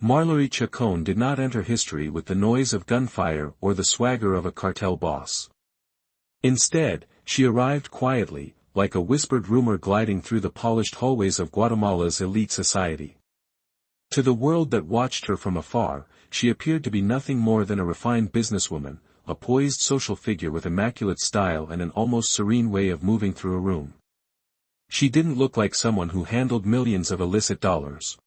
Marllory Chacón did not enter history with the noise of gunfire or the swagger of a cartel boss. Instead, she arrived quietly, like a whispered rumor gliding through the polished hallways of Guatemala's elite society. To the world that watched her from afar, she appeared to be nothing more than a refined businesswoman, a poised social figure with immaculate style and an almost serene way of moving through a room. She didn't look like someone who handled millions of illicit dollars.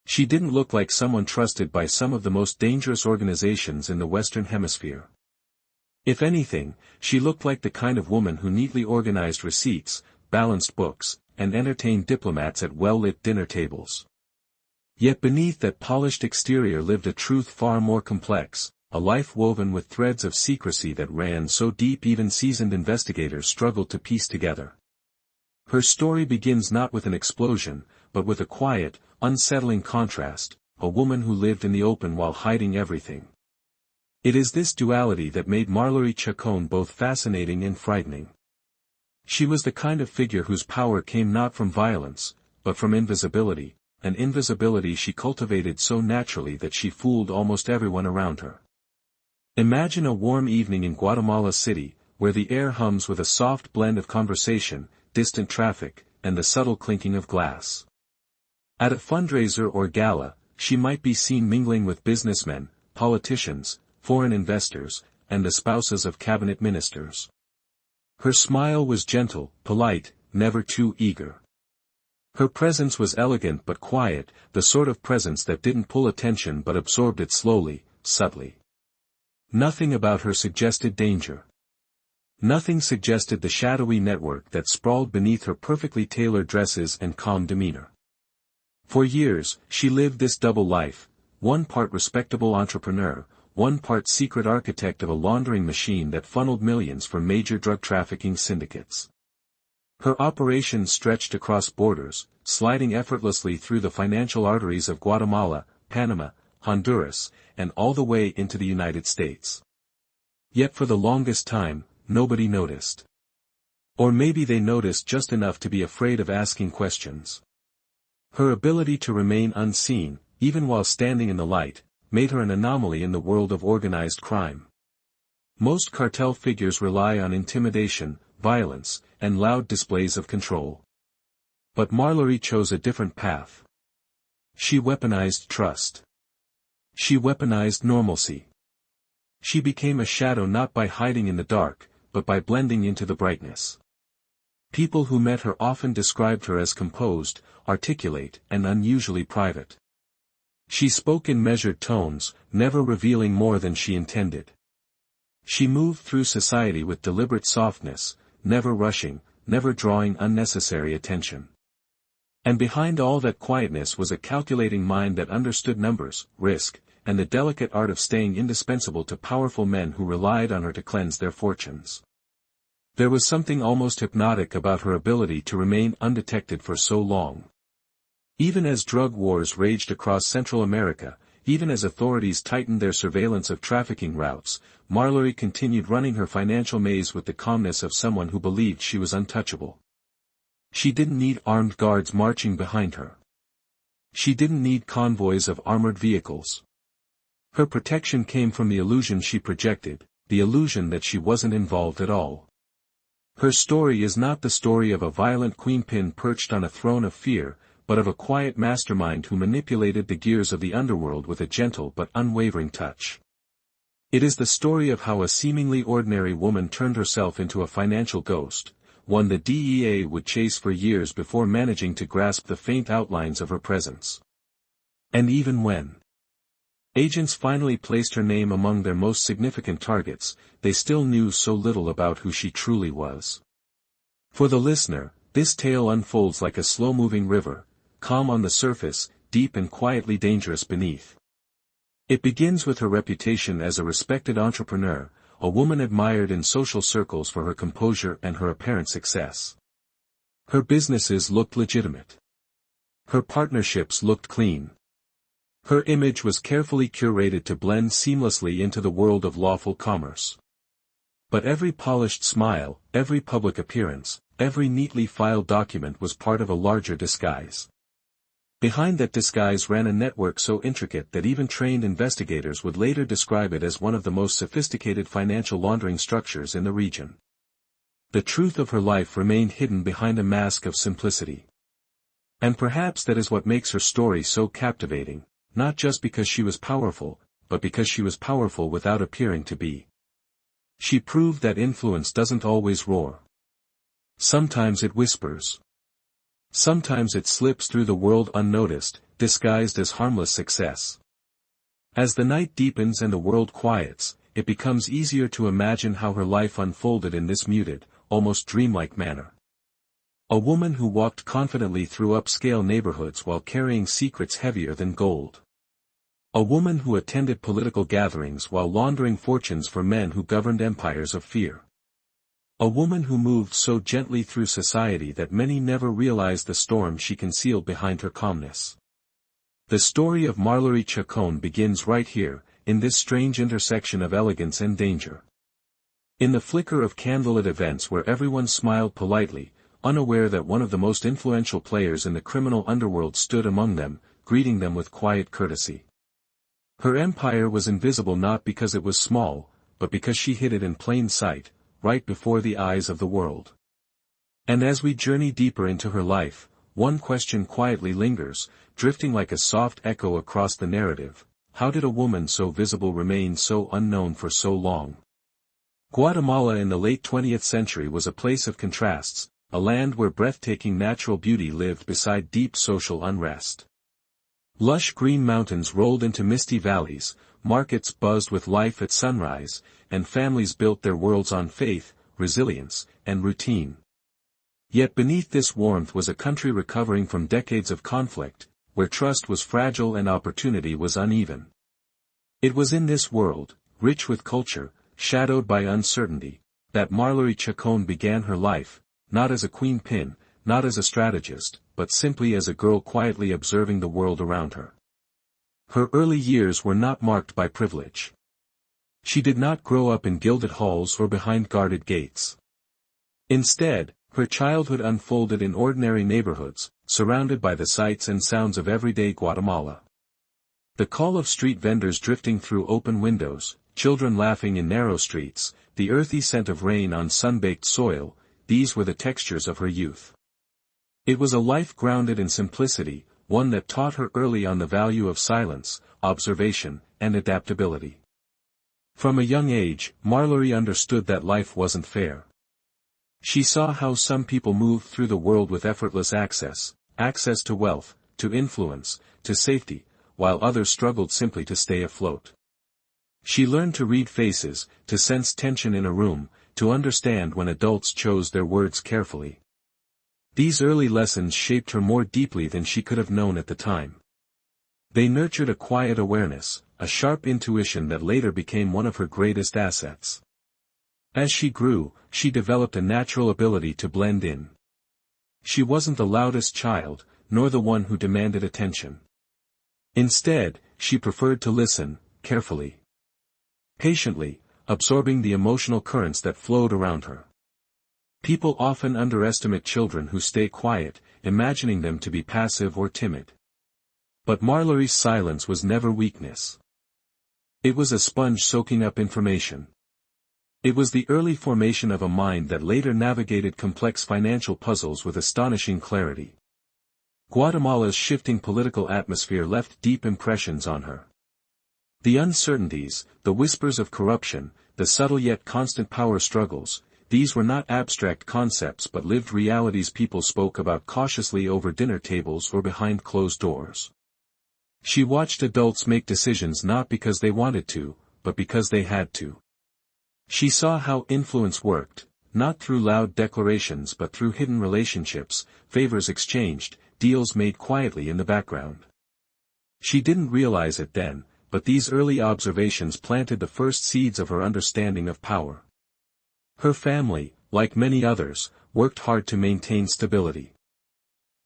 She didn't look like someone trusted by some of the most dangerous organizations in the Western Hemisphere. If anything, she looked like the kind of woman who neatly organized receipts, balanced books, and entertained diplomats at well-lit dinner tables. Yet beneath that polished exterior lived a truth far more complex, a life woven with threads of secrecy that ran so deep even seasoned investigators struggled to piece together. Her story begins not with an explosion, but with a quiet, unsettling contrast, a woman who lived in the open while hiding everything. It is this duality that made Marllory Chacón both fascinating and frightening. She was the kind of figure whose power came not from violence, but from invisibility, an invisibility she cultivated so naturally that she fooled almost everyone around her. Imagine a warm evening in Guatemala City, where the air hums with a soft blend of conversation, distant traffic, and the subtle clinking of glass. At a fundraiser or gala, she might be seen mingling with businessmen, politicians, foreign investors, and the spouses of cabinet ministers. Her smile was gentle, polite, never too eager. Her presence was elegant but quiet, the sort of presence that didn't pull attention but absorbed it slowly, subtly. Nothing about her suggested danger. Nothing suggested the shadowy network that sprawled beneath her perfectly tailored dresses and calm demeanor. For years, she lived this double life, one part respectable entrepreneur, one part secret architect of a laundering machine that funneled millions for major drug trafficking syndicates. Her operations stretched across borders, sliding effortlessly through the financial arteries of Guatemala, Panama, Honduras, and all the way into the United States. Yet for the longest time, nobody noticed. Or maybe they noticed just enough to be afraid of asking questions. Her ability to remain unseen, even while standing in the light, made her an anomaly in the world of organized crime. Most cartel figures rely on intimidation, violence, and loud displays of control. But Marllory chose a different path. She weaponized trust. She weaponized normalcy. She became a shadow not by hiding in the dark, but by blending into the brightness. People who met her often described her as composed, articulate, and unusually private. She spoke in measured tones, never revealing more than she intended. She moved through society with deliberate softness, never rushing, never drawing unnecessary attention. And behind all that quietness was a calculating mind that understood numbers, risk, and the delicate art of staying indispensable to powerful men who relied on her to cleanse their fortunes. There was something almost hypnotic about her ability to remain undetected for so long. Even as drug wars raged across Central America, even as authorities tightened their surveillance of trafficking routes, Marllory continued running her financial maze with the calmness of someone who believed she was untouchable. She didn't need armed guards marching behind her. She didn't need convoys of armored vehicles. Her protection came from the illusion she projected, the illusion that she wasn't involved at all. Her story is not the story of a violent queenpin perched on a throne of fear, but of a quiet mastermind who manipulated the gears of the underworld with a gentle but unwavering touch. It is the story of how a seemingly ordinary woman turned herself into a financial ghost, one the DEA would chase for years before managing to grasp the faint outlines of her presence. And even when agents finally placed her name among their most significant targets, they still knew so little about who she truly was. For the listener, this tale unfolds like a slow-moving river, calm on the surface, deep and quietly dangerous beneath. It begins with her reputation as a respected entrepreneur, a woman admired in social circles for her composure and her apparent success. Her businesses looked legitimate. Her partnerships looked clean. Her image was carefully curated to blend seamlessly into the world of lawful commerce. But every polished smile, every public appearance, every neatly filed document was part of a larger disguise. Behind that disguise ran a network so intricate that even trained investigators would later describe it as one of the most sophisticated financial laundering structures in the region. The truth of her life remained hidden behind a mask of simplicity. And perhaps that is what makes her story so captivating, not just because she was powerful, but because she was powerful without appearing to be. She proved that influence doesn't always roar. Sometimes it whispers. Sometimes it slips through the world unnoticed, disguised as harmless success. As the night deepens and the world quiets, it becomes easier to imagine how her life unfolded in this muted, almost dreamlike manner. A woman who walked confidently through upscale neighborhoods while carrying secrets heavier than gold. A woman who attended political gatherings while laundering fortunes for men who governed empires of fear. A woman who moved so gently through society that many never realized the storm she concealed behind her calmness. The story of Marllory Chacón begins right here, in this strange intersection of elegance and danger. In the flicker of candlelit events where everyone smiled politely, unaware that one of the most influential players in the criminal underworld stood among them, greeting them with quiet courtesy. Her empire was invisible not because it was small, but because she hid it in plain sight, right before the eyes of the world. And as we journey deeper into her life, one question quietly lingers, drifting like a soft echo across the narrative: how did a woman so visible remain so unknown for so long? Guatemala in the late 20th century was a place of contrasts, a land where breathtaking natural beauty lived beside deep social unrest. Lush green mountains rolled into misty valleys, markets buzzed with life at sunrise, and families built their worlds on faith, resilience, and routine. Yet beneath this warmth was a country recovering from decades of conflict, where trust was fragile and opportunity was uneven. It was in this world, rich with culture, shadowed by uncertainty, that Marllory Chacón began her life, not as a queenpin, not as a strategist, but simply as a girl quietly observing the world around her. Her early years were not marked by privilege. She did not grow up in gilded halls or behind guarded gates. Instead, her childhood unfolded in ordinary neighborhoods, surrounded by the sights and sounds of everyday Guatemala. The call of street vendors drifting through open windows, children laughing in narrow streets, the earthy scent of rain on sun-baked soil, these were the textures of her youth. It was a life grounded in simplicity, one that taught her early on the value of silence, observation, and adaptability. From a young age, Marllory understood that life wasn't fair. She saw how some people moved through the world with effortless access to wealth, to influence, to safety, while others struggled simply to stay afloat. She learned to read faces, to sense tension in a room, to understand when adults chose their words carefully. These early lessons shaped her more deeply than she could have known at the time. They nurtured a quiet awareness, a sharp intuition that later became one of her greatest assets. As she grew, she developed a natural ability to blend in. She wasn't the loudest child, nor the one who demanded attention. Instead, she preferred to listen, carefully. Patiently, absorbing the emotional currents that flowed around her. People often underestimate children who stay quiet, imagining them to be passive or timid. But Marllory's silence was never weakness. It was a sponge soaking up information. It was the early formation of a mind that later navigated complex financial puzzles with astonishing clarity. Guatemala's shifting political atmosphere left deep impressions on her. The uncertainties, the whispers of corruption, the subtle yet constant power struggles, these were not abstract concepts but lived realities people spoke about cautiously over dinner tables or behind closed doors. She watched adults make decisions not because they wanted to, but because they had to. She saw how influence worked, not through loud declarations but through hidden relationships, favors exchanged, deals made quietly in the background. She didn't realize it then, but these early observations planted the first seeds of her understanding of power. Her family, like many others, worked hard to maintain stability.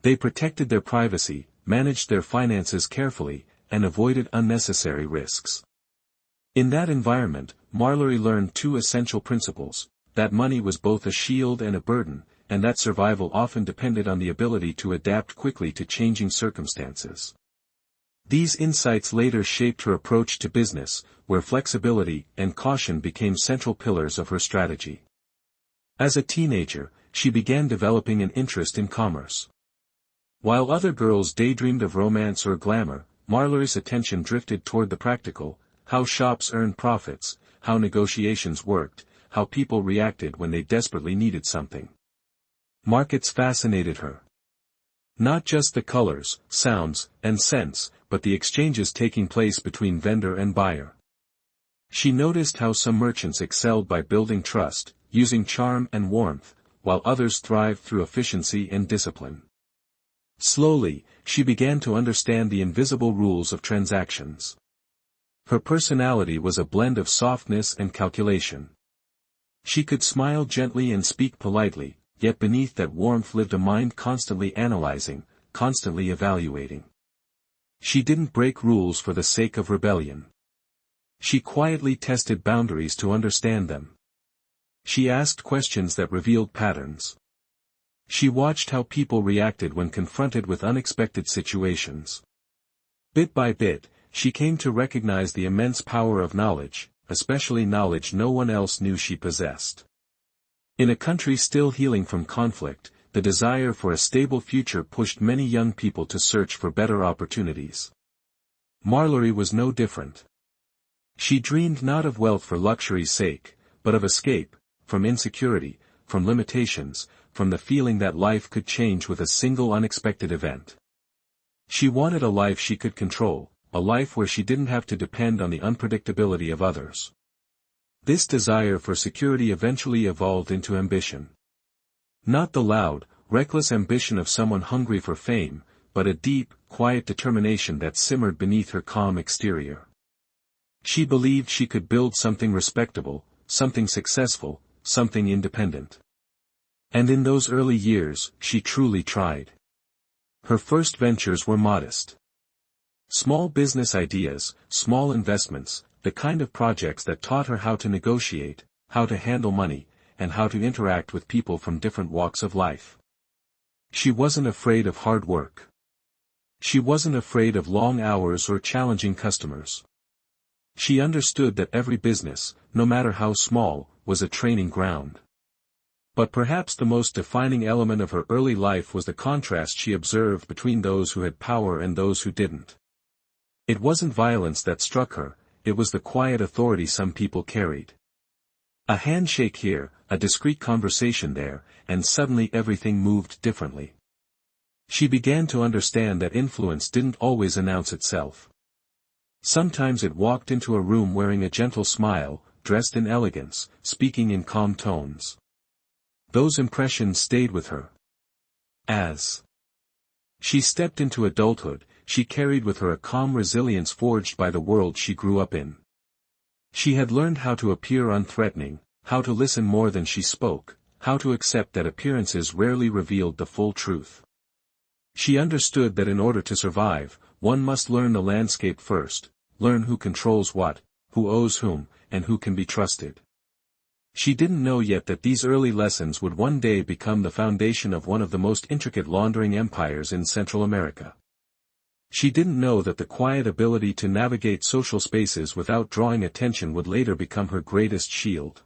They protected their privacy, managed their finances carefully, and avoided unnecessary risks. In that environment, Marllory learned two essential principles: that money was both a shield and a burden, and that survival often depended on the ability to adapt quickly to changing circumstances. These insights later shaped her approach to business, where flexibility and caution became central pillars of her strategy. As a teenager, she began developing an interest in commerce. While other girls daydreamed of romance or glamour, Marllory's attention drifted toward the practical: how shops earned profits, how negotiations worked, how people reacted when they desperately needed something. Markets fascinated her. Not just the colors, sounds, and scents, but the exchanges taking place between vendor and buyer. She noticed how some merchants excelled by building trust, using charm and warmth, while others thrived through efficiency and discipline. Slowly, she began to understand the invisible rules of transactions. Her personality was a blend of softness and calculation. She could smile gently and speak politely, yet beneath that warmth lived a mind constantly analyzing, constantly evaluating. She didn't break rules for the sake of rebellion. She quietly tested boundaries to understand them. She asked questions that revealed patterns. She watched how people reacted when confronted with unexpected situations. Bit by bit, she came to recognize the immense power of knowledge, especially knowledge no one else knew she possessed. In a country still healing from conflict, the desire for a stable future pushed many young people to search for better opportunities. Marllory was no different. She dreamed not of wealth for luxury's sake, but of escape, from insecurity, from limitations, from the feeling that life could change with a single unexpected event. She wanted a life she could control, a life where she didn't have to depend on the unpredictability of others. This desire for security eventually evolved into ambition. Not the loud, reckless ambition of someone hungry for fame, but a deep, quiet determination that simmered beneath her calm exterior. She believed she could build something respectable, something successful, something independent. And in those early years, she truly tried. Her first ventures were modest. Small business ideas, small investments, the kind of projects that taught her how to negotiate, how to handle money, and how to interact with people from different walks of life. She wasn't afraid of hard work. She wasn't afraid of long hours or challenging customers. She understood that every business, no matter how small, was a training ground. But perhaps the most defining element of her early life was the contrast she observed between those who had power and those who didn't. It wasn't violence that struck her, it was the quiet authority some people carried. A handshake here, a discreet conversation there, and suddenly everything moved differently. She began to understand that influence didn't always announce itself. Sometimes it walked into a room wearing a gentle smile, dressed in elegance, speaking in calm tones. Those impressions stayed with her. As she stepped into adulthood, she carried with her a calm resilience forged by the world she grew up in. She had learned how to appear unthreatening, how to listen more than she spoke, how to accept that appearances rarely revealed the full truth. She understood that in order to survive, one must learn the landscape first, learn who controls what, who owes whom, and who can be trusted. She didn't know yet that these early lessons would one day become the foundation of one of the most intricate laundering empires in Central America. She didn't know that the quiet ability to navigate social spaces without drawing attention would later become her greatest shield.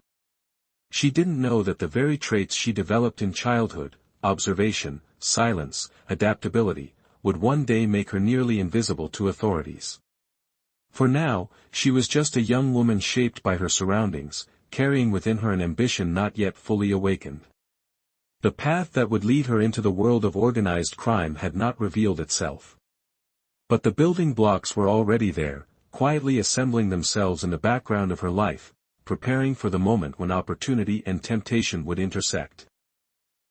She didn't know that the very traits she developed in childhood, observation, silence, adaptability, would one day make her nearly invisible to authorities. For now, she was just a young woman shaped by her surroundings, carrying within her an ambition not yet fully awakened. The path that would lead her into the world of organized crime had not revealed itself. But the building blocks were already there, quietly assembling themselves in the background of her life, preparing for the moment when opportunity and temptation would intersect.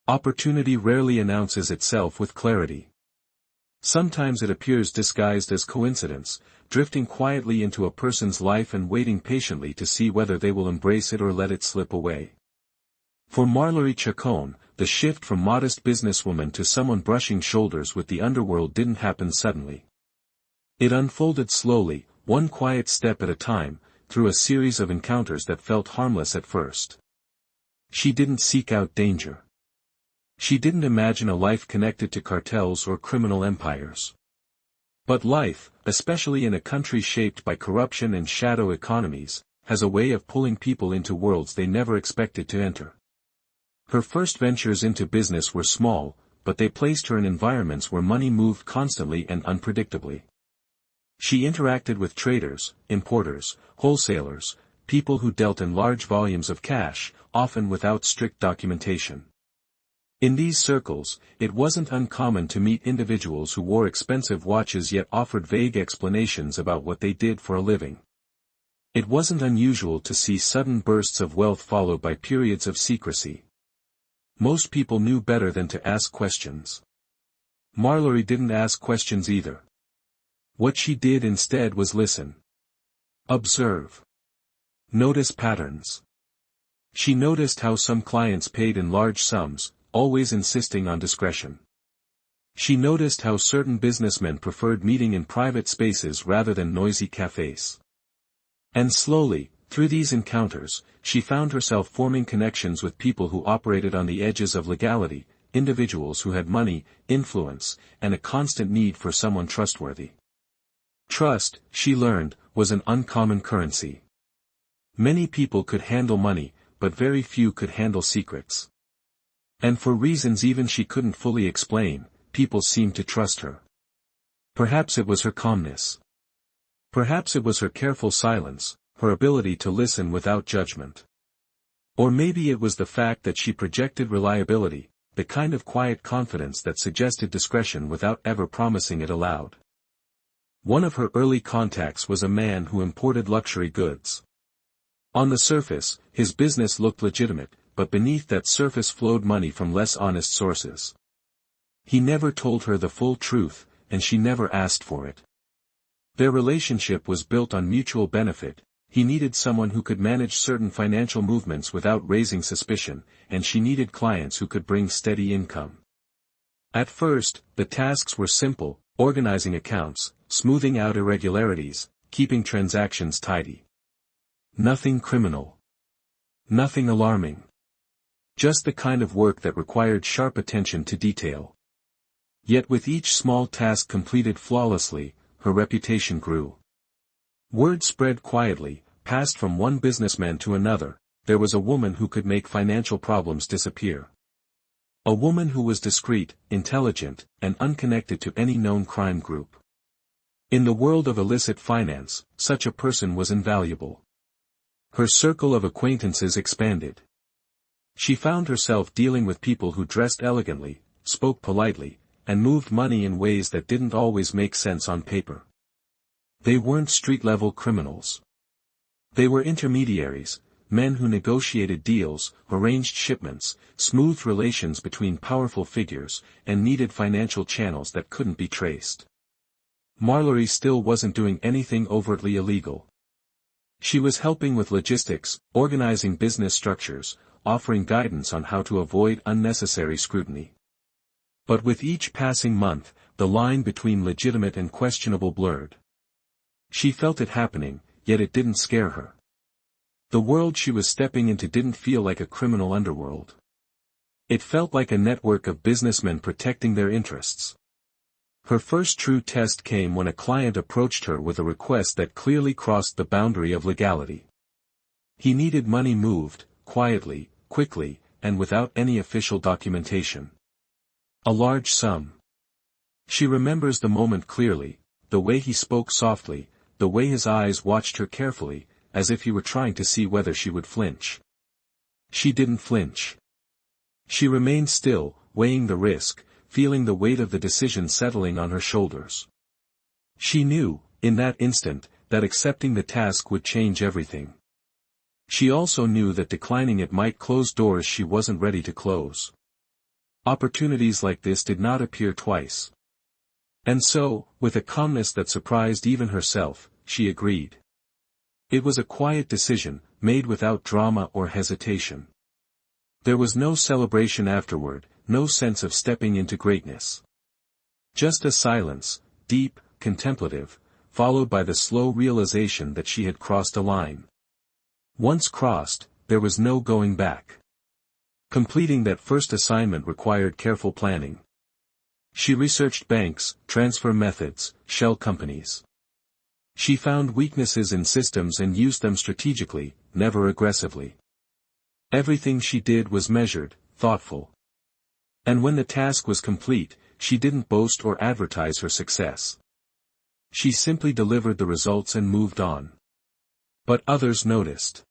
Opportunity rarely announces itself with clarity. Sometimes it appears disguised as coincidence, drifting quietly into a person's life and waiting patiently to see whether they will embrace it or let it slip away. For Marllory Chacón, the shift from modest businesswoman to someone brushing shoulders with the underworld didn't happen suddenly. It unfolded slowly, one quiet step at a time, through a series of encounters that felt harmless at first. She didn't seek out danger. She didn't imagine a life connected to cartels or criminal empires. But life, especially in a country shaped by corruption and shadow economies, has a way of pulling people into worlds they never expected to enter. Her first ventures into business were small, but they placed her in environments where money moved constantly and unpredictably. She interacted with traders, importers, wholesalers, people who dealt in large volumes of cash, often without strict documentation. In these circles, it wasn't uncommon to meet individuals who wore expensive watches yet offered vague explanations about what they did for a living. It wasn't unusual to see sudden bursts of wealth followed by periods of secrecy. Most people knew better than to ask questions. Marllory didn't ask questions either. What she did instead was listen. Observe. Notice patterns. She noticed how some clients paid in large sums, always insisting on discretion. She noticed how certain businessmen preferred meeting in private spaces rather than noisy cafes. And slowly, through these encounters, she found herself forming connections with people who operated on the edges of legality, individuals who had money, influence, and a constant need for someone trustworthy. Trust, she learned, was an uncommon currency. Many people could handle money, but very few could handle secrets. And for reasons even she couldn't fully explain, people seemed to trust her. Perhaps it was her calmness. Perhaps it was her careful silence, her ability to listen without judgment. Or maybe it was the fact that she projected reliability, the kind of quiet confidence that suggested discretion without ever promising it aloud. One of her early contacts was a man who imported luxury goods. On the surface, his business looked legitimate, but beneath that surface flowed money from less honest sources. He never told her the full truth, and she never asked for it. Their relationship was built on mutual benefit. He needed someone who could manage certain financial movements without raising suspicion, and she needed clients who could bring steady income. At first, the tasks were simple: organizing accounts, smoothing out irregularities, keeping transactions tidy. Nothing criminal. Nothing alarming. Just the kind of work that required sharp attention to detail. Yet with each small task completed flawlessly, her reputation grew. Word spread quietly, passed from one businessman to another: there was a woman who could make financial problems disappear. A woman who was discreet, intelligent, and unconnected to any known crime group. In the world of illicit finance, such a person was invaluable. Her circle of acquaintances expanded. She found herself dealing with people who dressed elegantly, spoke politely, and moved money in ways that didn't always make sense on paper. They weren't street-level criminals. They were intermediaries, men who negotiated deals, arranged shipments, smoothed relations between powerful figures, and needed financial channels that couldn't be traced. Marllory still wasn't doing anything overtly illegal. She was helping with logistics, organizing business structures, offering guidance on how to avoid unnecessary scrutiny. But with each passing month, the line between legitimate and questionable blurred. She felt it happening, yet it didn't scare her. The world she was stepping into didn't feel like a criminal underworld. It felt like a network of businessmen protecting their interests. Her first true test came when a client approached her with a request that clearly crossed the boundary of legality. He needed money moved, quietly, quickly, and without any official documentation. A large sum. She remembers the moment clearly: the way he spoke softly, the way his eyes watched her carefully, as if he were trying to see whether she would flinch. She didn't flinch. She remained still, weighing the risk, feeling the weight of the decision settling on her shoulders. She knew, in that instant, that accepting the task would change everything. She also knew that declining it might close doors she wasn't ready to close. Opportunities like this did not appear twice. And so, with a calmness that surprised even herself, she agreed. It was a quiet decision, made without drama or hesitation. There was no celebration afterward, no sense of stepping into greatness. Just a silence, deep, contemplative, followed by the slow realization that she had crossed a line. Once crossed, there was no going back. Completing that first assignment required careful planning. She researched banks, transfer methods, shell companies. She found weaknesses in systems and used them strategically, never aggressively. Everything she did was measured, thoughtful. And when the task was complete, she didn't boast or advertise her success. She simply delivered the results and moved on. But others noticed.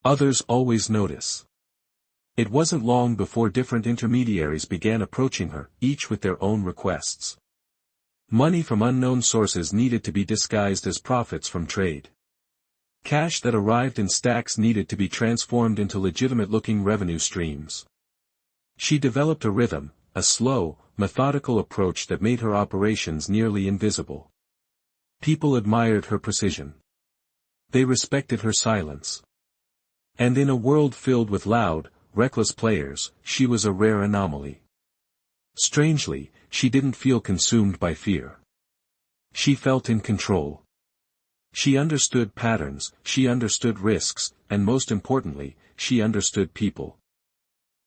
Others always notice. It wasn't long before different intermediaries began approaching her, each with their own requests. Money from unknown sources needed to be disguised as profits from trade. Cash that arrived in stacks needed to be transformed into legitimate-looking revenue streams. She developed a rhythm, a slow, methodical approach that made her operations nearly invisible. People admired her precision. They respected her silence. And in a world filled with loud, reckless players, she was a rare anomaly. Strangely, she didn't feel consumed by fear. She felt in control. She understood patterns, she understood risks, and most importantly, she understood people.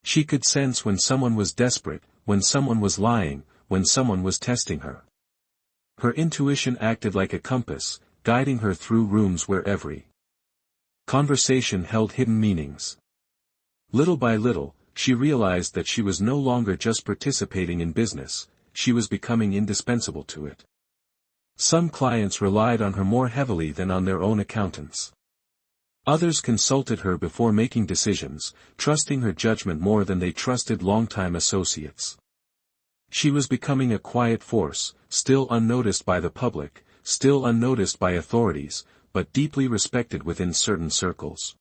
She could sense when someone was desperate, when someone was lying, when someone was testing her. Her intuition acted like a compass, guiding her through rooms where every conversation held hidden meanings. Little by little, she realized that she was no longer just participating in business, she was becoming indispensable to it. Some clients relied on her more heavily than on their own accountants. Others consulted her before making decisions, trusting her judgment more than they trusted longtime associates. She was becoming a quiet force, still unnoticed by the public, still unnoticed by authorities, but deeply respected within certain circles.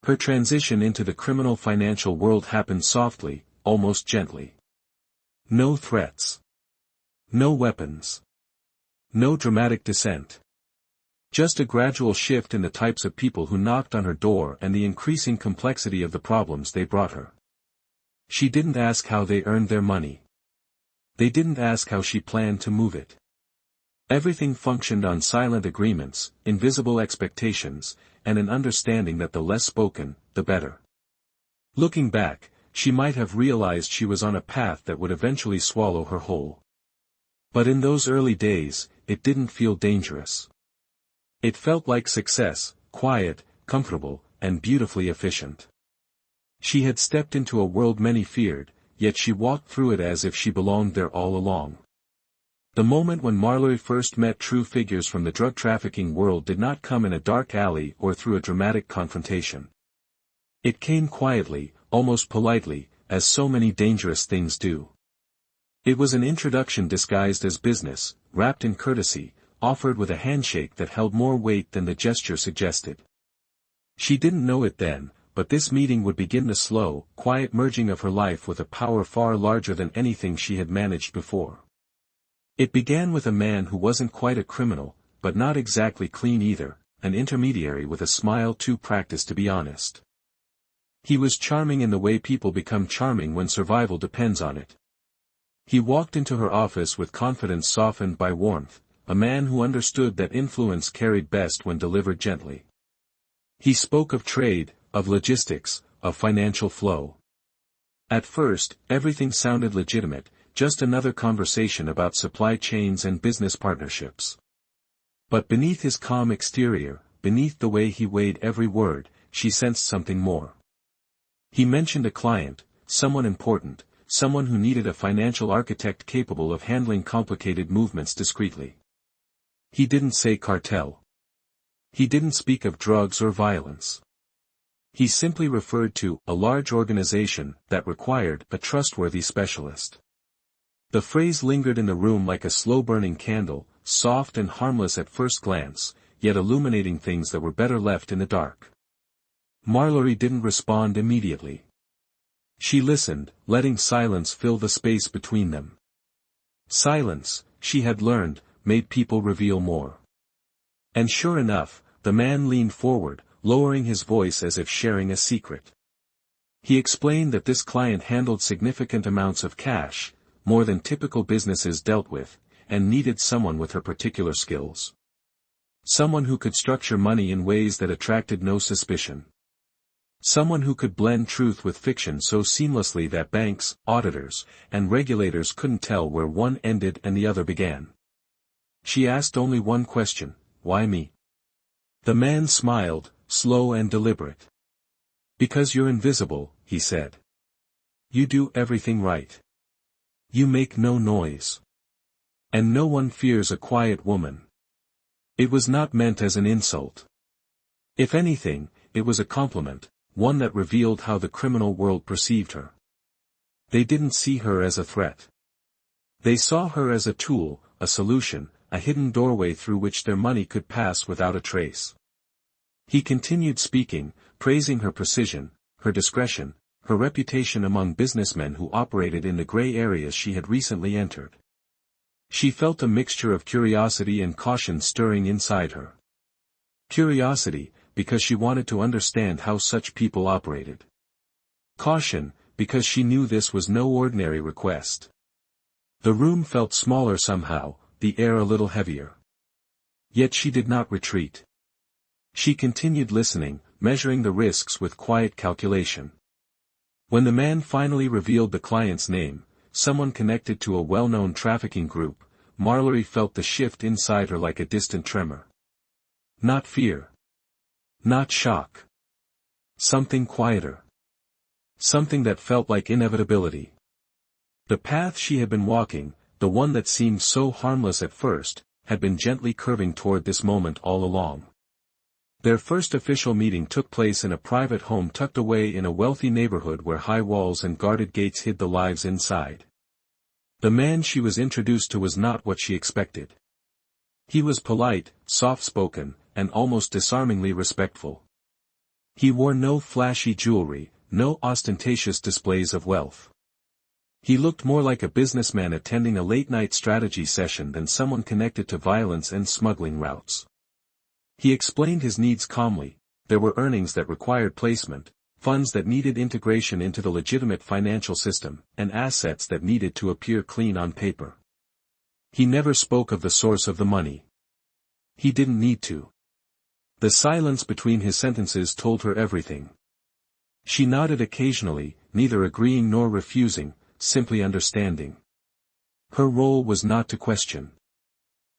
Her transition into the criminal financial world happened softly, almost gently. No threats. No weapons. No dramatic descent. Just a gradual shift in the types of people who knocked on her door and the increasing complexity of the problems they brought her. She didn't ask how they earned their money. They didn't ask how she planned to move it. Everything functioned on silent agreements, invisible expectations, and an understanding that the less spoken, the better. Looking back, she might have realized she was on a path that would eventually swallow her whole. But in those early days, it didn't feel dangerous. It felt like success, quiet, comfortable, and beautifully efficient. She had stepped into a world many feared, yet she walked through it as if she belonged there all along. The moment when Marllory first met true figures from the drug trafficking world did not come in a dark alley or through a dramatic confrontation. It came quietly, almost politely, as so many dangerous things do. It was an introduction disguised as business, wrapped in courtesy, offered with a handshake that held more weight than the gesture suggested. She didn't know it then, but this meeting would begin the slow, quiet merging of her life with a power far larger than anything she had managed before. It began with a man who wasn't quite a criminal, but not exactly clean either, an intermediary with a smile too practiced to be honest. He was charming in the way people become charming when survival depends on it. He walked into her office with confidence softened by warmth, a man who understood that influence carried best when delivered gently. He spoke of trade, of logistics, of financial flow. At first, everything sounded legitimate, just another conversation about supply chains and business partnerships. But beneath his calm exterior, beneath the way he weighed every word, she sensed something more. He mentioned a client, someone important, someone who needed a financial architect capable of handling complicated movements discreetly. He didn't say cartel. He didn't speak of drugs or violence. He simply referred to a large organization that required a trustworthy specialist. The phrase lingered in the room like a slow-burning candle, soft and harmless at first glance, yet illuminating things that were better left in the dark. Marllory didn't respond immediately. She listened, letting silence fill the space between them. Silence, she had learned, made people reveal more. And sure enough, the man leaned forward, lowering his voice as if sharing a secret. He explained that this client handled significant amounts of cash, more than typical businesses dealt with, and needed someone with her particular skills. Someone who could structure money in ways that attracted no suspicion. Someone who could blend truth with fiction so seamlessly that banks, auditors, and regulators couldn't tell where one ended and the other began. She asked only one question: why me? The man smiled, slow and deliberate. Because you're invisible, he said. You do everything right. You make no noise. And no one fears a quiet woman. It was not meant as an insult. If anything, it was a compliment, one that revealed how the criminal world perceived her. They didn't see her as a threat. They saw her as a tool, a solution, a hidden doorway through which their money could pass without a trace. He continued speaking, praising her precision, her discretion, her reputation among businessmen who operated in the gray areas she had recently entered. She felt a mixture of curiosity and caution stirring inside her. Curiosity, because she wanted to understand how such people operated. Caution, because she knew this was no ordinary request. The room felt smaller somehow, the air a little heavier. Yet she did not retreat. She continued listening, measuring the risks with quiet calculation. When the man finally revealed the client's name, someone connected to a well-known trafficking group, Marllory felt the shift inside her like a distant tremor. Not fear. Not shock. Something quieter. Something that felt like inevitability. The path she had been walking, the one that seemed so harmless at first, had been gently curving toward this moment all along. Their first official meeting took place in a private home tucked away in a wealthy neighborhood where high walls and guarded gates hid the lives inside. The man she was introduced to was not what she expected. He was polite, soft-spoken, and almost disarmingly respectful. He wore no flashy jewelry, no ostentatious displays of wealth. He looked more like a businessman attending a late-night strategy session than someone connected to violence and smuggling routes. He explained his needs calmly. There were earnings that required placement, funds that needed integration into the legitimate financial system, and assets that needed to appear clean on paper. He never spoke of the source of the money. He didn't need to. The silence between his sentences told her everything. She nodded occasionally, neither agreeing nor refusing, simply understanding. Her role was not to question.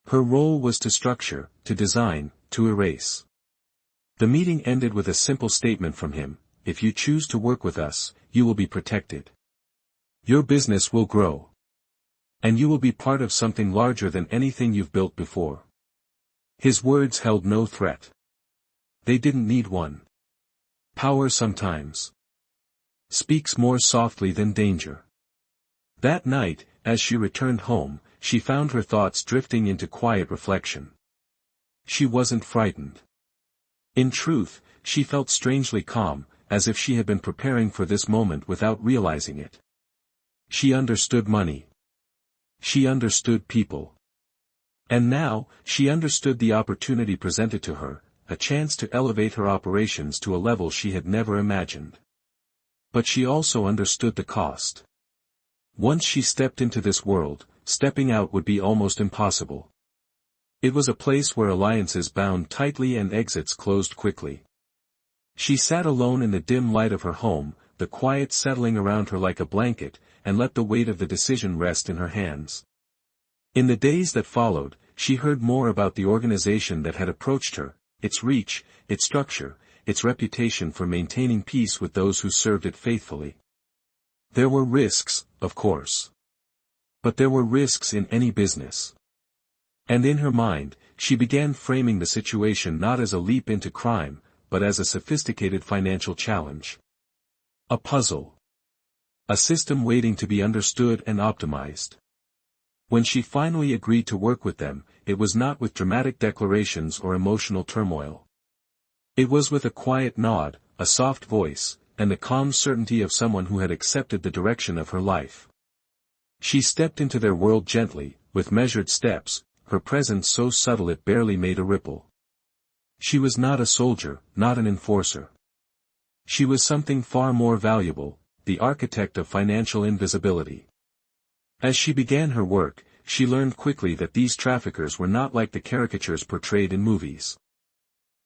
Her role was to structure, to design, to erase. The meeting ended with a simple statement from him: if you choose to work with us, you will be protected. Your business will grow. And you will be part of something larger than anything you've built before. His words held no threat. They didn't need one. Power sometimes speaks more softly than danger. That night, as she returned home, she found her thoughts drifting into quiet reflection. She wasn't frightened. In truth, she felt strangely calm, as if she had been preparing for this moment without realizing it. She understood money. She understood people. And now, she understood the opportunity presented to her, a chance to elevate her operations to a level she had never imagined. But she also understood the cost. Once she stepped into this world, stepping out would be almost impossible. It was a place where alliances bound tightly and exits closed quickly. She sat alone in the dim light of her home, the quiet settling around her like a blanket, and let the weight of the decision rest in her hands. In the days that followed, she heard more about the organization that had approached her, its reach, its structure, its reputation for maintaining peace with those who served it faithfully. There were risks, of course. But there were risks in any business. And in her mind, she began framing the situation not as a leap into crime, but as a sophisticated financial challenge. A puzzle. A system waiting to be understood and optimized. When she finally agreed to work with them, it was not with dramatic declarations or emotional turmoil. It was with a quiet nod, a soft voice, and the calm certainty of someone who had accepted the direction of her life. She stepped into their world gently, with measured steps, her presence so subtle it barely made a ripple. She was not a soldier, not an enforcer. She was something far more valuable, the architect of financial invisibility. As she began her work, she learned quickly that these traffickers were not like the caricatures portrayed in movies.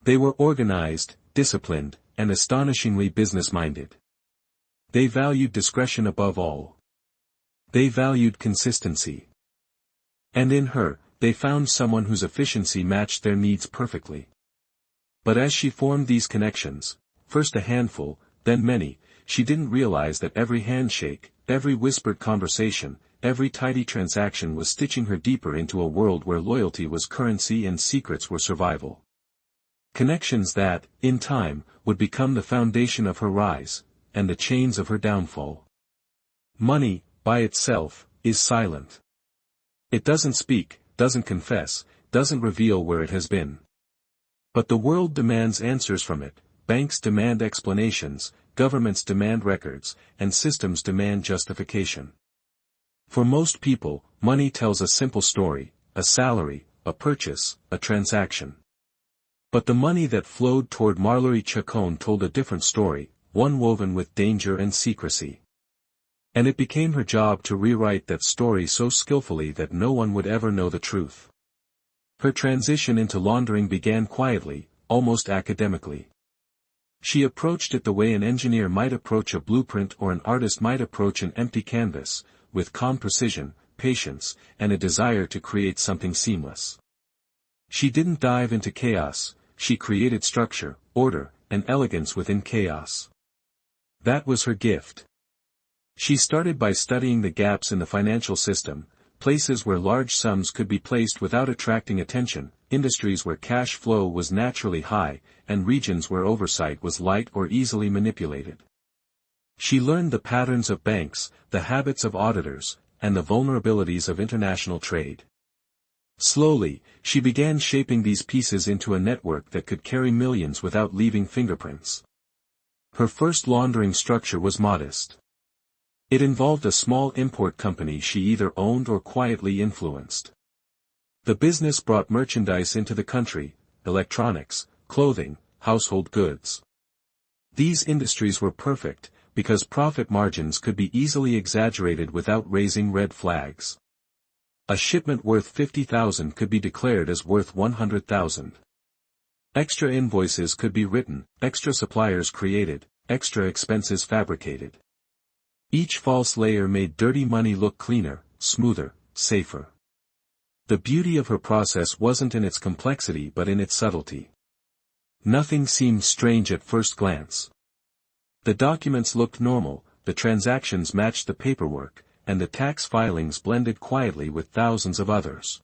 They were organized, disciplined, and astonishingly business-minded. They valued discretion above all. They valued consistency. And in her, they found someone whose efficiency matched their needs perfectly. But as she formed these connections, first a handful, then many, she didn't realize that every handshake, every whispered conversation, every tidy transaction was stitching her deeper into a world where loyalty was currency and secrets were survival. Connections that, in time, would become the foundation of her rise, and the chains of her downfall. Money, by itself, is silent. It doesn't speak, doesn't confess, doesn't reveal where it has been. But the world demands answers from it, banks demand explanations, governments demand records, and systems demand justification. For most people, money tells a simple story, a salary, a purchase, a transaction. But the money that flowed toward Marllory Chacón told a different story, one woven with danger and secrecy. And it became her job to rewrite that story so skillfully that no one would ever know the truth. Her transition into laundering began quietly, almost academically. She approached it the way an engineer might approach a blueprint or an artist might approach an empty canvas, with calm precision, patience, and a desire to create something seamless. She didn't dive into chaos, she created structure, order, and elegance within chaos. That was her gift. She started by studying the gaps in the financial system, places where large sums could be placed without attracting attention, industries where cash flow was naturally high, and regions where oversight was light or easily manipulated. She learned the patterns of banks, the habits of auditors, and the vulnerabilities of international trade. Slowly, she began shaping these pieces into a network that could carry millions without leaving fingerprints. Her first laundering structure was modest. It involved a small import company she either owned or quietly influenced. The business brought merchandise into the country, electronics, clothing, household goods. These industries were perfect, because profit margins could be easily exaggerated without raising red flags. A shipment worth $50,000 could be declared as worth $100,000. Extra invoices could be written, extra suppliers created, extra expenses fabricated. Each false layer made dirty money look cleaner, smoother, safer. The beauty of her process wasn't in its complexity but in its subtlety. Nothing seemed strange at first glance. The documents looked normal, the transactions matched the paperwork, and the tax filings blended quietly with thousands of others.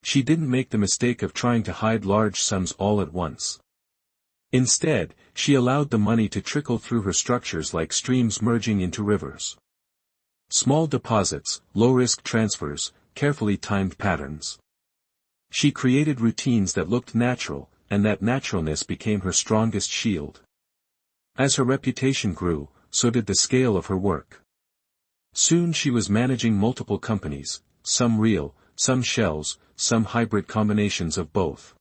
She didn't make the mistake of trying to hide large sums all at once. Instead, she allowed the money to trickle through her structures like streams merging into rivers. Small deposits, low-risk transfers, carefully timed patterns. She created routines that looked natural, and that naturalness became her strongest shield. As her reputation grew, so did the scale of her work. Soon she was managing multiple companies, some real, some shells, some hybrid combinations of both.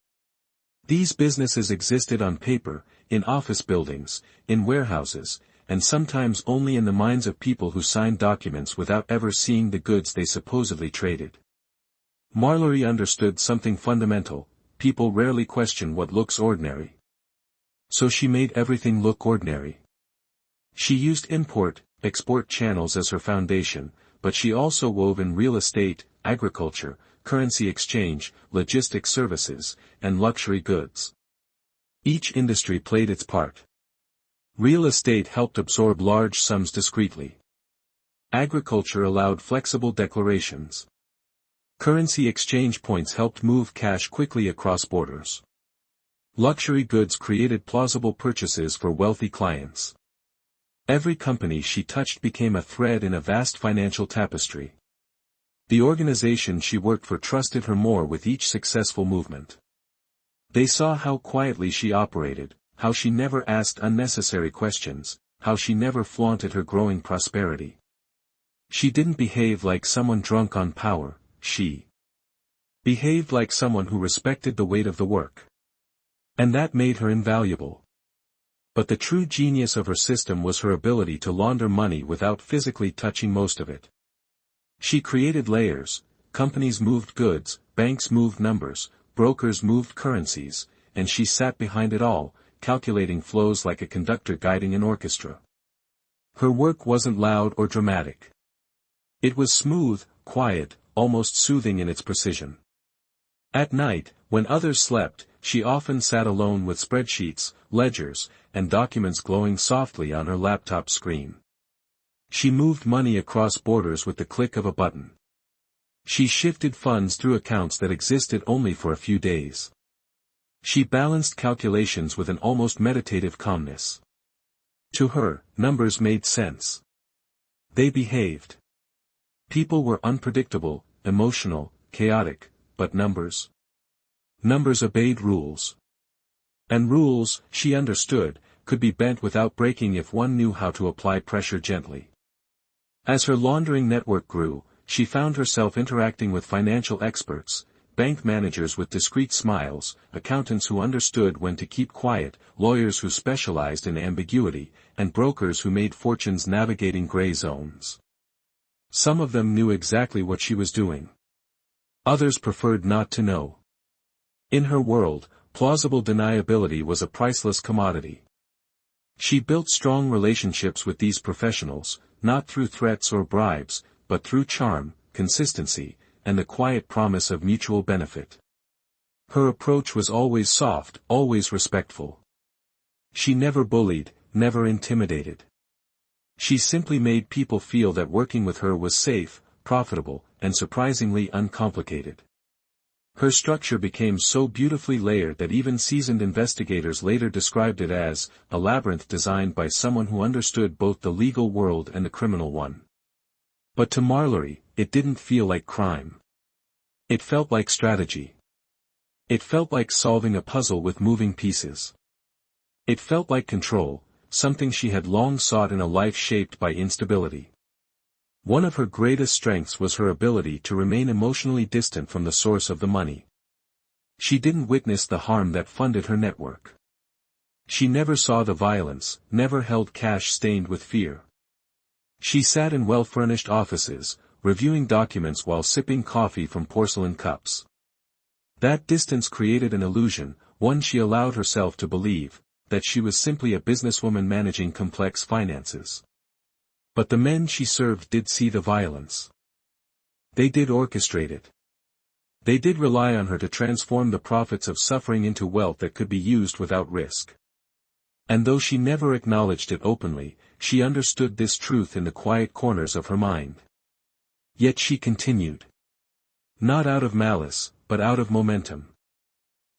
These businesses existed on paper, in office buildings, in warehouses, and sometimes only in the minds of people who signed documents without ever seeing the goods they supposedly traded. Marllory understood something fundamental: people rarely question what looks ordinary. So she made everything look ordinary. She used import-export channels as her foundation, but she also wove in real estate, agriculture, currency exchange, logistics services, and luxury goods. Each industry played its part. Real estate helped absorb large sums discreetly. Agriculture allowed flexible declarations. Currency exchange points helped move cash quickly across borders. Luxury goods created plausible purchases for wealthy clients. Every company she touched became a thread in a vast financial tapestry. The organization she worked for trusted her more with each successful movement. They saw how quietly she operated, how she never asked unnecessary questions, how she never flaunted her growing prosperity. She didn't behave like someone drunk on power, she behaved like someone who respected the weight of the work. And that made her invaluable. But the true genius of her system was her ability to launder money without physically touching most of it. She created layers: companies moved goods, banks moved numbers, brokers moved currencies, and she sat behind it all, calculating flows like a conductor guiding an orchestra. Her work wasn't loud or dramatic. It was smooth, quiet, almost soothing in its precision. At night, when others slept, she often sat alone with spreadsheets, ledgers, and documents glowing softly on her laptop screen. She moved money across borders with the click of a button. She shifted funds through accounts that existed only for a few days. She balanced calculations with an almost meditative calmness. To her, numbers made sense. They behaved. People were unpredictable, emotional, chaotic, but numbers? Numbers obeyed rules. And rules, she understood, could be bent without breaking if one knew how to apply pressure gently. As her laundering network grew, she found herself interacting with financial experts, bank managers with discreet smiles, accountants who understood when to keep quiet, lawyers who specialized in ambiguity, and brokers who made fortunes navigating gray zones. Some of them knew exactly what she was doing. Others preferred not to know. In her world, plausible deniability was a priceless commodity. She built strong relationships with these professionals, not through threats or bribes, but through charm, consistency, and the quiet promise of mutual benefit. Her approach was always soft, always respectful. She never bullied, never intimidated. She simply made people feel that working with her was safe, profitable, and surprisingly uncomplicated. Her structure became so beautifully layered that even seasoned investigators later described it as a labyrinth designed by someone who understood both the legal world and the criminal one. But to Marllory, it didn't feel like crime. It felt like strategy. It felt like solving a puzzle with moving pieces. It felt like control, something she had long sought in a life shaped by instability. One of her greatest strengths was her ability to remain emotionally distant from the source of the money. She didn't witness the harm that funded her network. She never saw the violence, never held cash stained with fear. She sat in well-furnished offices, reviewing documents while sipping coffee from porcelain cups. That distance created an illusion, one she allowed herself to believe, that she was simply a businesswoman managing complex finances. But the men she served did see the violence. They did orchestrate it. They did rely on her to transform the profits of suffering into wealth that could be used without risk. And though she never acknowledged it openly, she understood this truth in the quiet corners of her mind. Yet she continued. Not out of malice, but out of momentum.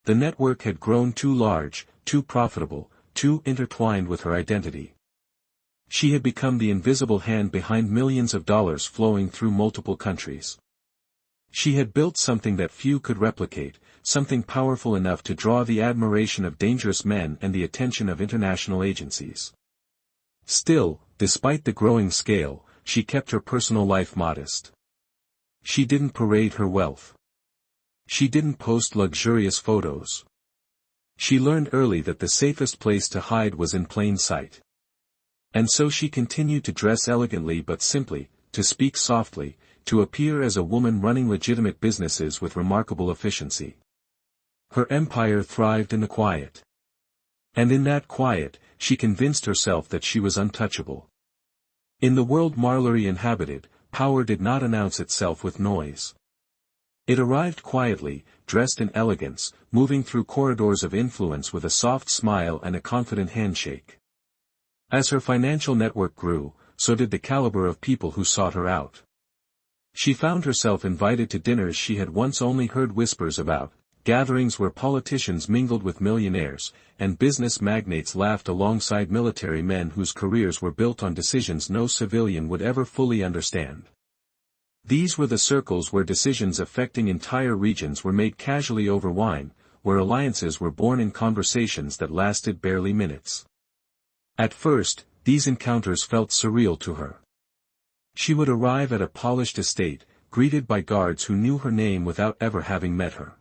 The network had grown too large, too profitable, too intertwined with her identity. She had become the invisible hand behind millions of dollars flowing through multiple countries. She had built something that few could replicate, something powerful enough to draw the admiration of dangerous men and the attention of international agencies. Still, despite the growing scale, she kept her personal life modest. She didn't parade her wealth. She didn't post luxurious photos. She learned early that the safest place to hide was in plain sight. And so she continued to dress elegantly but simply, to speak softly, to appear as a woman running legitimate businesses with remarkable efficiency. Her empire thrived in the quiet. And in that quiet, she convinced herself that she was untouchable. In the world Marllory inhabited, power did not announce itself with noise. It arrived quietly, dressed in elegance, moving through corridors of influence with a soft smile and a confident handshake. As her financial network grew, so did the caliber of people who sought her out. She found herself invited to dinners she had once only heard whispers about, gatherings where politicians mingled with millionaires, and business magnates laughed alongside military men whose careers were built on decisions no civilian would ever fully understand. These were the circles where decisions affecting entire regions were made casually over wine, where alliances were born in conversations that lasted barely minutes. At first, these encounters felt surreal to her. She would arrive at a polished estate, greeted by guards who knew her name without ever having met her.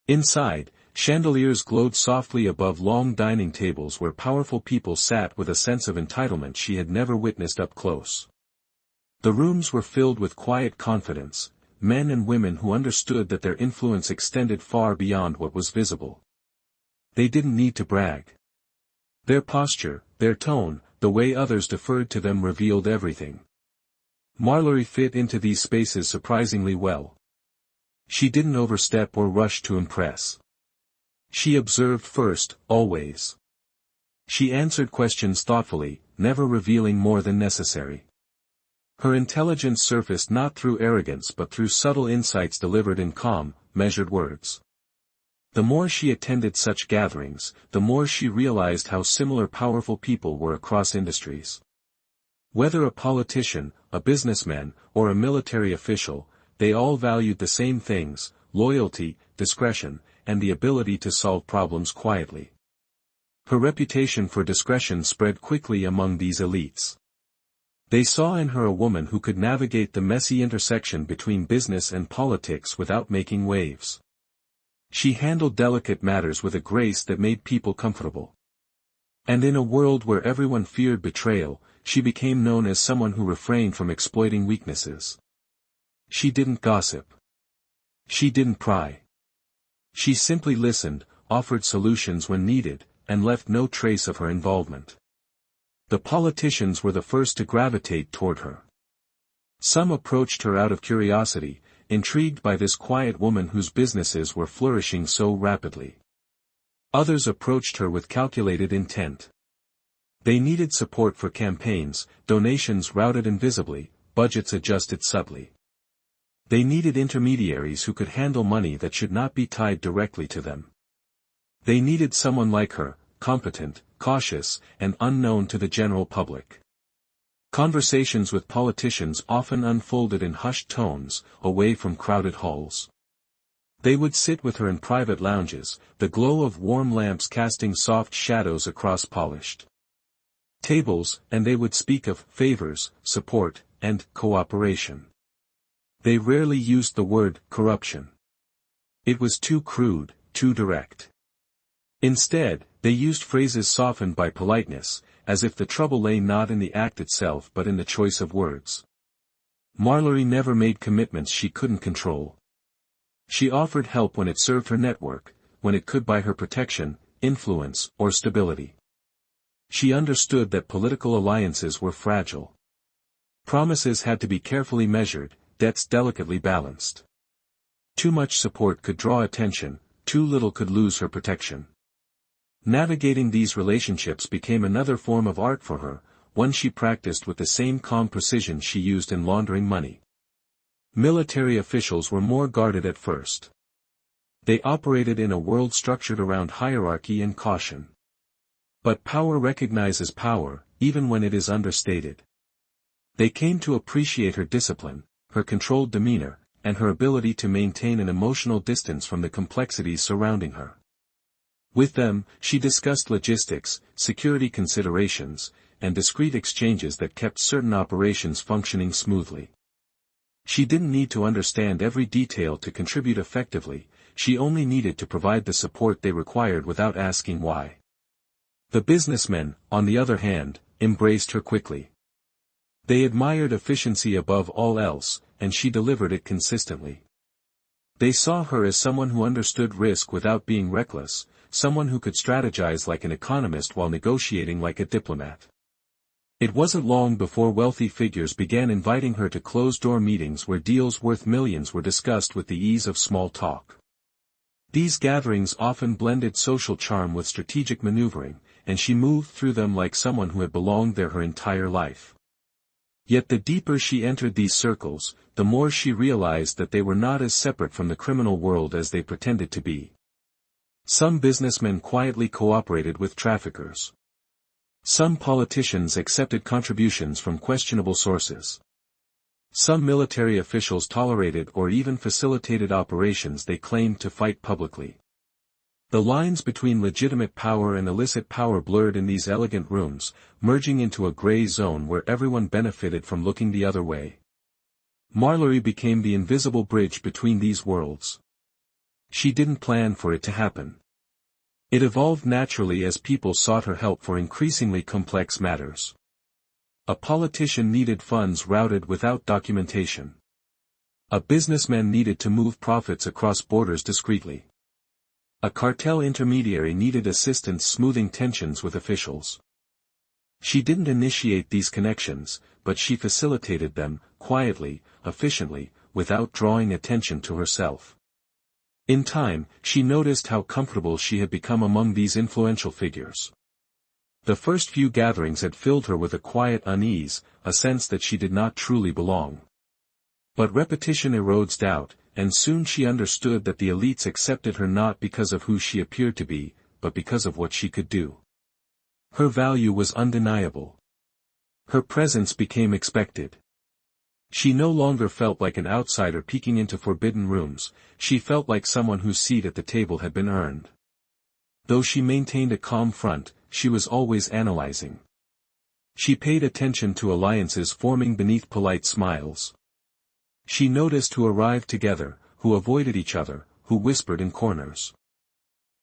Inside, chandeliers glowed softly above long dining tables where powerful people sat with a sense of entitlement she had never witnessed up close. The rooms were filled with quiet confidence, men and women who understood that their influence extended far beyond what was visible. They didn't need to brag. Their posture, their tone, the way others deferred to them revealed everything. Marllory fit into these spaces surprisingly well. She didn't overstep or rush to impress. She observed first, always. She answered questions thoughtfully, never revealing more than necessary. Her intelligence surfaced not through arrogance but through subtle insights delivered in calm, measured words. The more she attended such gatherings, the more she realized how similar powerful people were across industries. Whether a politician, a businessman, or a military official, they all valued the same things: loyalty, discretion, and the ability to solve problems quietly. Her reputation for discretion spread quickly among these elites. They saw in her a woman who could navigate the messy intersection between business and politics without making waves. She handled delicate matters with a grace that made people comfortable. And in a world where everyone feared betrayal, she became known as someone who refrained from exploiting weaknesses. She didn't gossip. She didn't pry. She simply listened, offered solutions when needed, and left no trace of her involvement. The politicians were the first to gravitate toward her. Some approached her out of curiosity, intrigued by this quiet woman whose businesses were flourishing so rapidly. Others approached her with calculated intent. They needed support for campaigns, donations routed invisibly, budgets adjusted subtly. They needed intermediaries who could handle money that should not be tied directly to them. They needed someone like her, competent, cautious, and unknown to the general public. Conversations with politicians often unfolded in hushed tones, away from crowded halls. They would sit with her in private lounges, the glow of warm lamps casting soft shadows across polished tables, and they would speak of favors, support, and cooperation. They rarely used the word corruption. It was too crude, too direct. Instead, they used phrases softened by politeness, as if the trouble lay not in the act itself but in the choice of words. Marllory never made commitments she couldn't control. She offered help when it served her network, when it could buy her protection, influence, or stability. She understood that political alliances were fragile. Promises had to be carefully measured, debts delicately balanced. Too much support could draw attention, too little could lose her protection. Navigating these relationships became another form of art for her, one she practiced with the same calm precision she used in laundering money. Military officials were more guarded at first. They operated in a world structured around hierarchy and caution. But power recognizes power, even when it is understated. They came to appreciate her discipline, her controlled demeanor, and her ability to maintain an emotional distance from the complexities surrounding her. With them, she discussed logistics, security considerations, and discreet exchanges that kept certain operations functioning smoothly. She didn't need to understand every detail to contribute effectively, she only needed to provide the support they required without asking why. The businessmen, on the other hand, embraced her quickly. They admired efficiency above all else, and she delivered it consistently. They saw her as someone who understood risk without being reckless, someone who could strategize like an economist while negotiating like a diplomat. It wasn't long before wealthy figures began inviting her to closed-door meetings where deals worth millions were discussed with the ease of small talk. These gatherings often blended social charm with strategic maneuvering, and she moved through them like someone who had belonged there her entire life. Yet the deeper she entered these circles, the more she realized that they were not as separate from the criminal world as they pretended to be. Some businessmen quietly cooperated with traffickers. Some politicians accepted contributions from questionable sources. Some military officials tolerated or even facilitated operations they claimed to fight publicly. The lines between legitimate power and illicit power blurred in these elegant rooms, merging into a gray zone where everyone benefited from looking the other way. Marllory became the invisible bridge between these worlds. She didn't plan for it to happen. It evolved naturally as people sought her help for increasingly complex matters. A politician needed funds routed without documentation. A businessman needed to move profits across borders discreetly. A cartel intermediary needed assistance smoothing tensions with officials. She didn't initiate these connections, but she facilitated them, quietly, efficiently, without drawing attention to herself. In time, she noticed how comfortable she had become among these influential figures. The first few gatherings had filled her with a quiet unease, a sense that she did not truly belong. But repetition erodes doubt, and soon she understood that the elites accepted her not because of who she appeared to be, but because of what she could do. Her value was undeniable. Her presence became expected. She no longer felt like an outsider peeking into forbidden rooms, she felt like someone whose seat at the table had been earned. Though she maintained a calm front, she was always analyzing. She paid attention to alliances forming beneath polite smiles. She noticed who arrived together, who avoided each other, who whispered in corners.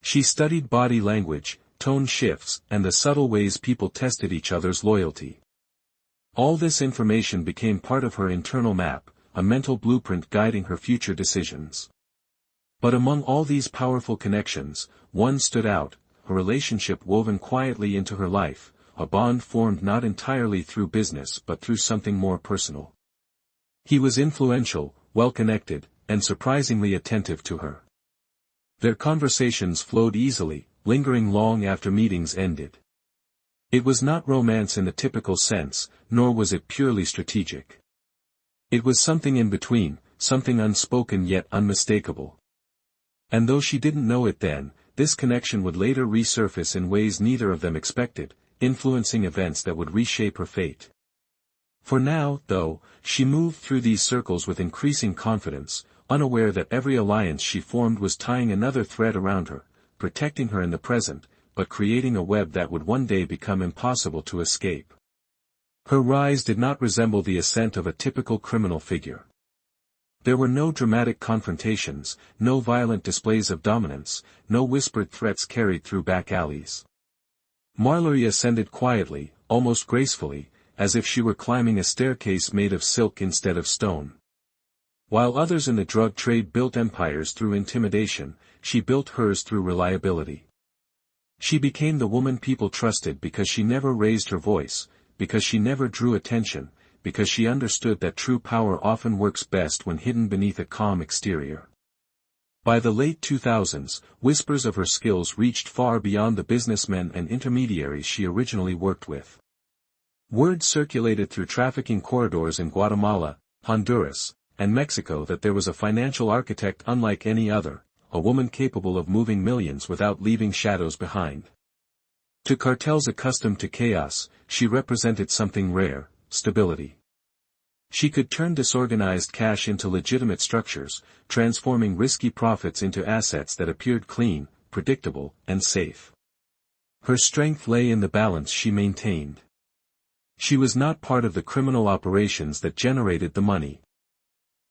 She studied body language, tone shifts, and the subtle ways people tested each other's loyalty. All this information became part of her internal map, a mental blueprint guiding her future decisions. But among all these powerful connections, one stood out, a relationship woven quietly into her life, a bond formed not entirely through business but through something more personal. He was influential, well-connected, and surprisingly attentive to her. Their conversations flowed easily, lingering long after meetings ended. It was not romance in the typical sense, nor was it purely strategic. It was something in between, something unspoken yet unmistakable. And though she didn't know it then, this connection would later resurface in ways neither of them expected, influencing events that would reshape her fate. For now, though, she moved through these circles with increasing confidence, unaware that every alliance she formed was tying another thread around her, protecting her in the present, but creating a web that would one day become impossible to escape. Her rise did not resemble the ascent of a typical criminal figure. There were no dramatic confrontations, no violent displays of dominance, no whispered threats carried through back alleys. Marllory ascended quietly, almost gracefully, as if she were climbing a staircase made of silk instead of stone. While others in the drug trade built empires through intimidation, she built hers through reliability. She became the woman people trusted because she never raised her voice, because she never drew attention, because she understood that true power often works best when hidden beneath a calm exterior. By the late 2000s, whispers of her skills reached far beyond the businessmen and intermediaries she originally worked with. Word circulated through trafficking corridors in Guatemala, Honduras, and Mexico that there was a financial architect unlike any other, a woman capable of moving millions without leaving shadows behind. To cartels accustomed to chaos, she represented something rare, stability. She could turn disorganized cash into legitimate structures, transforming risky profits into assets that appeared clean, predictable, and safe. Her strength lay in the balance she maintained. She was not part of the criminal operations that generated the money.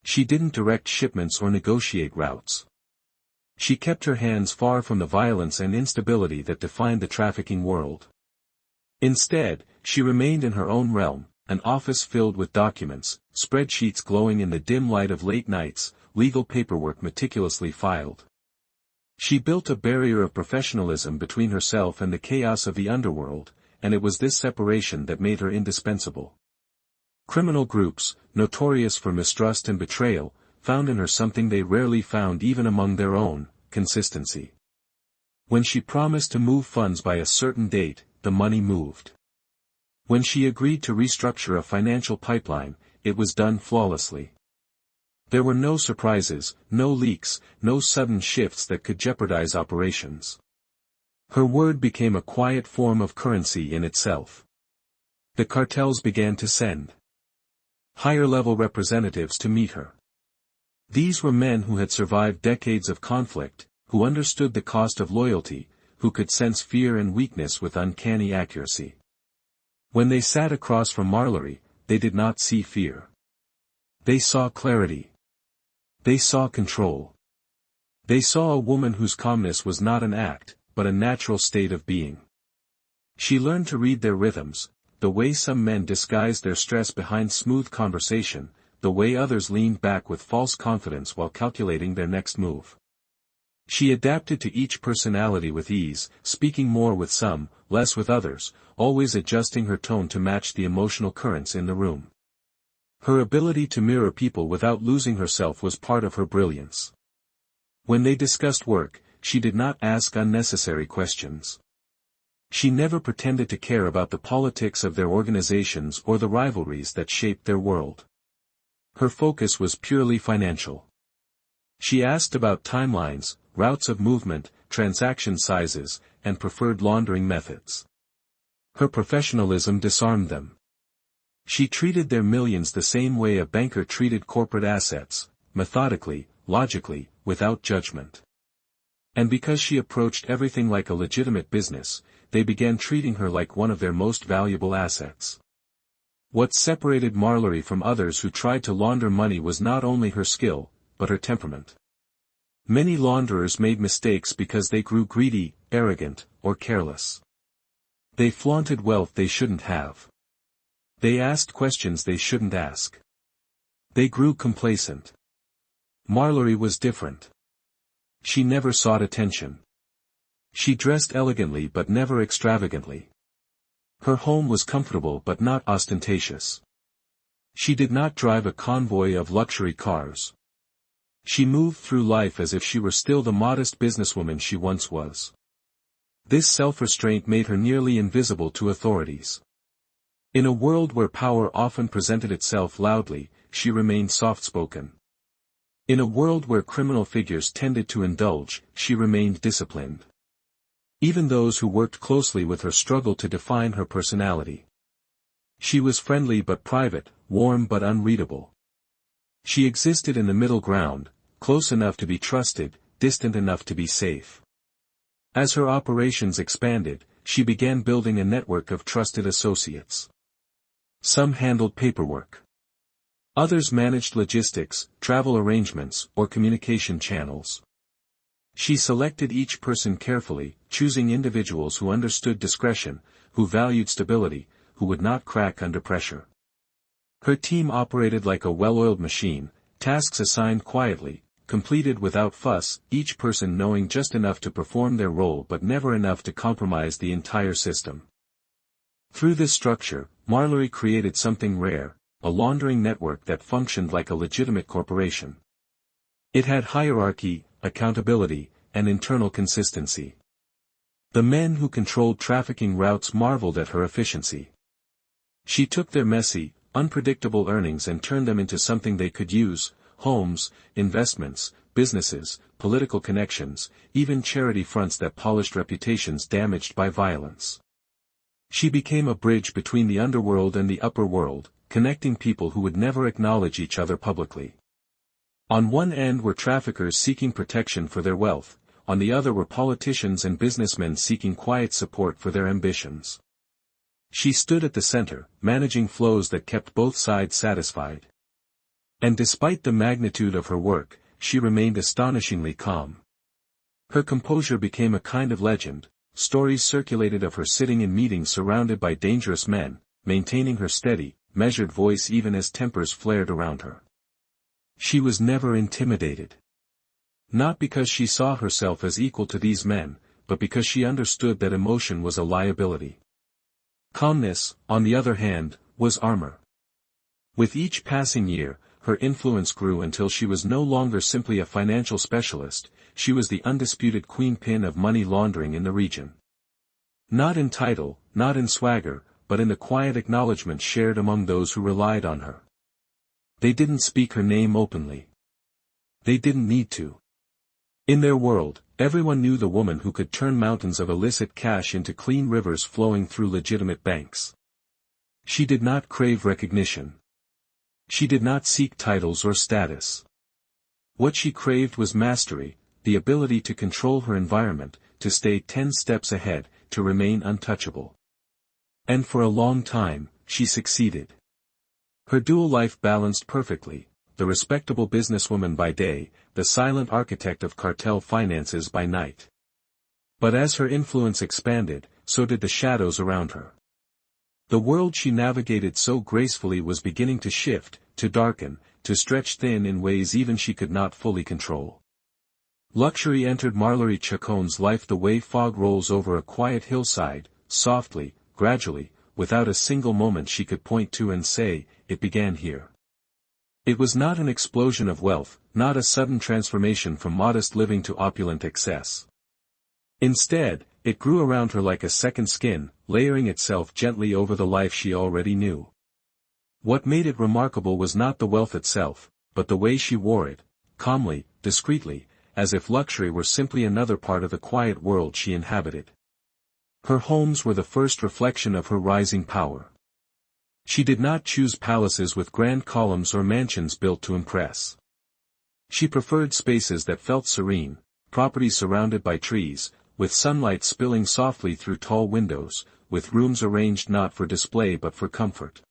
She didn't direct shipments or negotiate routes. She kept her hands far from the violence and instability that defined the trafficking world. Instead, she remained in her own realm, an office filled with documents, spreadsheets glowing in the dim light of late nights, legal paperwork meticulously filed. She built a barrier of professionalism between herself and the chaos of the underworld, and it was this separation that made her indispensable. Criminal groups, notorious for mistrust and betrayal, found in her something they rarely found even among their own, consistency. When she promised to move funds by a certain date, the money moved. When she agreed to restructure a financial pipeline, it was done flawlessly. There were no surprises, no leaks, no sudden shifts that could jeopardize operations. Her word became a quiet form of currency in itself. The cartels began to send higher-level representatives to meet her. These were men who had survived decades of conflict, who understood the cost of loyalty, who could sense fear and weakness with uncanny accuracy. When they sat across from Marllory, they did not see fear. They saw clarity. They saw control. They saw a woman whose calmness was not an act, but a natural state of being. She learned to read their rhythms, the way some men disguised their stress behind smooth conversation, the way others leaned back with false confidence while calculating their next move. She adapted to each personality with ease, speaking more with some, less with others, always adjusting her tone to match the emotional currents in the room. Her ability to mirror people without losing herself was part of her brilliance. When they discussed work, she did not ask unnecessary questions. She never pretended to care about the politics of their organizations or the rivalries that shaped their world. Her focus was purely financial. She asked about timelines, routes of movement, transaction sizes, and preferred laundering methods. Her professionalism disarmed them. She treated their millions the same way a banker treated corporate assets, methodically, logically, without judgment. And because she approached everything like a legitimate business, they began treating her like one of their most valuable assets. What separated Marllory from others who tried to launder money was not only her skill, but her temperament. Many launderers made mistakes because they grew greedy, arrogant, or careless. They flaunted wealth they shouldn't have. They asked questions they shouldn't ask. They grew complacent. Marllory was different. She never sought attention. She dressed elegantly but never extravagantly. Her home was comfortable but not ostentatious. She did not drive a convoy of luxury cars. She moved through life as if she were still the modest businesswoman she once was. This self-restraint made her nearly invisible to authorities. In a world where power often presented itself loudly, she remained soft-spoken. In a world where criminal figures tended to indulge, she remained disciplined. Even those who worked closely with her struggled to define her personality. She was friendly but private, warm but unreadable. She existed in the middle ground, close enough to be trusted, distant enough to be safe. As her operations expanded, she began building a network of trusted associates. Some handled paperwork. Others managed logistics, travel arrangements, or communication channels. She selected each person carefully, choosing individuals who understood discretion, who valued stability, who would not crack under pressure. Her team operated like a well-oiled machine, tasks assigned quietly, completed without fuss, each person knowing just enough to perform their role but never enough to compromise the entire system. Through this structure, Marllory created something rare, a laundering network that functioned like a legitimate corporation. It had hierarchy, accountability, and internal consistency. The men who controlled trafficking routes marveled at her efficiency. She took their messy, unpredictable earnings and turned them into something they could use: homes, investments, businesses, political connections, even charity fronts that polished reputations damaged by violence. She became a bridge between the underworld and the upper world, connecting people who would never acknowledge each other publicly. On one end were traffickers seeking protection for their wealth, on the other were politicians and businessmen seeking quiet support for their ambitions. She stood at the center, managing flows that kept both sides satisfied. And despite the magnitude of her work, she remained astonishingly calm. Her composure became a kind of legend. Stories circulated of her sitting in meetings surrounded by dangerous men, maintaining her steady, measured voice even as tempers flared around her. She was never intimidated. Not because she saw herself as equal to these men, but because she understood that emotion was a liability. Calmness, on the other hand, was armor. With each passing year, her influence grew until she was no longer simply a financial specialist, she was the undisputed queenpin of money laundering in the region. Not in title, not in swagger, but in the quiet acknowledgement shared among those who relied on her. They didn't speak her name openly. They didn't need to. In their world, everyone knew the woman who could turn mountains of illicit cash into clean rivers flowing through legitimate banks. She did not crave recognition. She did not seek titles or status. What she craved was mastery, the ability to control her environment, to stay 10 steps ahead, to remain untouchable. And for a long time, she succeeded. Her dual life balanced perfectly, the respectable businesswoman by day, the silent architect of cartel finances by night. But as her influence expanded, so did the shadows around her. The world she navigated so gracefully was beginning to shift, to darken, to stretch thin in ways even she could not fully control. Luxury entered Marllory Chacón's life the way fog rolls over a quiet hillside, softly, gradually, without a single moment she could point to and say, it began here. It was not an explosion of wealth, not a sudden transformation from modest living to opulent excess. Instead, it grew around her like a second skin, layering itself gently over the life she already knew. What made it remarkable was not the wealth itself, but the way she wore it, calmly, discreetly, as if luxury were simply another part of the quiet world she inhabited. Her homes were the first reflection of her rising power. She did not choose palaces with grand columns or mansions built to impress. She preferred spaces that felt serene, properties surrounded by trees, with sunlight spilling softly through tall windows, with rooms arranged not for display but for comfort.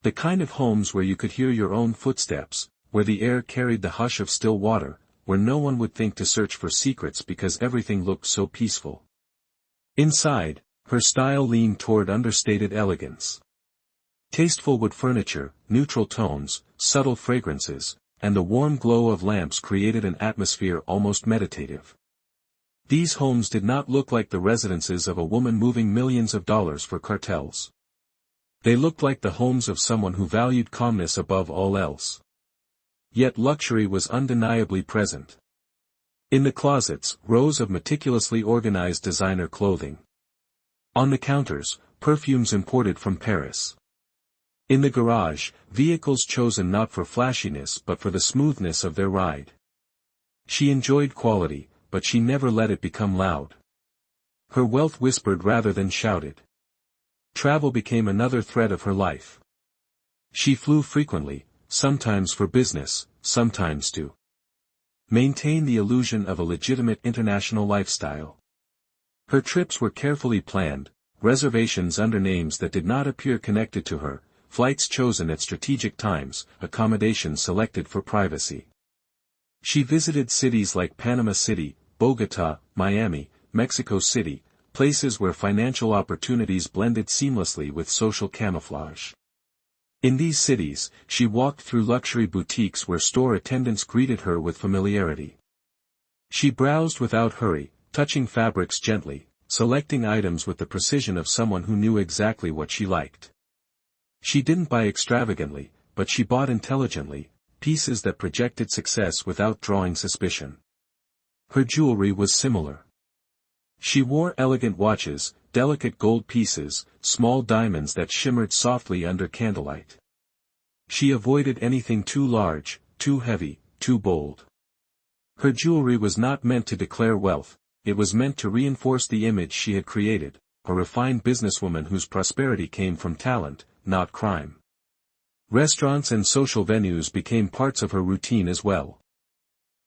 The kind of homes where you could hear your own footsteps, where the air carried the hush of still water, where no one would think to search for secrets because everything looked so peaceful. Inside, her style leaned toward understated elegance. Tasteful wood furniture, neutral tones, subtle fragrances, and the warm glow of lamps created an atmosphere almost meditative. These homes did not look like the residences of a woman moving millions of dollars for cartels. They looked like the homes of someone who valued calmness above all else. Yet luxury was undeniably present. In the closets, rows of meticulously organized designer clothing. On the counters, perfumes imported from Paris. In the garage, vehicles chosen not for flashiness but for the smoothness of their ride. She enjoyed quality, but she never let it become loud. Her wealth whispered rather than shouted. Travel became another thread of her life. She flew frequently, sometimes for business, sometimes to maintain the illusion of a legitimate international lifestyle. Her trips were carefully planned, reservations under names that did not appear connected to her, flights chosen at strategic times, accommodations selected for privacy. She visited cities like Panama City, Bogota, Miami, Mexico City, places where financial opportunities blended seamlessly with social camouflage. In these cities, she walked through luxury boutiques where store attendants greeted her with familiarity. She browsed without hurry, touching fabrics gently, selecting items with the precision of someone who knew exactly what she liked. She didn't buy extravagantly, but she bought intelligently, pieces that projected success without drawing suspicion. Her jewelry was similar. She wore elegant watches, delicate gold pieces, small diamonds that shimmered softly under candlelight. She avoided anything too large, too heavy, too bold. Her jewelry was not meant to declare wealth, it was meant to reinforce the image she had created, a refined businesswoman whose prosperity came from talent, not crime. Restaurants and social venues became parts of her routine as well.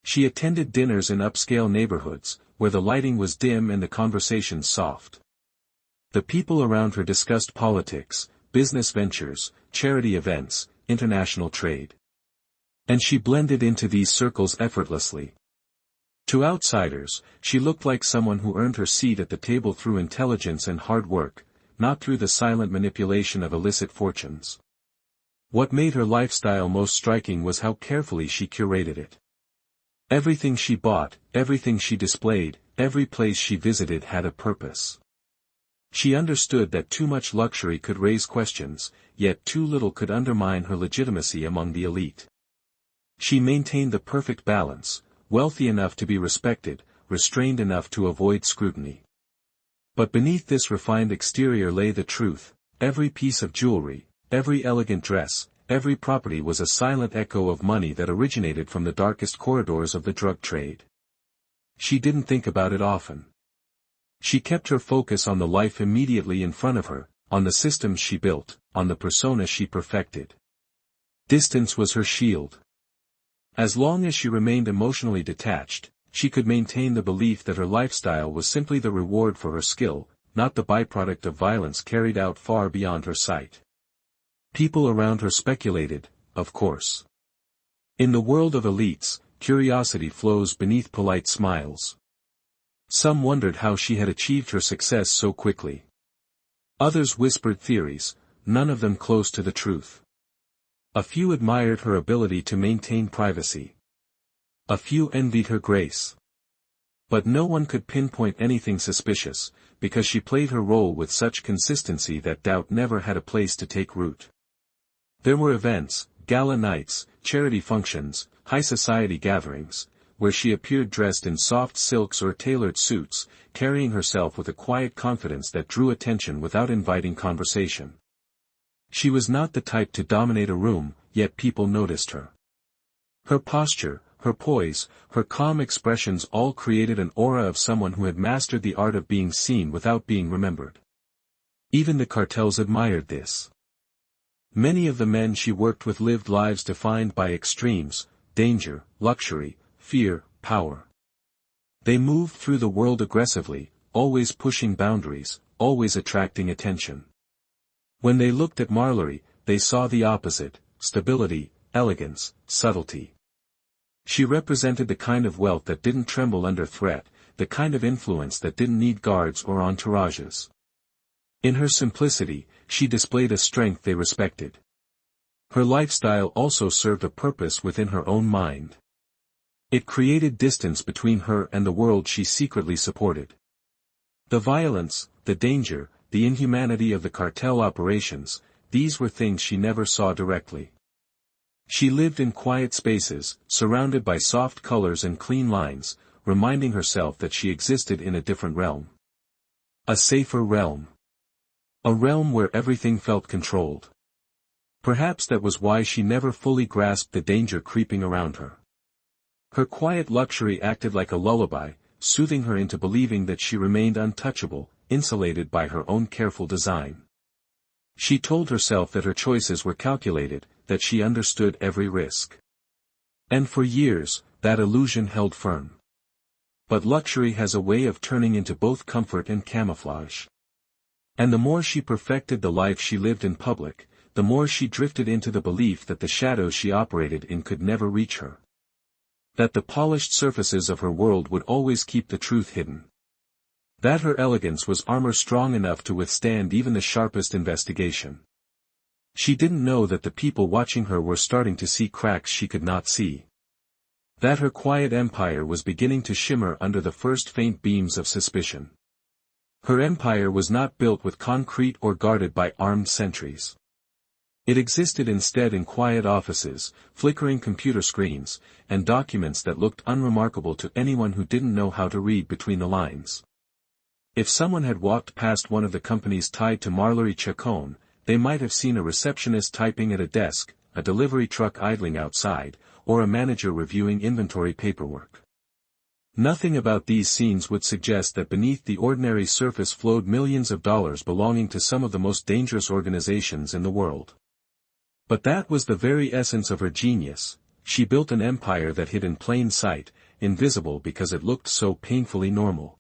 She attended dinners in upscale neighborhoods, where the lighting was dim and the conversations soft. The people around her discussed politics, business ventures, charity events, international trade. And she blended into these circles effortlessly. To outsiders, she looked like someone who earned her seat at the table through intelligence and hard work, not through the silent manipulation of illicit fortunes. What made her lifestyle most striking was how carefully she curated it. Everything she bought, everything she displayed, every place she visited had a purpose. She understood that too much luxury could raise questions, yet too little could undermine her legitimacy among the elite. She maintained the perfect balance, wealthy enough to be respected, restrained enough to avoid scrutiny. But beneath this refined exterior lay the truth: every piece of jewelry, every elegant dress, every property was a silent echo of money that originated from the darkest corridors of the drug trade. She didn't think about it often. She kept her focus on the life immediately in front of her, on the systems she built, on the persona she perfected. Distance was her shield. As long as she remained emotionally detached, she could maintain the belief that her lifestyle was simply the reward for her skill, not the byproduct of violence carried out far beyond her sight. People around her speculated, of course. In the world of elites, curiosity flows beneath polite smiles. Some wondered how she had achieved her success so quickly. Others whispered theories, none of them close to the truth. A few admired her ability to maintain privacy. A few envied her grace. But no one could pinpoint anything suspicious, because she played her role with such consistency that doubt never had a place to take root. There were events, gala nights, charity functions, high society gatherings, where she appeared dressed in soft silks or tailored suits, carrying herself with a quiet confidence that drew attention without inviting conversation. She was not the type to dominate a room, yet people noticed her. Her posture, her poise, her calm expressions all created an aura of someone who had mastered the art of being seen without being remembered. Even the cartels admired this. Many of the men she worked with lived lives defined by extremes, danger, luxury, fear, power. They moved through the world aggressively, always pushing boundaries, always attracting attention. When they looked at Marllory, they saw the opposite: stability, elegance, subtlety. She represented the kind of wealth that didn't tremble under threat, the kind of influence that didn't need guards or entourages. In her simplicity, she displayed a strength they respected. Her lifestyle also served a purpose within her own mind. It created distance between her and the world she secretly supported. The violence, the danger, the inhumanity of the cartel operations, these were things she never saw directly. She lived in quiet spaces, surrounded by soft colors and clean lines, reminding herself that she existed in a different realm. A safer realm. A realm where everything felt controlled. Perhaps that was why she never fully grasped the danger creeping around her. Her quiet luxury acted like a lullaby, soothing her into believing that she remained untouchable, insulated by her own careful design. She told herself that her choices were calculated, that she understood every risk. And for years, that illusion held firm. But luxury has a way of turning into both comfort and camouflage. And the more she perfected the life she lived in public, the more she drifted into the belief that the shadows she operated in could never reach her. That the polished surfaces of her world would always keep the truth hidden. That her elegance was armor strong enough to withstand even the sharpest investigation. She didn't know that the people watching her were starting to see cracks she could not see. That her quiet empire was beginning to shimmer under the first faint beams of suspicion. Her empire was not built with concrete or guarded by armed sentries. It existed instead in quiet offices, flickering computer screens, and documents that looked unremarkable to anyone who didn't know how to read between the lines. If someone had walked past one of the companies tied to Marllory Chacón, they might have seen a receptionist typing at a desk, a delivery truck idling outside, or a manager reviewing inventory paperwork. Nothing about these scenes would suggest that beneath the ordinary surface flowed millions of dollars belonging to some of the most dangerous organizations in the world. But that was the very essence of her genius. She built an empire that hid in plain sight, invisible because it looked so painfully normal.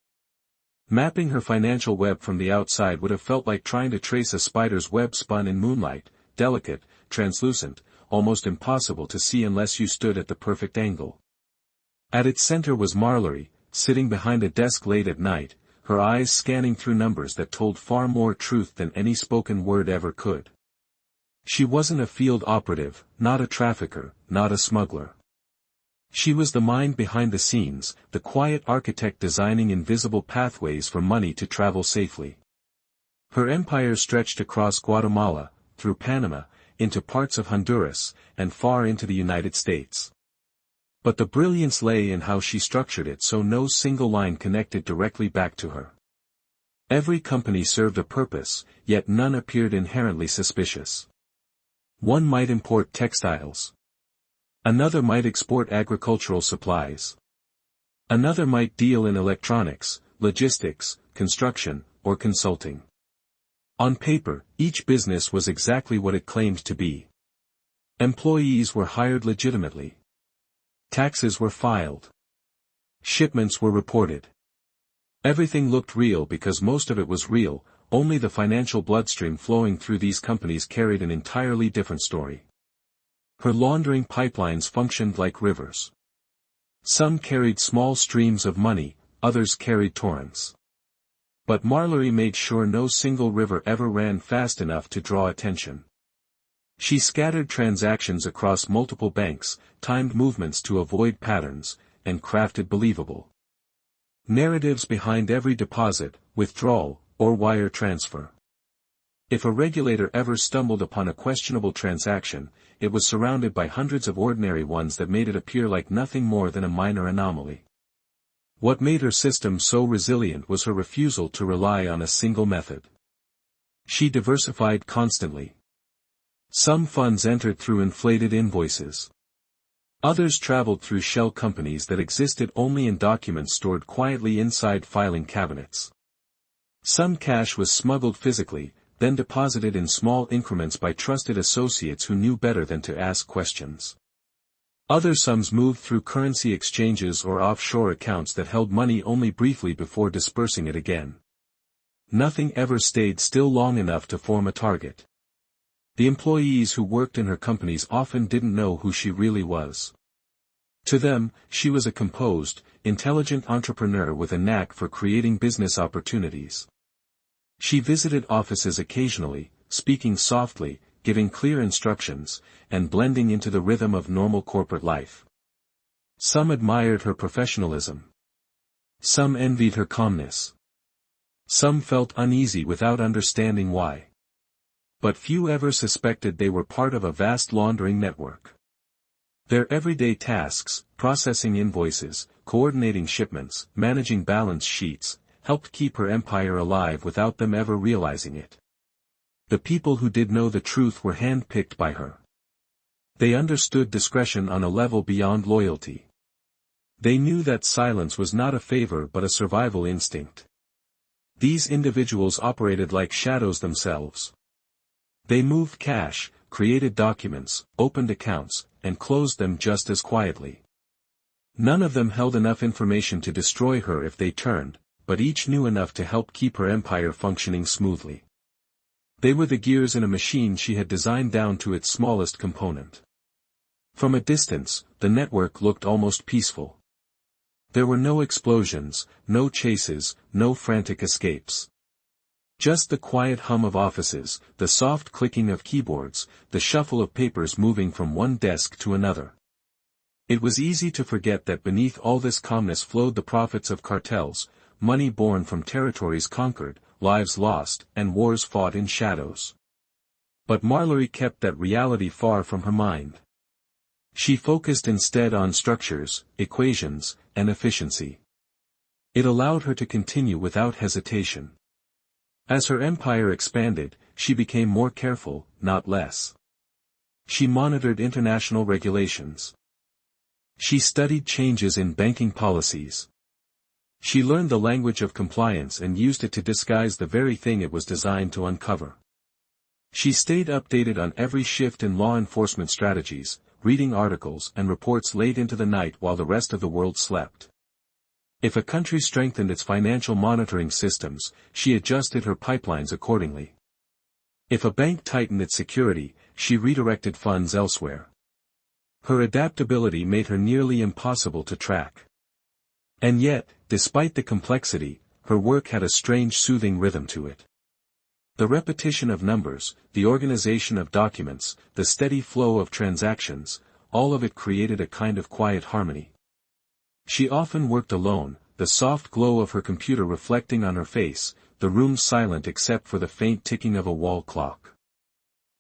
Mapping her financial web from the outside would have felt like trying to trace a spider's web spun in moonlight, delicate, translucent, almost impossible to see unless you stood at the perfect angle. At its center was Marllory, sitting behind a desk late at night, her eyes scanning through numbers that told far more truth than any spoken word ever could. She wasn't a field operative, not a trafficker, not a smuggler. She was the mind behind the scenes, the quiet architect designing invisible pathways for money to travel safely. Her empire stretched across Guatemala, through Panama, into parts of Honduras, and far into the United States. But the brilliance lay in how she structured it so no single line connected directly back to her. Every company served a purpose, yet none appeared inherently suspicious. One might import textiles. Another might export agricultural supplies. Another might deal in electronics, logistics, construction, or consulting. On paper, each business was exactly what it claimed to be. Employees were hired legitimately. Taxes were filed. Shipments were reported. Everything looked real because most of it was real, only the financial bloodstream flowing through these companies carried an entirely different story. Her laundering pipelines functioned like rivers. Some carried small streams of money, others carried torrents. But Marllory made sure no single river ever ran fast enough to draw attention. She scattered transactions across multiple banks, timed movements to avoid patterns, and crafted believable Narratives behind every deposit, withdrawal, or wire transfer. If a regulator ever stumbled upon a questionable transaction, it was surrounded by hundreds of ordinary ones that made it appear like nothing more than a minor anomaly. What made her system so resilient was her refusal to rely on a single method. She diversified constantly. Some funds entered through inflated invoices. Others traveled through shell companies that existed only in documents stored quietly inside filing cabinets. Some cash was smuggled physically, then deposited in small increments by trusted associates who knew better than to ask questions. Other sums moved through currency exchanges or offshore accounts that held money only briefly before dispersing it again. Nothing ever stayed still long enough to form a target. The employees who worked in her companies often didn't know who she really was. To them, she was a composed, intelligent entrepreneur with a knack for creating business opportunities. She visited offices occasionally, speaking softly, giving clear instructions, and blending into the rhythm of normal corporate life. Some admired her professionalism. Some envied her calmness. Some felt uneasy without understanding why. But few ever suspected they were part of a vast laundering network. Their everyday tasks, processing invoices, coordinating shipments, managing balance sheets, helped keep her empire alive without them ever realizing it. The people who did know the truth were hand-picked by her. They understood discretion on a level beyond loyalty. They knew that silence was not a favor but a survival instinct. These individuals operated like shadows themselves. They moved cash, created documents, opened accounts, and closed them just as quietly. None of them held enough information to destroy her if they turned, but each knew enough to help keep her empire functioning smoothly. They were the gears in a machine she had designed down to its smallest component. From a distance, the network looked almost peaceful. There were no explosions, no chases, no frantic escapes. Just the quiet hum of offices, the soft clicking of keyboards, the shuffle of papers moving from one desk to another. It was easy to forget that beneath all this calmness flowed the profits of cartels, money born from territories conquered, lives lost, and wars fought in shadows. But Marllory kept that reality far from her mind. She focused instead on structures, equations, and efficiency. It allowed her to continue without hesitation. As her empire expanded, she became more careful, not less. She monitored international regulations. She studied changes in banking policies. She learned the language of compliance and used it to disguise the very thing it was designed to uncover. She stayed updated on every shift in law enforcement strategies, reading articles and reports late into the night while the rest of the world slept. If a country strengthened its financial monitoring systems, she adjusted her pipelines accordingly. If a bank tightened its security, she redirected funds elsewhere. Her adaptability made her nearly impossible to track. And yet, despite the complexity, her work had a strange soothing rhythm to it. The repetition of numbers, the organization of documents, the steady flow of transactions, all of it created a kind of quiet harmony. She often worked alone, the soft glow of her computer reflecting on her face, the room silent except for the faint ticking of a wall clock.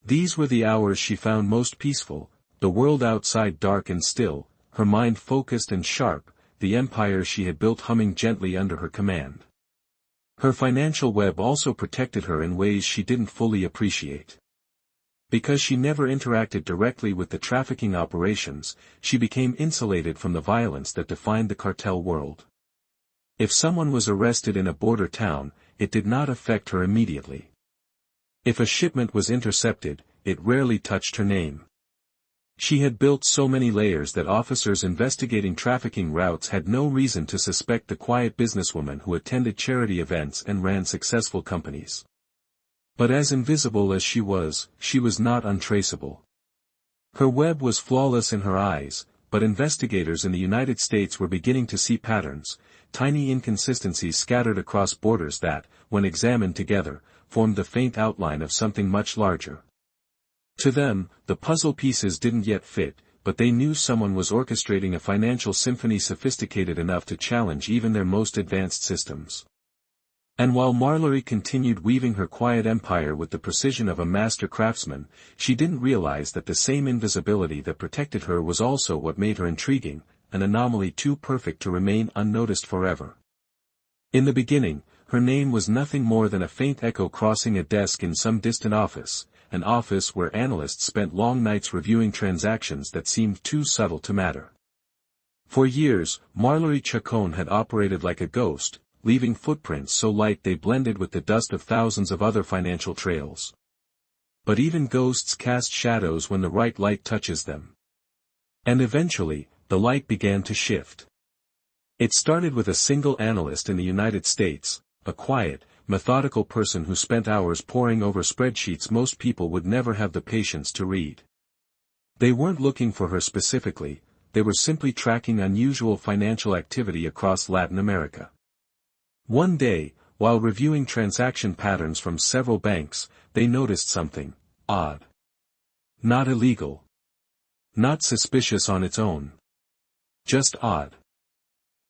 These were the hours she found most peaceful, the world outside dark and still, her mind focused and sharp, the empire she had built humming gently under her command. Her financial web also protected her in ways she didn't fully appreciate. Because she never interacted directly with the trafficking operations, she became insulated from the violence that defined the cartel world. If someone was arrested in a border town, it did not affect her immediately. If a shipment was intercepted, it rarely touched her name. She had built so many layers that officers investigating trafficking routes had no reason to suspect the quiet businesswoman who attended charity events and ran successful companies. But as invisible as she was not untraceable. Her web was flawless in her eyes, but investigators in the United States were beginning to see patterns, tiny inconsistencies scattered across borders that, when examined together, formed the faint outline of something much larger. To them, the puzzle pieces didn't yet fit, but they knew someone was orchestrating a financial symphony sophisticated enough to challenge even their most advanced systems. And while Marllory continued weaving her quiet empire with the precision of a master craftsman, she didn't realize that the same invisibility that protected her was also what made her intriguing, an anomaly too perfect to remain unnoticed forever. In the beginning, her name was nothing more than a faint echo crossing a desk in some distant office, an office where analysts spent long nights reviewing transactions that seemed too subtle to matter. For years, Marllory Chacón had operated like a ghost, leaving footprints so light they blended with the dust of thousands of other financial trails. But even ghosts cast shadows when the right light touches them. And eventually, the light began to shift. It started with a single analyst in the United States, a quiet, methodical person who spent hours poring over spreadsheets most people would never have the patience to read. They weren't looking for her specifically, they were simply tracking unusual financial activity across Latin America. One day, while reviewing transaction patterns from several banks, they noticed something odd. Not illegal. Not suspicious on its own. Just odd.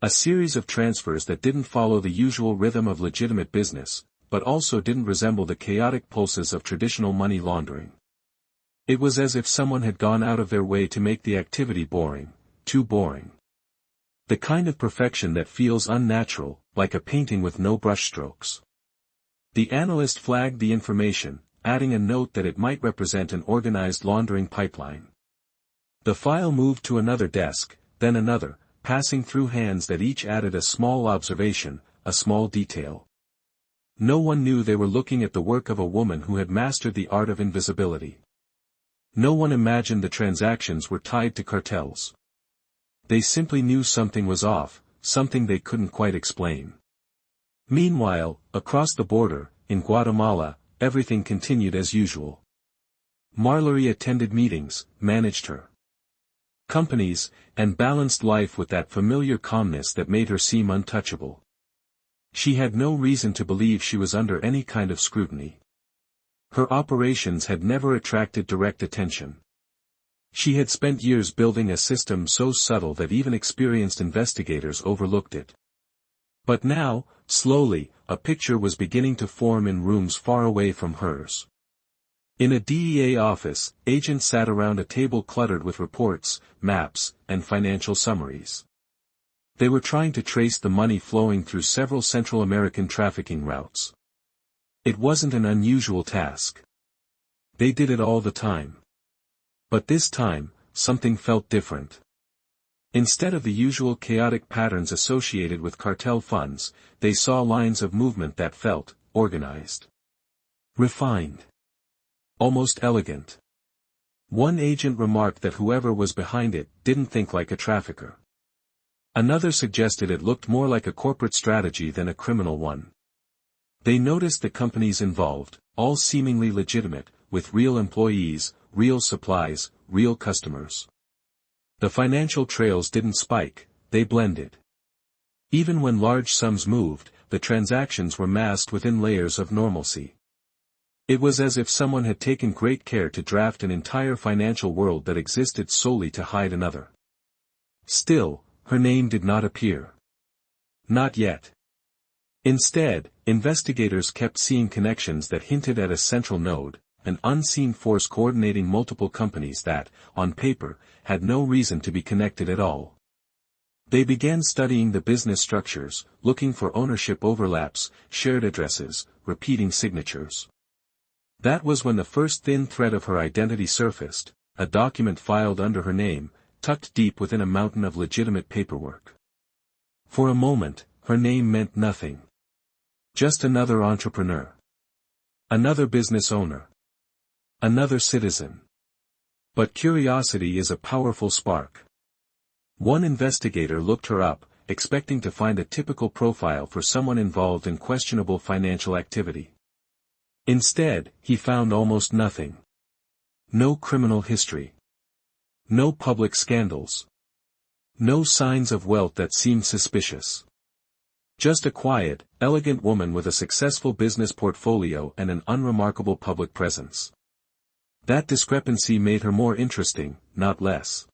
A series of transfers that didn't follow the usual rhythm of legitimate business, but also didn't resemble the chaotic pulses of traditional money laundering. It was as if someone had gone out of their way to make the activity boring, too boring. The kind of perfection that feels unnatural, like a painting with no brushstrokes. The analyst flagged the information, adding a note that it might represent an organized laundering pipeline. The file moved to another desk, then another, passing through hands that each added a small observation, a small detail. No one knew they were looking at the work of a woman who had mastered the art of invisibility. No one imagined the transactions were tied to cartels. They simply knew something was off, something they couldn't quite explain. Meanwhile, across the border, in Guatemala, everything continued as usual. Marllory attended meetings, managed her companies, and balanced life with that familiar calmness that made her seem untouchable. She had no reason to believe she was under any kind of scrutiny. Her operations had never attracted direct attention. She had spent years building a system so subtle that even experienced investigators overlooked it. But now, slowly, a picture was beginning to form in rooms far away from hers. In a DEA office, agents sat around a table cluttered with reports, maps, and financial summaries. They were trying to trace the money flowing through several Central American trafficking routes. It wasn't an unusual task. They did it all the time. But this time, something felt different. Instead of the usual chaotic patterns associated with cartel funds, they saw lines of movement that felt organized. Refined. Almost elegant. One agent remarked that whoever was behind it didn't think like a trafficker. Another suggested it looked more like a corporate strategy than a criminal one. They noticed the companies involved, all seemingly legitimate, with real employees, real supplies, real customers. The financial trails didn't spike, they blended. Even when large sums moved, the transactions were masked within layers of normalcy. It was as if someone had taken great care to draft an entire financial world that existed solely to hide another. Still, her name did not appear. Not yet. Instead, investigators kept seeing connections that hinted at a central node, an unseen force coordinating multiple companies that, on paper, had no reason to be connected at all. They began studying the business structures, looking for ownership overlaps, shared addresses, repeating signatures. That was when the first thin thread of her identity surfaced, a document filed under her name, tucked deep within a mountain of legitimate paperwork. For a moment, her name meant nothing. Just another entrepreneur. Another business owner. Another citizen. But curiosity is a powerful spark. One investigator looked her up, expecting to find a typical profile for someone involved in questionable financial activity. Instead, he found almost nothing. No criminal history. No public scandals. No signs of wealth that seemed suspicious. Just a quiet, elegant woman with a successful business portfolio and an unremarkable public presence. That discrepancy made her more interesting, not less.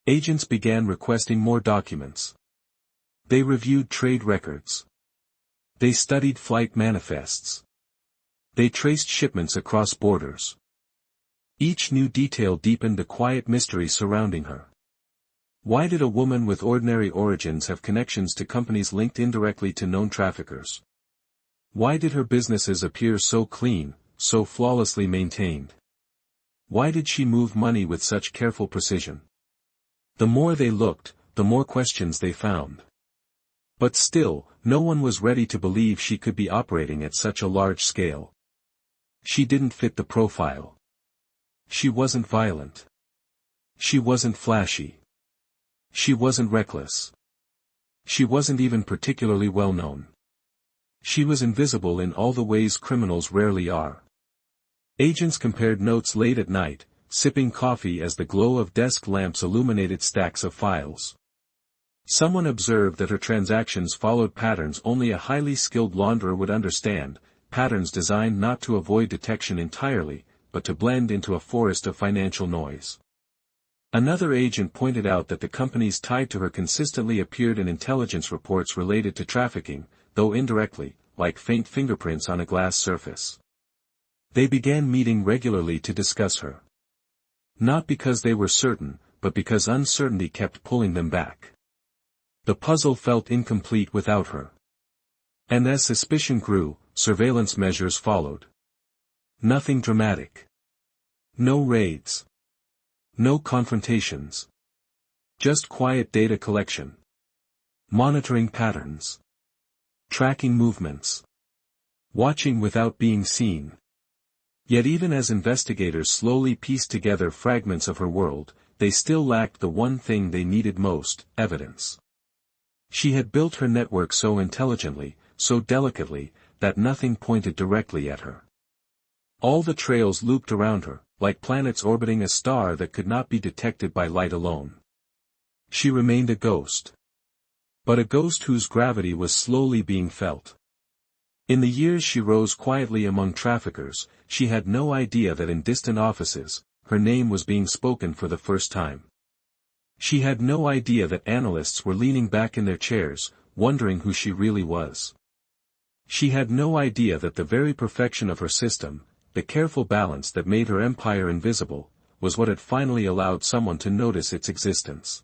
Agents began requesting more documents. They reviewed trade records. They studied flight manifests. They traced shipments across borders. Each new detail deepened the quiet mystery surrounding her. Why did a woman with ordinary origins have connections to companies linked indirectly to known traffickers? Why did her businesses appear so clean, so flawlessly maintained? Why did she move money with such careful precision? The more they looked, the more questions they found. But still, no one was ready to believe she could be operating at such a large scale. She didn't fit the profile. She wasn't violent. She wasn't flashy. She wasn't reckless. She wasn't even particularly well known. She was invisible in all the ways criminals rarely are. Agents compared notes late at night, sipping coffee as the glow of desk lamps illuminated stacks of files. Someone observed that her transactions followed patterns only a highly skilled launderer would understand, patterns designed not to avoid detection entirely, but to blend into a forest of financial noise. Another agent pointed out that the companies tied to her consistently appeared in intelligence reports related to trafficking, though indirectly, like faint fingerprints on a glass surface. They began meeting regularly to discuss her. Not because they were certain, but because uncertainty kept pulling them back. The puzzle felt incomplete without her. And as suspicion grew, surveillance measures followed. Nothing dramatic. No raids. No confrontations. Just quiet data collection. Monitoring patterns. Tracking movements. Watching without being seen. Yet even as investigators slowly pieced together fragments of her world, they still lacked the one thing they needed most, evidence. She had built her network so intelligently, so delicately, that nothing pointed directly at her. All the trails looped around her, like planets orbiting a star that could not be detected by light alone. She remained a ghost. But a ghost whose gravity was slowly being felt. In the years she rose quietly among traffickers, she had no idea that in distant offices, her name was being spoken for the first time. She had no idea that analysts were leaning back in their chairs, wondering who she really was. She had no idea that the very perfection of her system, the careful balance that made her empire invisible, was what had finally allowed someone to notice its existence.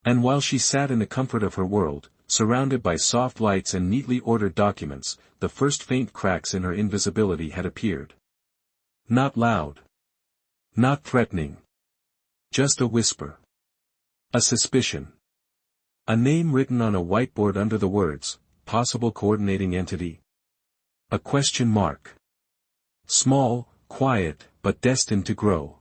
And while she sat in the comfort of her world, surrounded by soft lights and neatly ordered documents, the first faint cracks in her invisibility had appeared. Not loud. Not threatening. Just a whisper. A suspicion. A name written on a whiteboard under the words, possible coordinating entity. A question mark. Small, quiet, but destined to grow.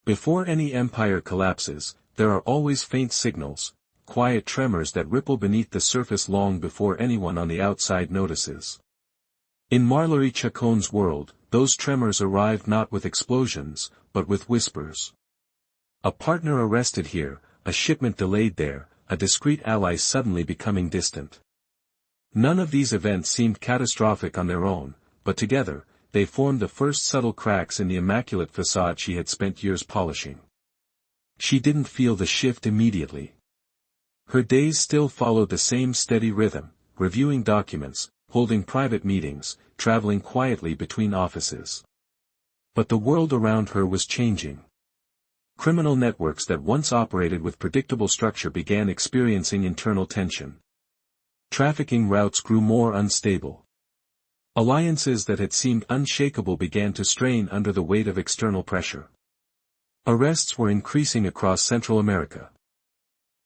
Before any empire collapses, there are always faint signals, quiet tremors that ripple beneath the surface long before anyone on the outside notices. In Marllory Chacón's world, those tremors arrived not with explosions, but with whispers. A partner arrested here, a shipment delayed there, a discreet ally suddenly becoming distant. None of these events seemed catastrophic on their own, but together, they formed the first subtle cracks in the immaculate facade she had spent years polishing. She didn't feel the shift immediately. Her days still followed the same steady rhythm, reviewing documents, holding private meetings, traveling quietly between offices. But the world around her was changing. Criminal networks that once operated with predictable structure began experiencing internal tension. Trafficking routes grew more unstable. Alliances that had seemed unshakable began to strain under the weight of external pressure. Arrests were increasing across Central America.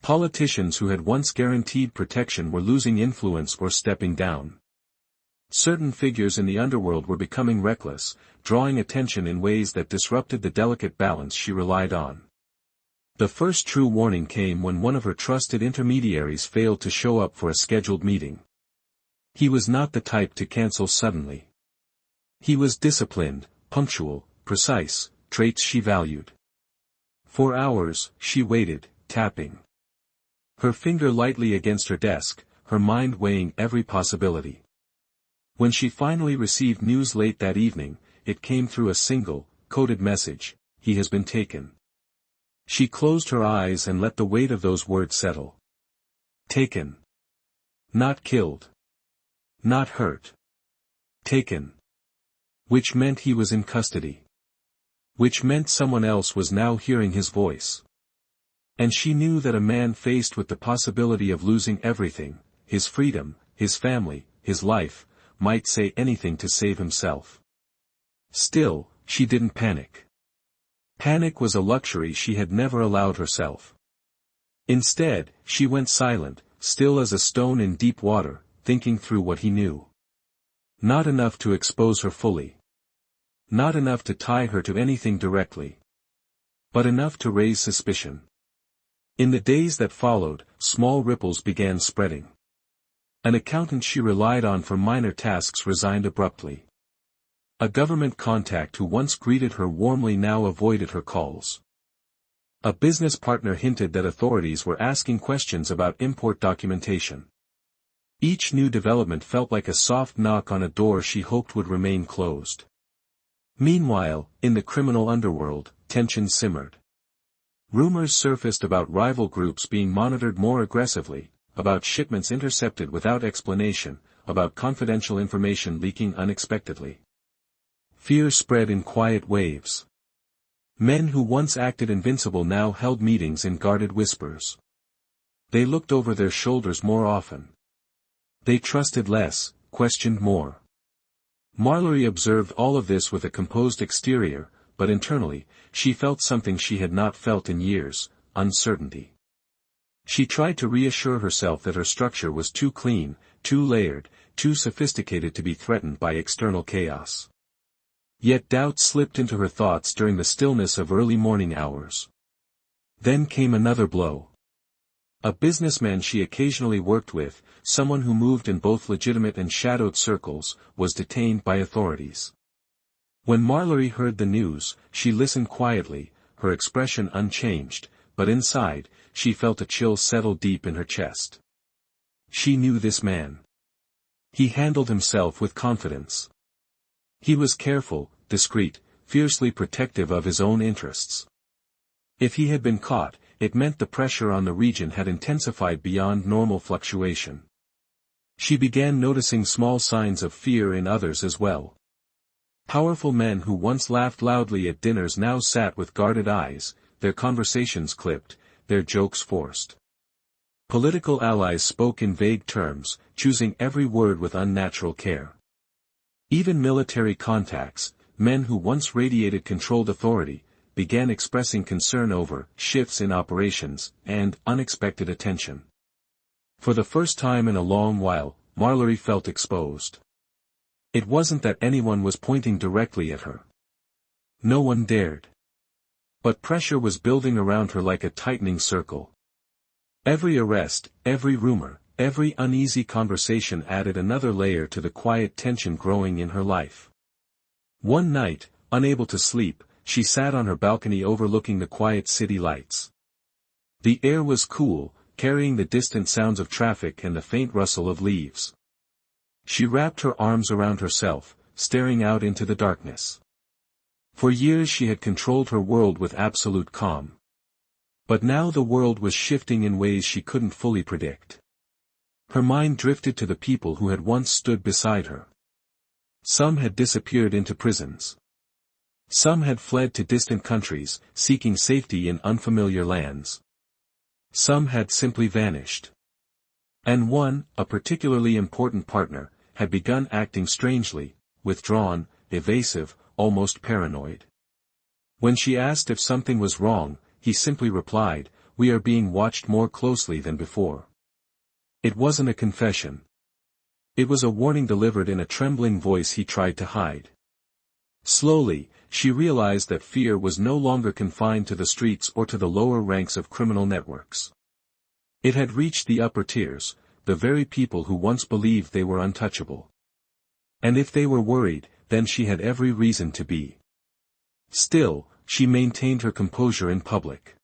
Politicians who had once guaranteed protection were losing influence or stepping down. Certain figures in the underworld were becoming reckless, drawing attention in ways that disrupted the delicate balance she relied on. The first true warning came when one of her trusted intermediaries failed to show up for a scheduled meeting. He was not the type to cancel suddenly. He was disciplined, punctual, precise, traits she valued. For hours, she waited, tapping her finger lightly against her desk, her mind weighing every possibility. When she finally received news late that evening, it came through a single, coded message: he has been taken. She closed her eyes and let the weight of those words settle. Taken. Not killed. Not hurt. Taken. Which meant he was in custody. Which meant someone else was now hearing his voice. And she knew that a man faced with the possibility of losing everything, his freedom, his family, his life, might say anything to save himself. Still, she didn't panic. Panic was a luxury she had never allowed herself. Instead, she went silent, still as a stone in deep water, thinking through what he knew. Not enough to expose her fully. Not enough to tie her to anything directly. But enough to raise suspicion. In the days that followed, small ripples began spreading. An accountant she relied on for minor tasks resigned abruptly. A government contact who once greeted her warmly now avoided her calls. A business partner hinted that authorities were asking questions about import documentation. Each new development felt like a soft knock on a door she hoped would remain closed. Meanwhile, in the criminal underworld, tension simmered. Rumors surfaced about rival groups being monitored more aggressively, about shipments intercepted without explanation, about confidential information leaking unexpectedly. Fear spread in quiet waves. Men who once acted invincible now held meetings in guarded whispers. They looked over their shoulders more often. They trusted less, questioned more. Marllory observed all of this with a composed exterior, but internally, she felt something she had not felt in years, uncertainty. She tried to reassure herself that her structure was too clean, too layered, too sophisticated to be threatened by external chaos. Yet doubt slipped into her thoughts during the stillness of early morning hours. Then came another blow. A businessman she occasionally worked with, someone who moved in both legitimate and shadowed circles, was detained by authorities. When Marllory heard the news, she listened quietly, her expression unchanged, but inside, she felt a chill settle deep in her chest. She knew this man. He handled himself with confidence. He was careful, discreet, fiercely protective of his own interests. If he had been caught, it meant the pressure on the region had intensified beyond normal fluctuation. She began noticing small signs of fear in others as well. Powerful men who once laughed loudly at dinners now sat with guarded eyes, their conversations clipped, their jokes forced. Political allies spoke in vague terms, choosing every word with unnatural care. Even military contacts, men who once radiated controlled authority, began expressing concern over shifts in operations and unexpected attention. For the first time in a long while, Marllory felt exposed. It wasn't that anyone was pointing directly at her. No one dared. But pressure was building around her like a tightening circle. Every arrest, every rumor, every uneasy conversation added another layer to the quiet tension growing in her life. One night, unable to sleep, she sat on her balcony overlooking the quiet city lights. The air was cool, carrying the distant sounds of traffic and the faint rustle of leaves. She wrapped her arms around herself, staring out into the darkness. For years she had controlled her world with absolute calm. But now the world was shifting in ways she couldn't fully predict. Her mind drifted to the people who had once stood beside her. Some had disappeared into prisons. Some had fled to distant countries, seeking safety in unfamiliar lands. Some had simply vanished. And one, a particularly important partner, had begun acting strangely, withdrawn, evasive, almost paranoid. When she asked if something was wrong, he simply replied, "We are being watched more closely than before." It wasn't a confession. It was a warning delivered in a trembling voice he tried to hide. Slowly, she realized that fear was no longer confined to the streets or to the lower ranks of criminal networks. It had reached the upper tiers, the very people who once believed they were untouchable. And if they were worried, then she had every reason to be. Still, she maintained her composure in public.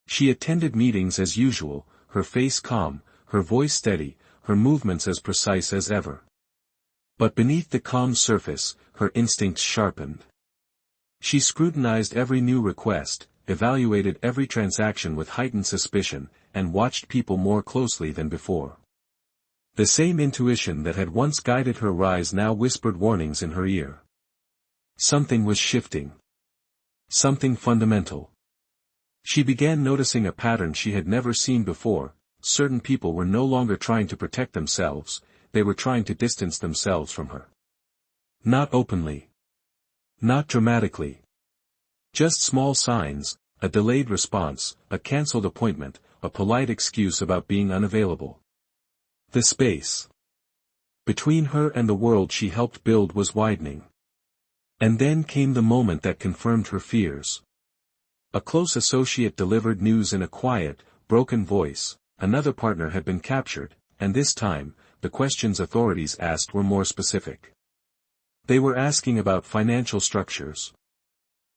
She attended meetings as usual, her face calm, her voice steady, her movements as precise as ever. But beneath the calm surface, her instincts sharpened. She scrutinized every new request, evaluated every transaction with heightened suspicion, and watched people more closely than before. The same intuition that had once guided her rise now whispered warnings in her ear. Something was shifting. Something fundamental. She began noticing a pattern she had never seen before. Certain people were no longer trying to protect themselves, they were trying to distance themselves from her. Not openly. Not dramatically. Just small signs, a delayed response, a cancelled appointment, a polite excuse about being unavailable. The space between her and the world she helped build was widening. And then came the moment that confirmed her fears. A close associate delivered news in a quiet, broken voice. Another partner had been captured, and this time, the questions authorities asked were more specific. They were asking about financial structures.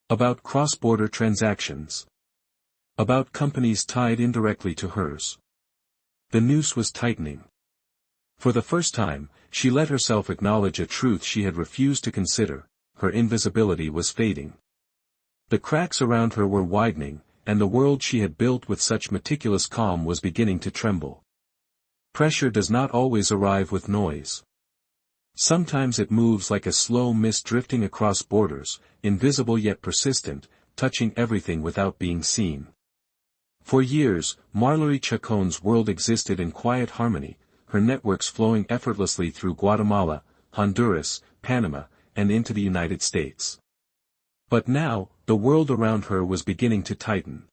About cross-border transactions. About companies tied indirectly to hers. The noose was tightening. For the first time, she let herself acknowledge a truth she had refused to consider: her invisibility was fading. The cracks around her were widening, and the world she had built with such meticulous calm was beginning to tremble. Pressure does not always arrive with noise. Sometimes it moves like a slow mist drifting across borders, invisible yet persistent, touching everything without being seen. For years, Marllory Chacón's world existed in quiet harmony, her networks flowing effortlessly through Guatemala, Honduras, Panama, and into the United States. But now, the world around her was beginning to tighten.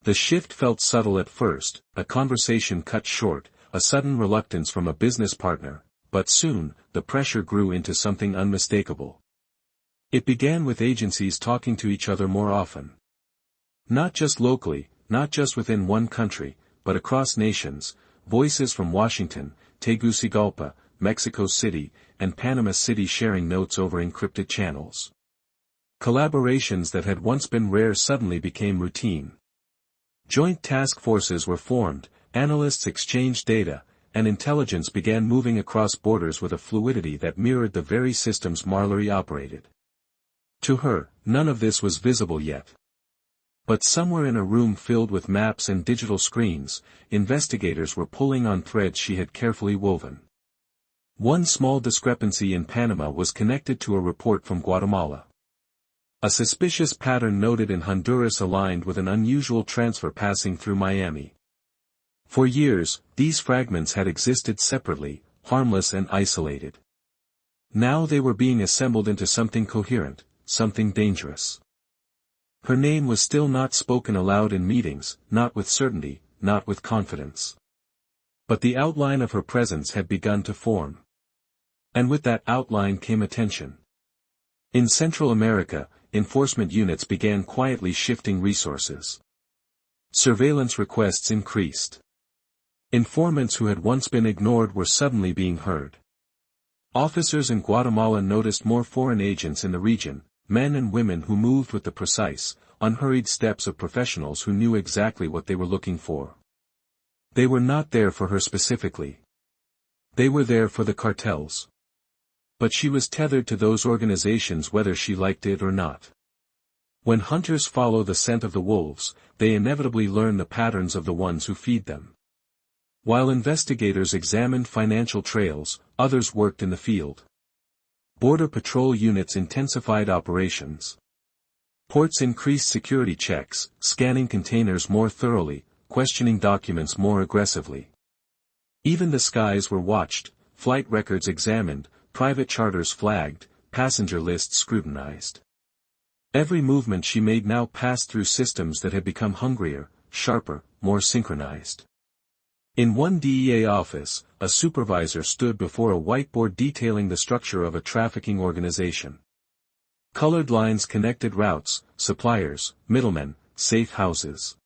The shift felt subtle at first, a conversation cut short, a sudden reluctance from a business partner, but soon, the pressure grew into something unmistakable. It began with agencies talking to each other more often. Not just locally, not just within one country, but across nations, voices from Washington, Tegucigalpa, Mexico City, and Panama City sharing notes over encrypted channels. Collaborations that had once been rare suddenly became routine. Joint task forces were formed, analysts exchanged data, and intelligence began moving across borders with a fluidity that mirrored the very systems Marllory operated. To her, none of this was visible yet. But somewhere in a room filled with maps and digital screens, investigators were pulling on threads she had carefully woven. One small discrepancy in Panama was connected to a report from Guatemala. A suspicious pattern noted in Honduras aligned with an unusual transfer passing through Miami. For years, these fragments had existed separately, harmless and isolated. Now they were being assembled into something coherent, something dangerous. Her name was still not spoken aloud in meetings, not with certainty, not with confidence. But the outline of her presence had begun to form. And with that outline came attention. In Central America, enforcement units began quietly shifting resources. Surveillance requests increased. Informants who had once been ignored were suddenly being heard. Officers in Guatemala noticed more foreign agents in the region, men and women who moved with the precise, unhurried steps of professionals who knew exactly what they were looking for. They were not there for her specifically. They were there for the cartels. But she was tethered to those organizations whether she liked it or not. When hunters follow the scent of the wolves, they inevitably learn the patterns of the ones who feed them. While investigators examined financial trails, others worked in the field. Border patrol units intensified operations. Ports increased security checks, scanning containers more thoroughly, questioning documents more aggressively. Even the skies were watched, flight records examined, private charters flagged, passenger lists scrutinized. Every movement she made now passed through systems that had become hungrier, sharper, more synchronized. In one DEA office, a supervisor stood before a whiteboard detailing the structure of a trafficking organization. Colored lines connected routes, suppliers, middlemen, safe houses.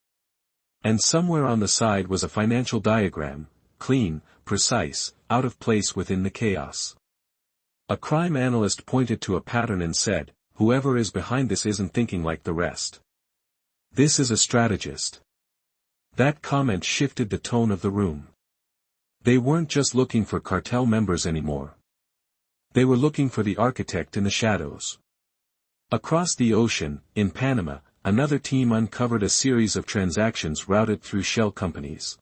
And somewhere on the side was a financial diagram, clean, precise, out of place within the chaos. A crime analyst pointed to a pattern and said, "Whoever is behind this isn't thinking like the rest. This is a strategist." That comment shifted the tone of the room. They weren't just looking for cartel members anymore. They were looking for the architect in the shadows. Across the ocean, in Panama, another team uncovered a series of transactions routed through shell companies.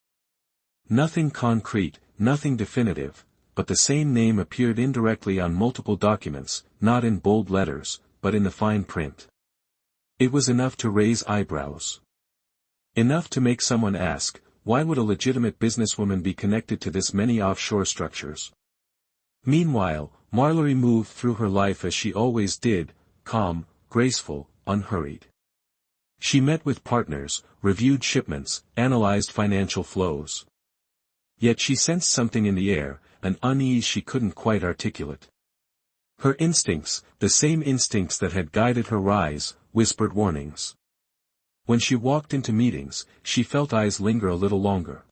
Nothing concrete, nothing definitive, but the same name appeared indirectly on multiple documents, not in bold letters, but in the fine print. It was enough to raise eyebrows. Enough to make someone ask, why would a legitimate businesswoman be connected to this many offshore structures? Meanwhile, Marllory moved through her life as she always did, calm, graceful, unhurried. She met with partners, reviewed shipments, analyzed financial flows. Yet she sensed something in the air, an unease she couldn't quite articulate. Her instincts, the same instincts that had guided her rise, whispered warnings. When she walked into meetings, she felt eyes linger a little longer.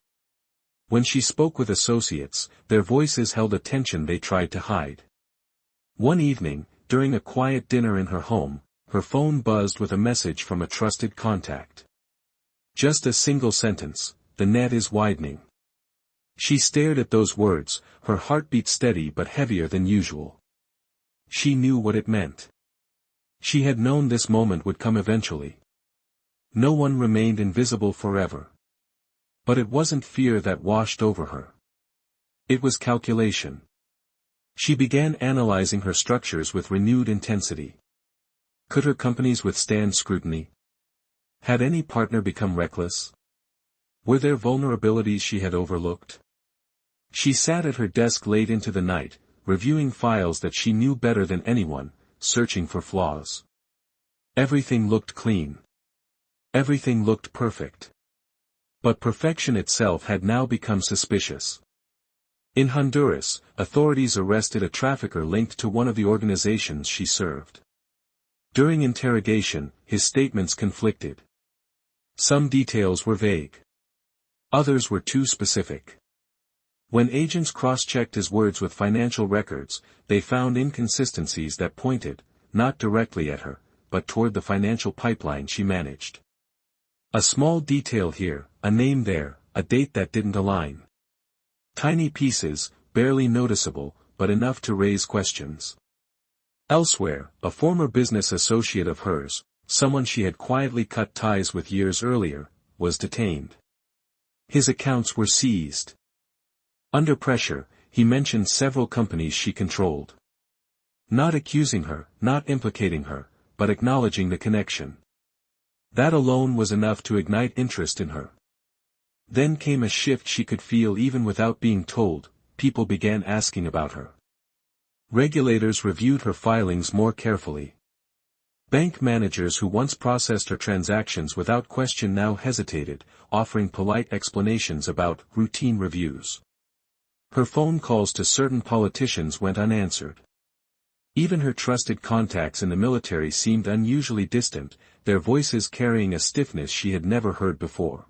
When she spoke with associates, their voices held a tension they tried to hide. One evening, during a quiet dinner in her home, her phone buzzed with a message from a trusted contact. Just a single sentence, "The net is widening." She stared at those words, her heartbeat steady but heavier than usual. She knew what it meant. She had known this moment would come eventually. No one remained invisible forever. But it wasn't fear that washed over her. It was calculation. She began analyzing her structures with renewed intensity. Could her companies withstand scrutiny? Had any partner become reckless? Were there vulnerabilities she had overlooked? She sat at her desk late into the night, reviewing files that she knew better than anyone, searching for flaws. Everything looked clean. Everything looked perfect. But perfection itself had now become suspicious. In Honduras, authorities arrested a trafficker linked to one of the organizations she served. During interrogation, his statements conflicted. Some details were vague. Others were too specific. When agents cross-checked his words with financial records, they found inconsistencies that pointed, not directly at her, but toward the financial pipeline she managed. A small detail here, a name there, a date that didn't align. Tiny pieces, barely noticeable, but enough to raise questions. Elsewhere, a former business associate of hers, someone she had quietly cut ties with years earlier, was detained. His accounts were seized. Under pressure, he mentioned several companies she controlled. Not accusing her, not implicating her, but acknowledging the connection. That alone was enough to ignite interest in her. Then came a shift she could feel even without being told. People began asking about her. Regulators reviewed her filings more carefully. Bank managers who once processed her transactions without question now hesitated, offering polite explanations about routine reviews. Her phone calls to certain politicians went unanswered. Even her trusted contacts in the military seemed unusually distant, their voices carrying a stiffness she had never heard before.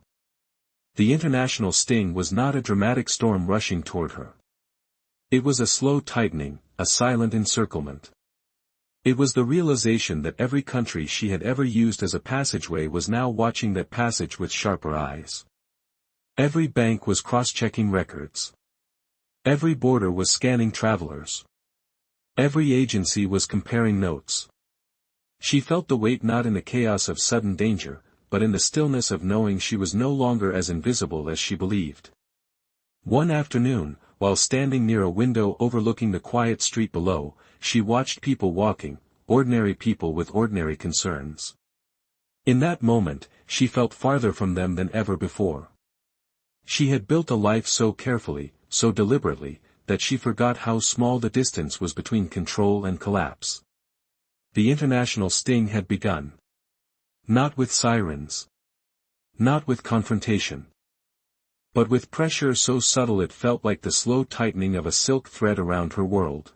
The international sting was not a dramatic storm rushing toward her. It was a slow tightening, a silent encirclement. It was the realization that every country she had ever used as a passageway was now watching that passage with sharper eyes. Every bank was cross-checking records. Every border was scanning travelers. Every agency was comparing notes. She felt the weight not in the chaos of sudden danger, but in the stillness of knowing she was no longer as invisible as she believed. One afternoon, while standing near a window overlooking the quiet street below, she watched people walking, ordinary people with ordinary concerns. In that moment, she felt farther from them than ever before. She had built a life so carefully, so deliberately, that she forgot how small the distance was between control and collapse. The international sting had begun. Not with sirens. Not with confrontation. But with pressure so subtle it felt like the slow tightening of a silk thread around her world.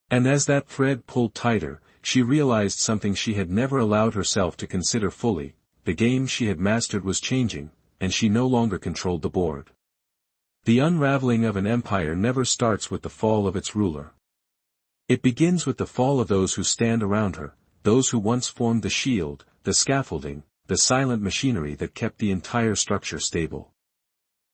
And as that thread pulled tighter, she realized something she had never allowed herself to consider fully: the game she had mastered was changing, and she no longer controlled the board. The unraveling of an empire never starts with the fall of its ruler. It begins with the fall of those who stand around her, those who once formed the shield, the scaffolding, the silent machinery that kept the entire structure stable.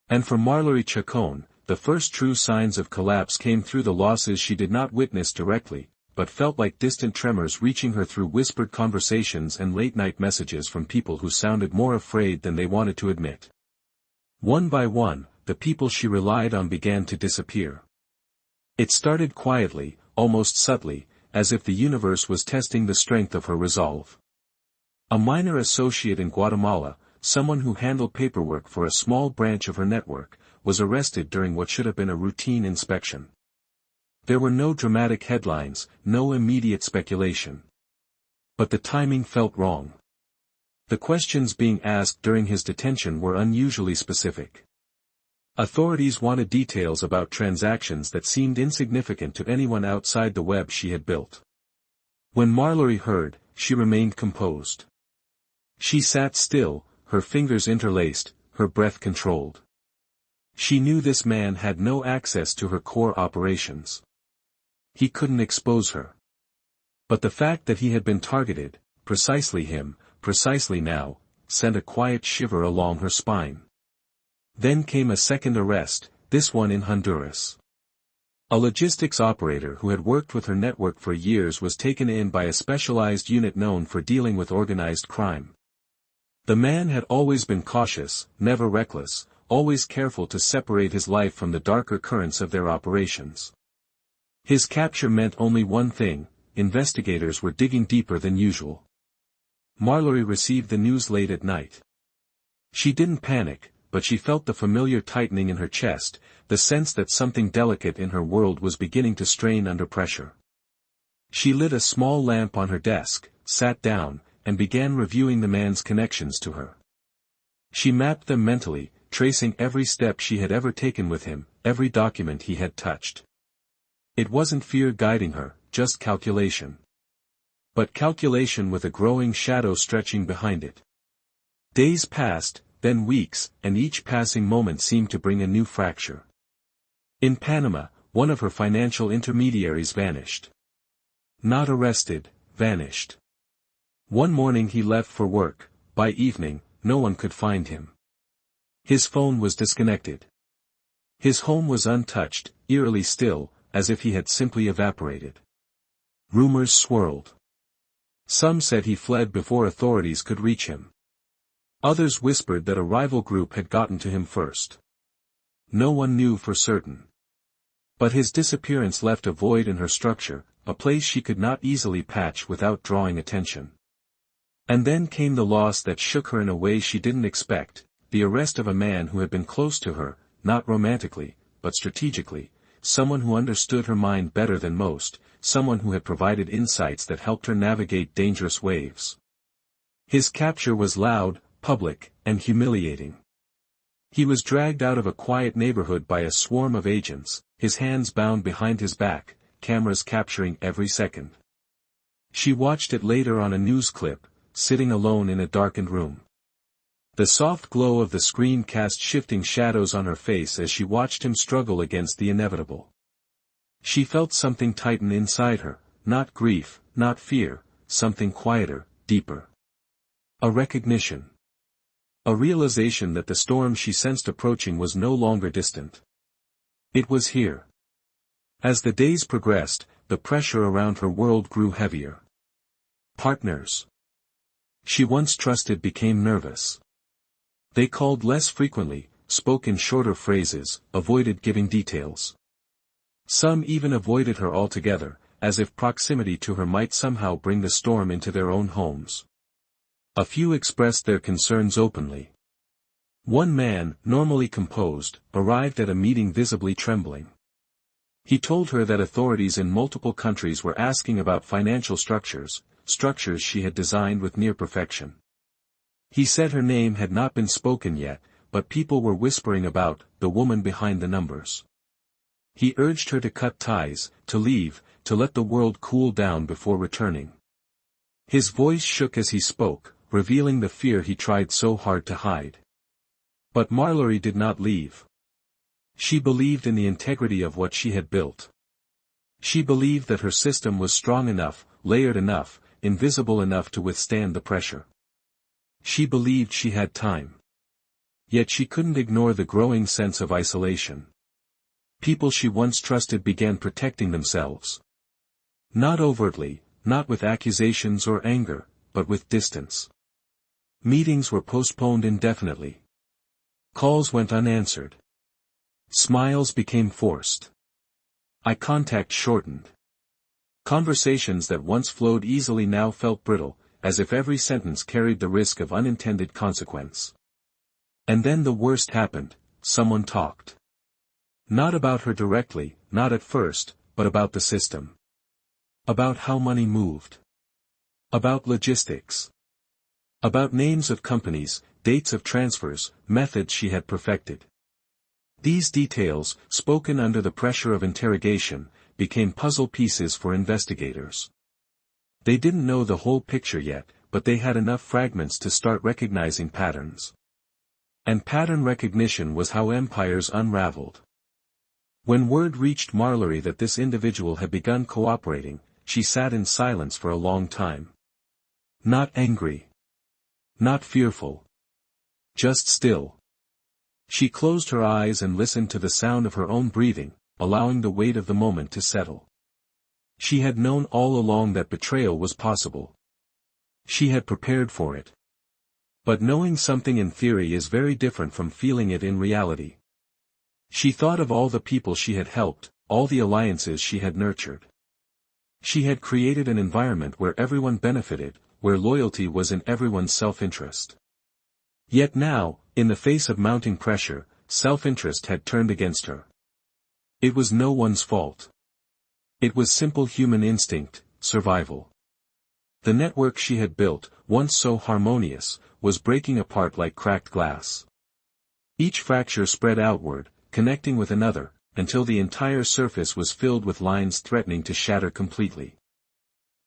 And for Marllory Chacón, the first true signs of collapse came through the losses she did not witness directly, but felt like distant tremors reaching her through whispered conversations and late-night messages from people who sounded more afraid than they wanted to admit. One by one, the people she relied on began to disappear. It started quietly, almost subtly, as if the universe was testing the strength of her resolve. A minor associate in Guatemala, someone who handled paperwork for a small branch of her network, was arrested during what should have been a routine inspection. There were no dramatic headlines, no immediate speculation. But the timing felt wrong. The questions being asked during his detention were unusually specific. Authorities wanted details about transactions that seemed insignificant to anyone outside the web she had built. When Marllory heard, she remained composed. She sat still, her fingers interlaced, her breath controlled. She knew this man had no access to her core operations. He couldn't expose her. But the fact that he had been targeted, precisely him, precisely now, sent a quiet shiver along her spine. Then came a second arrest, this one in Honduras. A logistics operator who had worked with her network for years was taken in by a specialized unit known for dealing with organized crime. The man had always been cautious, never reckless, always careful to separate his life from the darker currents of their operations. His capture meant only one thing: investigators were digging deeper than usual. Marllory received the news late at night. She didn't panic, but she felt the familiar tightening in her chest, the sense that something delicate in her world was beginning to strain under pressure. She lit a small lamp on her desk, sat down, and began reviewing the man's connections to her. She mapped them mentally, tracing every step she had ever taken with him, every document he had touched. It wasn't fear guiding her, just calculation. But calculation with a growing shadow stretching behind it. Days passed, then weeks, and each passing moment seemed to bring a new fracture. In Panama, one of her financial intermediaries vanished. Not arrested, vanished. One morning he left for work, by evening, no one could find him. His phone was disconnected. His home was untouched, eerily still, as if he had simply evaporated. Rumors swirled. Some said he fled before authorities could reach him. Others whispered that a rival group had gotten to him first. No one knew for certain. But his disappearance left a void in her structure, a place she could not easily patch without drawing attention. And then came the loss that shook her in a way she didn't expect, the arrest of a man who had been close to her, not romantically, but strategically, someone who understood her mind better than most, someone who had provided insights that helped her navigate dangerous waves. His capture was loud, public, and humiliating. He was dragged out of a quiet neighborhood by a swarm of agents, his hands bound behind his back, cameras capturing every second. She watched it later on a news clip, sitting alone in a darkened room. The soft glow of the screen cast shifting shadows on her face as she watched him struggle against the inevitable. She felt something tighten inside her, not grief, not fear, something quieter, deeper. A recognition. A realization that the storm she sensed approaching was no longer distant. It was here. As the days progressed, the pressure around her world grew heavier. Partners she once trusted became nervous. They called less frequently, spoke in shorter phrases, avoided giving details. Some even avoided her altogether, as if proximity to her might somehow bring the storm into their own homes. A few expressed their concerns openly. One man, normally composed, arrived at a meeting visibly trembling. He told her that authorities in multiple countries were asking about financial structures she had designed with near perfection. He said her name had not been spoken yet, but people were whispering about the woman behind the numbers. He urged her to cut ties, to leave, to let the world cool down before returning. His voice shook as he spoke, revealing the fear he tried so hard to hide. But Marllory did not leave. She believed in the integrity of what she had built. She believed that her system was strong enough, layered enough, invisible enough to withstand the pressure. She believed she had time. Yet she couldn't ignore the growing sense of isolation. People she once trusted began protecting themselves. Not overtly, not with accusations or anger, but with distance. Meetings were postponed indefinitely. Calls went unanswered. Smiles became forced. Eye contact shortened. Conversations that once flowed easily now felt brittle, as if every sentence carried the risk of unintended consequence. And then the worst happened, someone talked. Not about her directly, not at first, but about the system. About how money moved. About logistics. About names of companies, dates of transfers, methods she had perfected. These details, spoken under the pressure of interrogation, became puzzle pieces for investigators. They didn't know the whole picture yet, but they had enough fragments to start recognizing patterns. And pattern recognition was how empires unraveled. When word reached Marllory that this individual had begun cooperating, she sat in silence for a long time. Not angry. Not fearful. Just still. She closed her eyes and listened to the sound of her own breathing, allowing the weight of the moment to settle. She had known all along that betrayal was possible. She had prepared for it. But knowing something in theory is very different from feeling it in reality. She thought of all the people she had helped, all the alliances she had nurtured. She had created an environment where everyone benefited, where loyalty was in everyone's self-interest. Yet now, in the face of mounting pressure, self-interest had turned against her. It was no one's fault. It was simple human instinct, survival. The network she had built, once so harmonious, was breaking apart like cracked glass. Each fracture spread outward, connecting with another, until the entire surface was filled with lines threatening to shatter completely.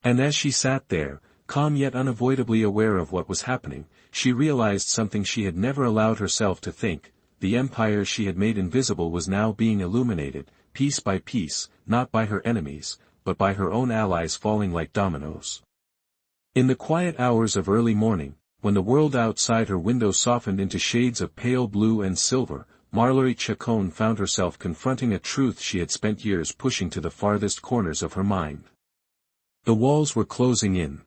And as she sat there, calm yet unavoidably aware of what was happening, she realized something she had never allowed herself to think: the empire she had made invisible was now being illuminated, piece by piece, not by her enemies, but by her own allies falling like dominoes. In the quiet hours of early morning, when the world outside her window softened into shades of pale blue and silver, Marllory Chacón found herself confronting a truth she had spent years pushing to the farthest corners of her mind. The walls were closing in.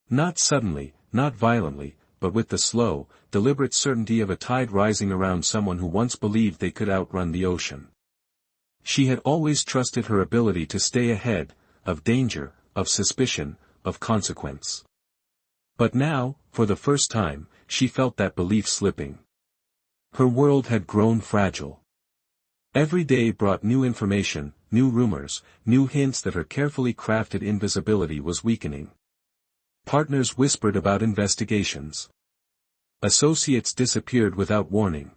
Not suddenly, not violently, but with the slow, deliberate certainty of a tide rising around someone who once believed they could outrun the ocean. She had always trusted her ability to stay ahead, of danger, of suspicion, of consequence. But now, for the first time, she felt that belief slipping. Her world had grown fragile. Every day brought new information, new rumors, new hints that her carefully crafted invisibility was weakening. Partners whispered about investigations. Associates disappeared without warning.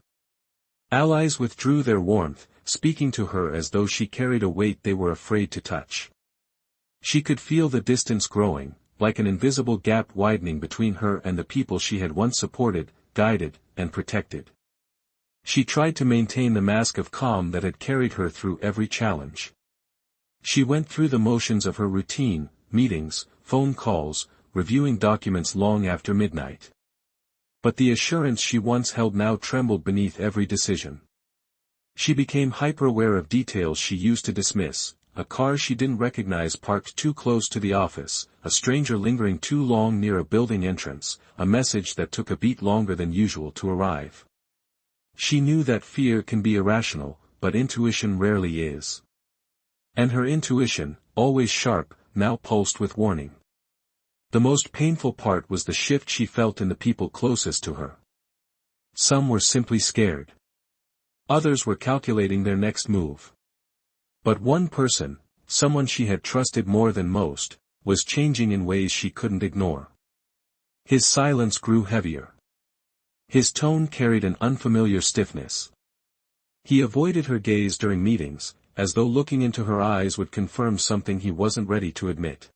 Allies withdrew their warmth, speaking to her as though she carried a weight they were afraid to touch. She could feel the distance growing, like an invisible gap widening between her and the people she had once supported, guided, and protected. She tried to maintain the mask of calm that had carried her through every challenge. She went through the motions of her routine, meetings, phone calls, reviewing documents long after midnight. But the assurance she once held now trembled beneath every decision. She became hyper-aware of details she used to dismiss: a car she didn't recognize parked too close to the office, a stranger lingering too long near a building entrance, a message that took a beat longer than usual to arrive. She knew that fear can be irrational, but intuition rarely is. And her intuition, always sharp, now pulsed with warning. The most painful part was the shift she felt in the people closest to her. Some were simply scared. Others were calculating their next move. But one person, someone she had trusted more than most, was changing in ways she couldn't ignore. His silence grew heavier. His tone carried an unfamiliar stiffness. He avoided her gaze during meetings, as though looking into her eyes would confirm something he wasn't ready to admit.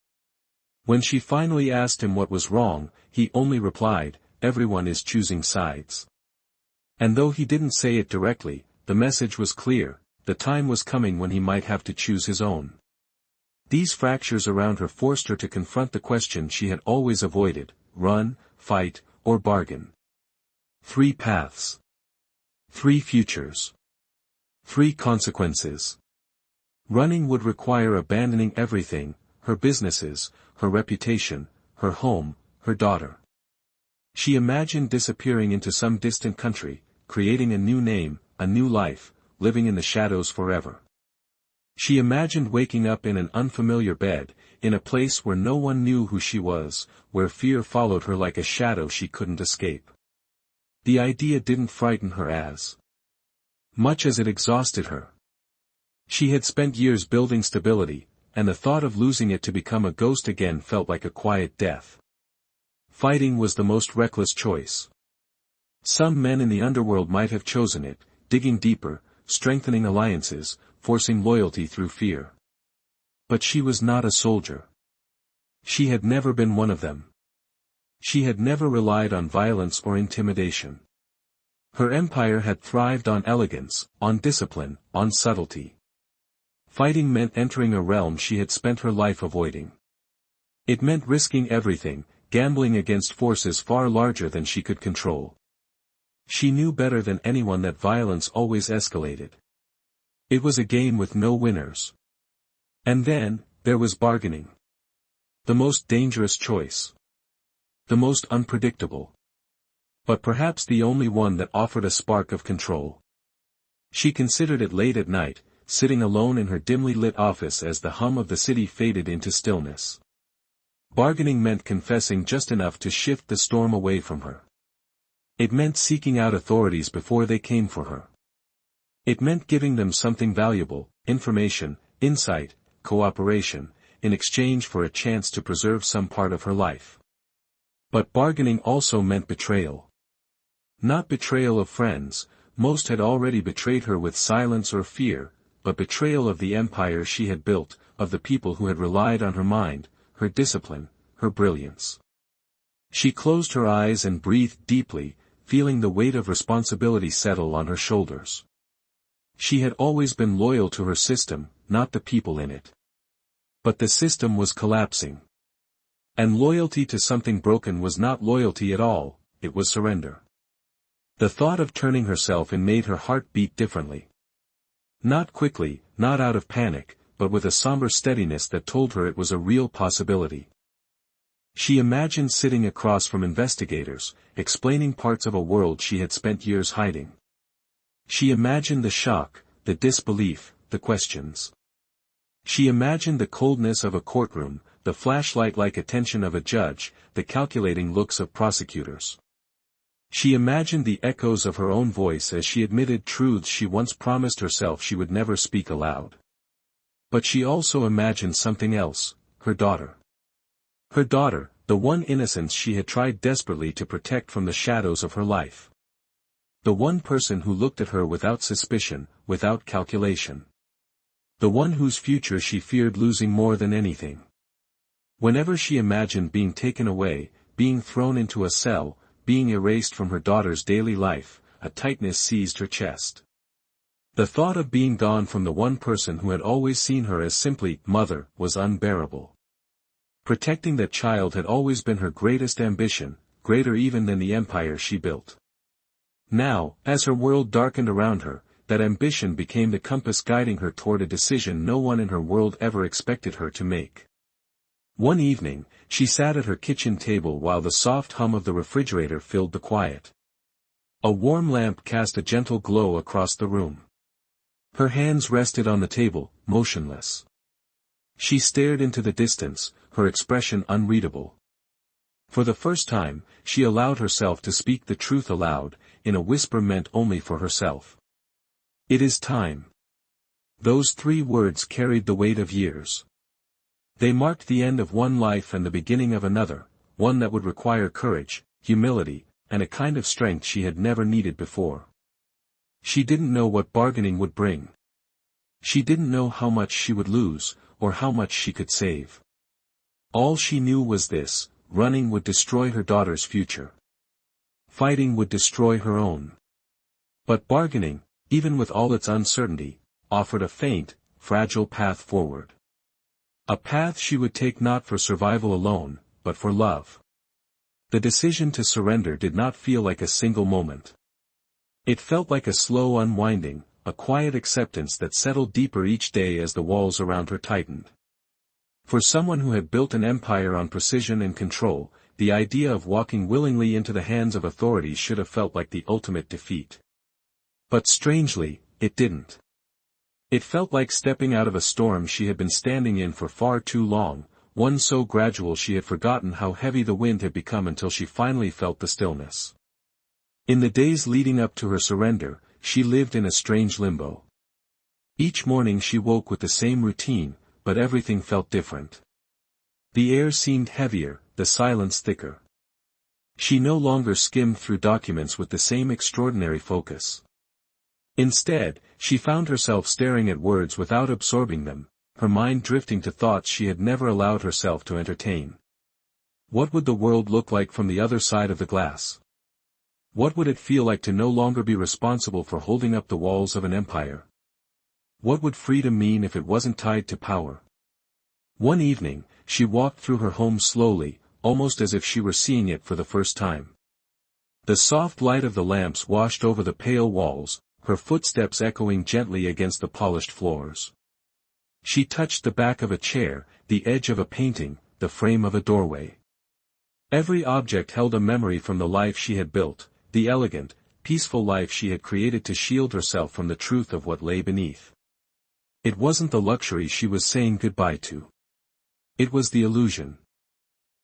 When she finally asked him what was wrong, he only replied, "Everyone is choosing sides." And though he didn't say it directly, the message was clear: the time was coming when he might have to choose his own. These fractures around her forced her to confront the question she had always avoided: run, fight, or bargain. 3 paths. 3 futures. 3 consequences. Running would require abandoning everything: her businesses, her reputation, her home, her daughter. She imagined disappearing into some distant country, creating a new name, a new life, living in the shadows forever. She imagined waking up in an unfamiliar bed, in a place where no one knew who she was, where fear followed her like a shadow she couldn't escape. The idea didn't frighten her as much as it exhausted her. She had spent years building stability, and the thought of losing it to become a ghost again felt like a quiet death. Fighting was the most reckless choice. Some men in the underworld might have chosen it, digging deeper, strengthening alliances, forcing loyalty through fear. But she was not a soldier. She had never been one of them. She had never relied on violence or intimidation. Her empire had thrived on elegance, on discipline, on subtlety. Fighting meant entering a realm she had spent her life avoiding. It meant risking everything, gambling against forces far larger than she could control. She knew better than anyone that violence always escalated. It was a game with no winners. And then, there was bargaining. The most dangerous choice. The most unpredictable. But perhaps the only one that offered a spark of control. She considered it late at night, sitting alone in her dimly lit office as the hum of the city faded into stillness. Bargaining meant confessing just enough to shift the storm away from her. It meant seeking out authorities before they came for her. It meant giving them something valuable, information, insight, cooperation, in exchange for a chance to preserve some part of her life. But bargaining also meant betrayal. Not betrayal of friends, most had already betrayed her with silence or fear, but betrayal of the empire she had built, of the people who had relied on her mind, her discipline, her brilliance. She closed her eyes and breathed deeply, feeling the weight of responsibility settle on her shoulders. She had always been loyal to her system, not the people in it. But the system was collapsing. And loyalty to something broken was not loyalty at all, it was surrender. The thought of turning herself in made her heart beat differently. Not quickly, not out of panic, but with a somber steadiness that told her it was a real possibility. She imagined sitting across from investigators, explaining parts of a world she had spent years hiding. She imagined the shock, the disbelief, the questions. She imagined the coldness of a courtroom, the flashlight-like attention of a judge, the calculating looks of prosecutors. She imagined the echoes of her own voice as she admitted truths she once promised herself she would never speak aloud. But she also imagined something else, her daughter. Her daughter, the one innocence she had tried desperately to protect from the shadows of her life. The one person who looked at her without suspicion, without calculation. The one whose future she feared losing more than anything. Whenever she imagined being taken away, being thrown into a cell, being erased from her daughter's daily life, a tightness seized her chest. The thought of being gone from the one person who had always seen her as simply mother was unbearable. Protecting that child had always been her greatest ambition, greater even than the empire she built. Now, as her world darkened around her, that ambition became the compass guiding her toward a decision no one in her world ever expected her to make. One evening, she sat at her kitchen table while the soft hum of the refrigerator filled the quiet. A warm lamp cast a gentle glow across the room. Her hands rested on the table, motionless. She stared into the distance, her expression unreadable. For the first time, she allowed herself to speak the truth aloud, in a whisper meant only for herself. "It is time." Those 3 words carried the weight of years. They marked the end of one life and the beginning of another, one that would require courage, humility, and a kind of strength she had never needed before. She didn't know what bargaining would bring. She didn't know how much she would lose, or how much she could save. All she knew was this: running would destroy her daughter's future. Fighting would destroy her own. But bargaining, even with all its uncertainty, offered a faint, fragile path forward. A path she would take not for survival alone, but for love. The decision to surrender did not feel like a single moment. It felt like a slow unwinding, a quiet acceptance that settled deeper each day as the walls around her tightened. For someone who had built an empire on precision and control, the idea of walking willingly into the hands of authorities should have felt like the ultimate defeat. But strangely, it didn't. It felt like stepping out of a storm she had been standing in for far too long, one so gradual she had forgotten how heavy the wind had become until she finally felt the stillness. In the days leading up to her surrender, she lived in a strange limbo. Each morning she woke with the same routine, but everything felt different. The air seemed heavier, the silence thicker. She no longer skimmed through documents with the same extraordinary focus. Instead, she found herself staring at words without absorbing them, her mind drifting to thoughts she had never allowed herself to entertain. What would the world look like from the other side of the glass? What would it feel like to no longer be responsible for holding up the walls of an empire? What would freedom mean if it wasn't tied to power? One evening, she walked through her home slowly, almost as if she were seeing it for the first time. The soft light of the lamps washed over the pale walls, her footsteps echoing gently against the polished floors. She touched the back of a chair, the edge of a painting, the frame of a doorway. Every object held a memory from the life she had built, the elegant, peaceful life she had created to shield herself from the truth of what lay beneath. It wasn't the luxury she was saying goodbye to. It was the illusion.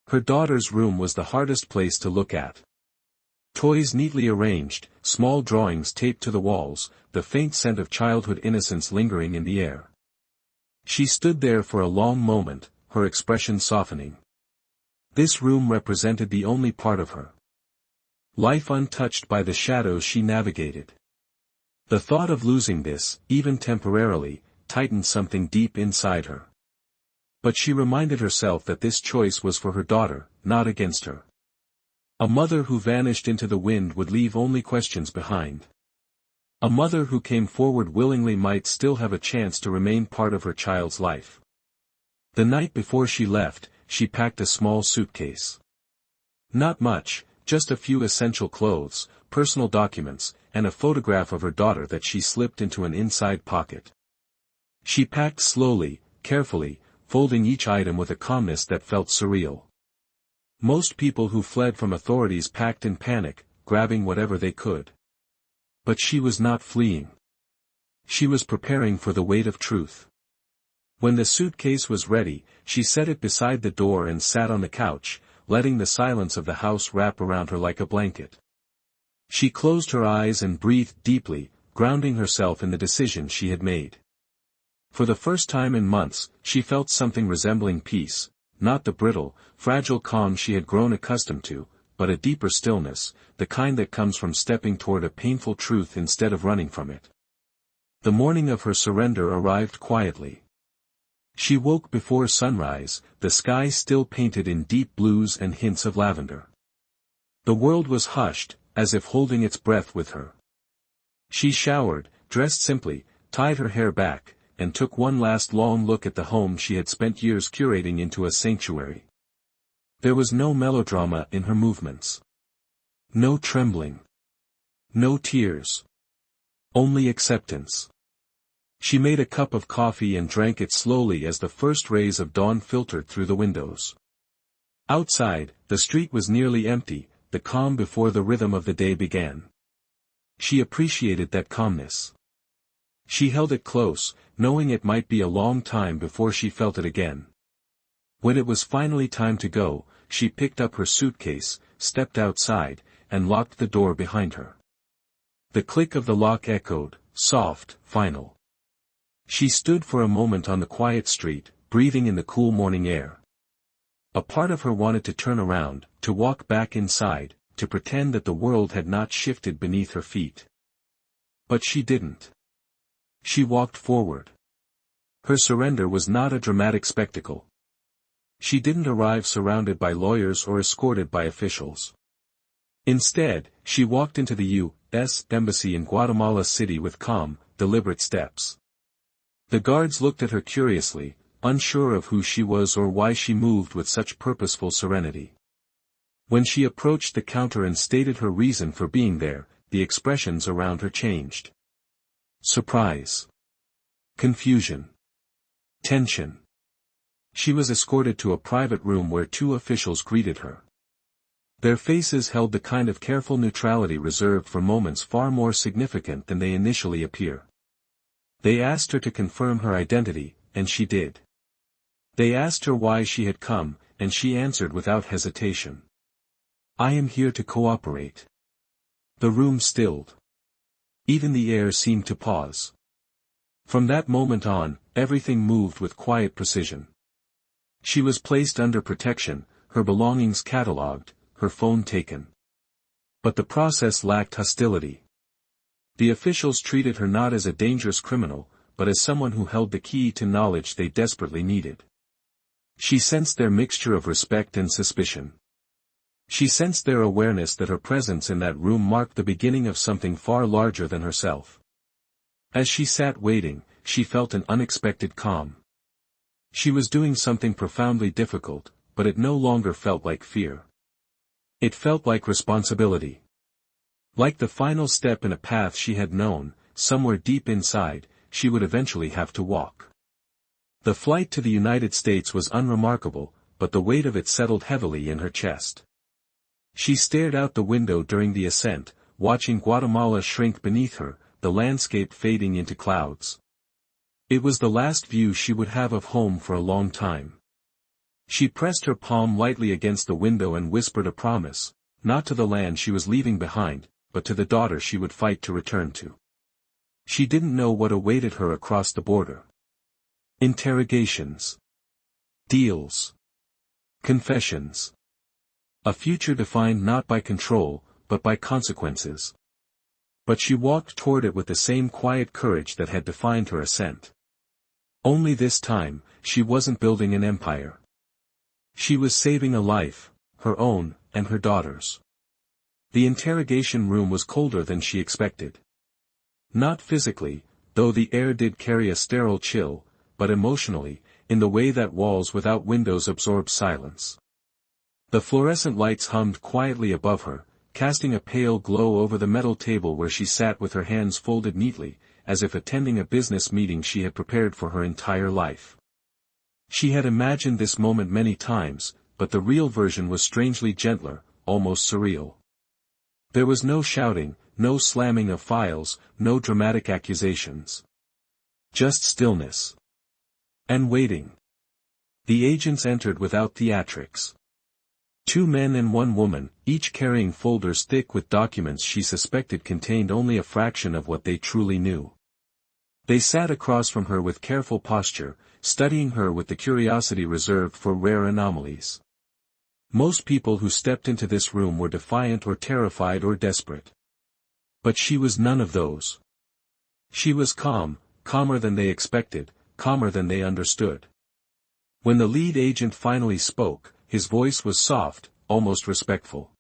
Her daughter's room was the hardest place to look at. Toys neatly arranged, small drawings taped to the walls, the faint scent of childhood innocence lingering in the air. She stood there for a long moment, her expression softening. This room represented the only part of her life untouched by the shadows she navigated. The thought of losing this, even temporarily, tightened something deep inside her. But she reminded herself that this choice was for her daughter, not against her. A mother who vanished into the wind would leave only questions behind. A mother who came forward willingly might still have a chance to remain part of her child's life. The night before she left, she packed a small suitcase. Not much, just a few essential clothes, personal documents, and a photograph of her daughter that she slipped into an inside pocket. She packed slowly, carefully, folding each item with a calmness that felt surreal. Most people who fled from authorities packed in panic, grabbing whatever they could. But she was not fleeing. She was preparing for the weight of truth. When the suitcase was ready, she set it beside the door and sat on the couch, letting the silence of the house wrap around her like a blanket. She closed her eyes and breathed deeply, grounding herself in the decision she had made. For the first time in months, she felt something resembling peace, not the brittle, fragile calm she had grown accustomed to, but a deeper stillness, the kind that comes from stepping toward a painful truth instead of running from it. The morning of her surrender arrived quietly. She woke before sunrise, the sky still painted in deep blues and hints of lavender. The world was hushed, as if holding its breath with her. She showered, dressed simply, tied her hair back, and took one last long look at the home she had spent years curating into a sanctuary. There was no melodrama in her movements. No trembling. No tears. Only acceptance. She made a cup of coffee and drank it slowly as the first rays of dawn filtered through the windows. Outside, the street was nearly empty, the calm before the rhythm of the day began. She appreciated that calmness. She held it close, knowing it might be a long time before she felt it again. When it was finally time to go, she picked up her suitcase, stepped outside, and locked the door behind her. The click of the lock echoed, soft, final. She stood for a moment on the quiet street, breathing in the cool morning air. A part of her wanted to turn around, to walk back inside, to pretend that the world had not shifted beneath her feet. But she didn't. She walked forward. Her surrender was not a dramatic spectacle. She didn't arrive surrounded by lawyers or escorted by officials. Instead, she walked into the U.S. Embassy in Guatemala City with calm, deliberate steps. The guards looked at her curiously, unsure of who she was or why she moved with such purposeful serenity. When she approached the counter and stated her reason for being there, the expressions around her changed. Surprise. Confusion. Tension. She was escorted to a private room where two officials greeted her. Their faces held the kind of careful neutrality reserved for moments far more significant than they initially appear. They asked her to confirm her identity, and she did. They asked her why she had come, and she answered without hesitation. "I am here to cooperate." The room stilled. Even the air seemed to pause. From that moment on, everything moved with quiet precision. She was placed under protection, her belongings catalogued, her phone taken. But the process lacked hostility. The officials treated her not as a dangerous criminal, but as someone who held the key to knowledge they desperately needed. She sensed their mixture of respect and suspicion. She sensed their awareness that her presence in that room marked the beginning of something far larger than herself. As she sat waiting, she felt an unexpected calm. She was doing something profoundly difficult, but it no longer felt like fear. It felt like responsibility. Like the final step in a path she had known, somewhere deep inside, she would eventually have to walk. The flight to the United States was unremarkable, but the weight of it settled heavily in her chest. She stared out the window during the ascent, watching Guatemala shrink beneath her, the landscape fading into clouds. It was the last view she would have of home for a long time. She pressed her palm lightly against the window and whispered a promise, not to the land she was leaving behind, but to the daughter she would fight to return to. She didn't know what awaited her across the border. Interrogations. Deals. Confessions. A future defined not by control, but by consequences. But she walked toward it with the same quiet courage that had defined her ascent. Only this time, she wasn't building an empire. She was saving a life, her own, and her daughter's. The interrogation room was colder than she expected. Not physically, though the air did carry a sterile chill, but emotionally, in the way that walls without windows absorb silence. The fluorescent lights hummed quietly above her, casting a pale glow over the metal table where she sat with her hands folded neatly, as if attending a business meeting she had prepared for her entire life. She had imagined this moment many times, but the real version was strangely gentler, almost surreal. There was no shouting, no slamming of files, no dramatic accusations. Just stillness. And waiting. The agents entered without theatrics. 2 men and 1 woman, each carrying folders thick with documents she suspected contained only a fraction of what they truly knew. They sat across from her with careful posture, studying her with the curiosity reserved for rare anomalies. Most people who stepped into this room were defiant or terrified or desperate. But she was none of those. She was calm, calmer than they expected, calmer than they understood. When the lead agent finally spoke, his voice was soft, almost respectful.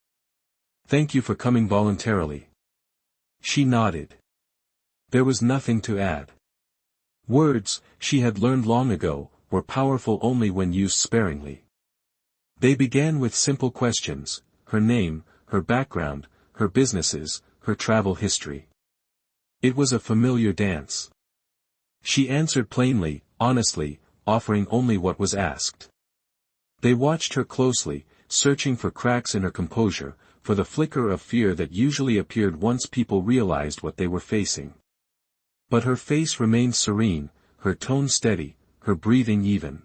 "Thank you for coming voluntarily." She nodded. There was nothing to add. Words, she had learned long ago, were powerful only when used sparingly. They began with simple questions: her name, her background, her businesses, her travel history. It was a familiar dance. She answered plainly, honestly, offering only what was asked. They watched her closely, searching for cracks in her composure, for the flicker of fear that usually appeared once people realized what they were facing. But her face remained serene, her tone steady, her breathing even.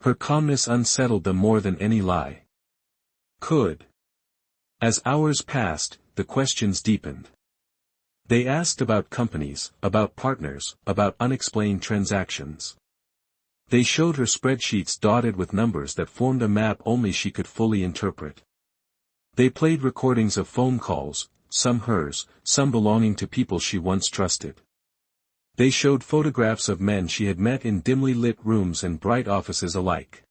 Her calmness unsettled them more than any lie could. As hours passed, the questions deepened. They asked about companies, about partners, about unexplained transactions. They showed her spreadsheets dotted with numbers that formed a map only she could fully interpret. They played recordings of phone calls, some hers, some belonging to people she once trusted. They showed photographs of men she had met in dimly lit rooms and bright offices alike.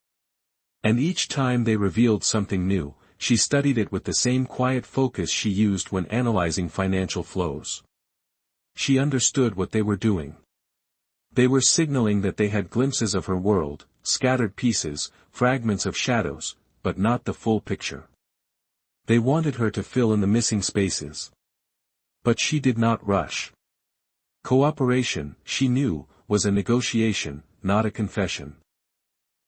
And each time they revealed something new, she studied it with the same quiet focus she used when analyzing financial flows. She understood what they were doing. They were signaling that they had glimpses of her world, scattered pieces, fragments of shadows, but not the full picture. They wanted her to fill in the missing spaces. But she did not rush. Cooperation, she knew, was a negotiation, not a confession.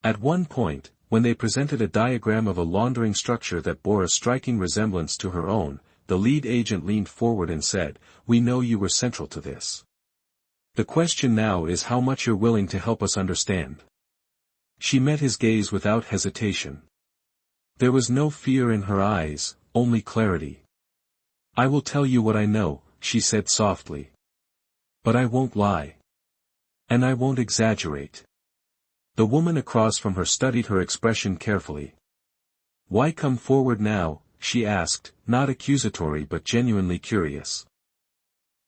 At one point, when they presented a diagram of a laundering structure that bore a striking resemblance to her own, the lead agent leaned forward and said, "We know you were central to this. The question now is how much you're willing to help us understand." She met his gaze without hesitation. There was no fear in her eyes, only clarity. "I will tell you what I know," she said softly. "But I won't lie. And I won't exaggerate." The woman across from her studied her expression carefully. "Why come forward now?" she asked, not accusatory but genuinely curious.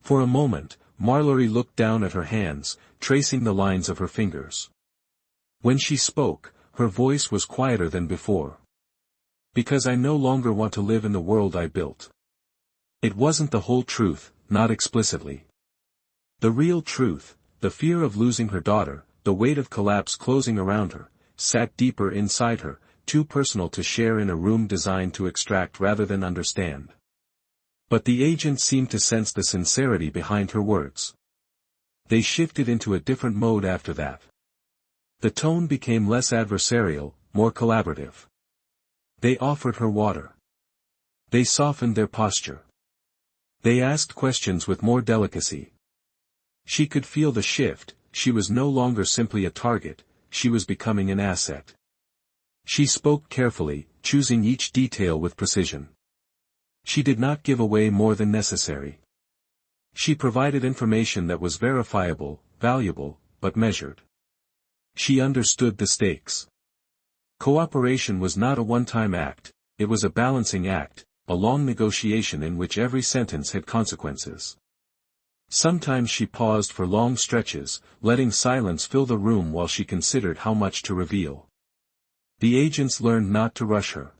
For a moment, Marllory looked down at her hands, tracing the lines of her fingers. When she spoke, her voice was quieter than before. "Because I no longer want to live in the world I built." It wasn't the whole truth, not explicitly. The real truth, the fear of losing her daughter, the weight of collapse closing around her, sat deeper inside her, too personal to share in a room designed to extract rather than understand. But the agent seemed to sense the sincerity behind her words. They shifted into a different mode after that. The tone became less adversarial, more collaborative. They offered her water. They softened their posture. They asked questions with more delicacy. She could feel the shift. She was no longer simply a target, she was becoming an asset. She spoke carefully, choosing each detail with precision. She did not give away more than necessary. She provided information that was verifiable, valuable, but measured. She understood the stakes. Cooperation was not a one-time act, it was a balancing act, a long negotiation in which every sentence had consequences. Sometimes she paused for long stretches, letting silence fill the room while she considered how much to reveal. The agents learned not to rush her.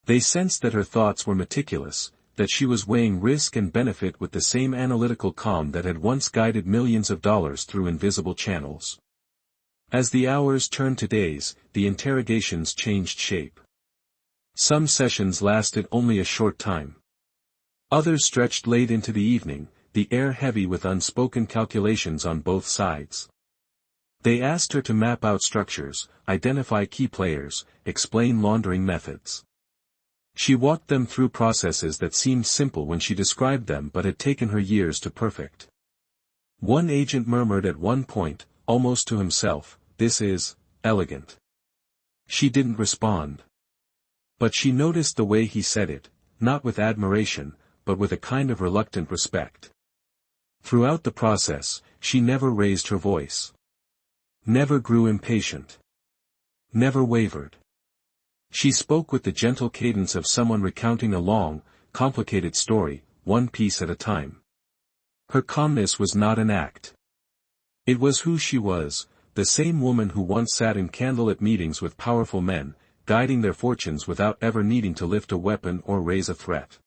They sensed that her thoughts were meticulous, that she was weighing risk and benefit with the same analytical calm that had once guided millions of dollars through invisible channels. As the hours turned to days, the interrogations changed shape. Some sessions lasted only a short time. Others stretched late into the evening, the air heavy with unspoken calculations on both sides. They asked her to map out structures, identify key players, explain laundering methods. She walked them through processes that seemed simple when she described them but had taken her years to perfect. One agent murmured at one point, almost to himself, "This is elegant." She didn't respond. But she noticed the way he said it, not with admiration, but with a kind of reluctant respect. Throughout the process, she never raised her voice. Never grew impatient. Never wavered. She spoke with the gentle cadence of someone recounting a long, complicated story, one piece at a time. Her calmness was not an act. It was who she was, the same woman who once sat in candlelit meetings with powerful men, guiding their fortunes without ever needing to lift a weapon or raise a threat.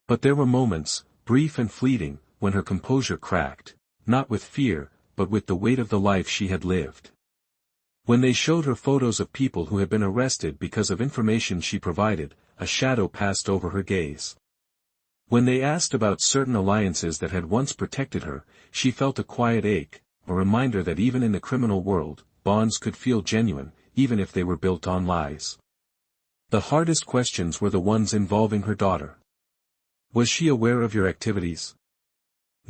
But there were moments, brief and fleeting, when her composure cracked, not with fear, but with the weight of the life she had lived. When they showed her photos of people who had been arrested because of information she provided, a shadow passed over her gaze. When they asked about certain alliances that had once protected her, she felt a quiet ache, a reminder that even in the criminal world, bonds could feel genuine, even if they were built on lies. The hardest questions were the ones involving her daughter. "Was she aware of your activities?"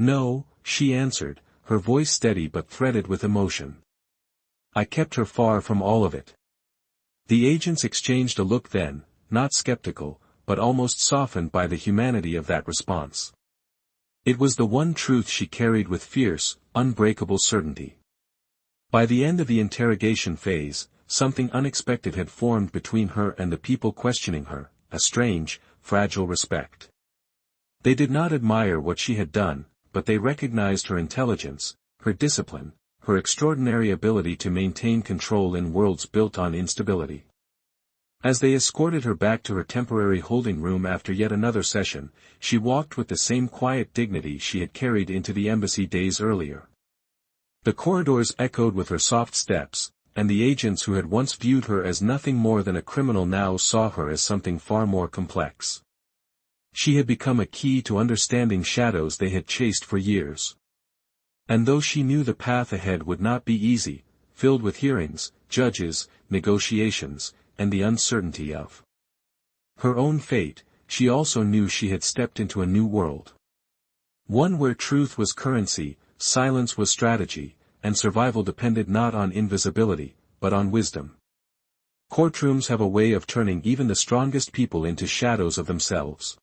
"No," she answered, her voice steady but threaded with emotion. "I kept her far from all of it." The agents exchanged a look then, not skeptical, but almost softened by the humanity of that response. It was the one truth she carried with fierce, unbreakable certainty. By the end of the interrogation phase, something unexpected had formed between her and the people questioning her, a strange, fragile respect. They did not admire what she had done, but they recognized her intelligence, her discipline, her extraordinary ability to maintain control in worlds built on instability. As they escorted her back to her temporary holding room after yet another session, she walked with the same quiet dignity she had carried into the embassy days earlier. The corridors echoed with her soft steps, and the agents who had once viewed her as nothing more than a criminal now saw her as something far more complex. She had become a key to understanding shadows they had chased for years. And though she knew the path ahead would not be easy, filled with hearings, judges, negotiations, and the uncertainty of her own fate. She also knew she had stepped into a new world. One where truth was currency, silence was strategy, and survival depended not on invisibility, but on wisdom. Courtrooms have a way of turning even the strongest people into shadows of themselves.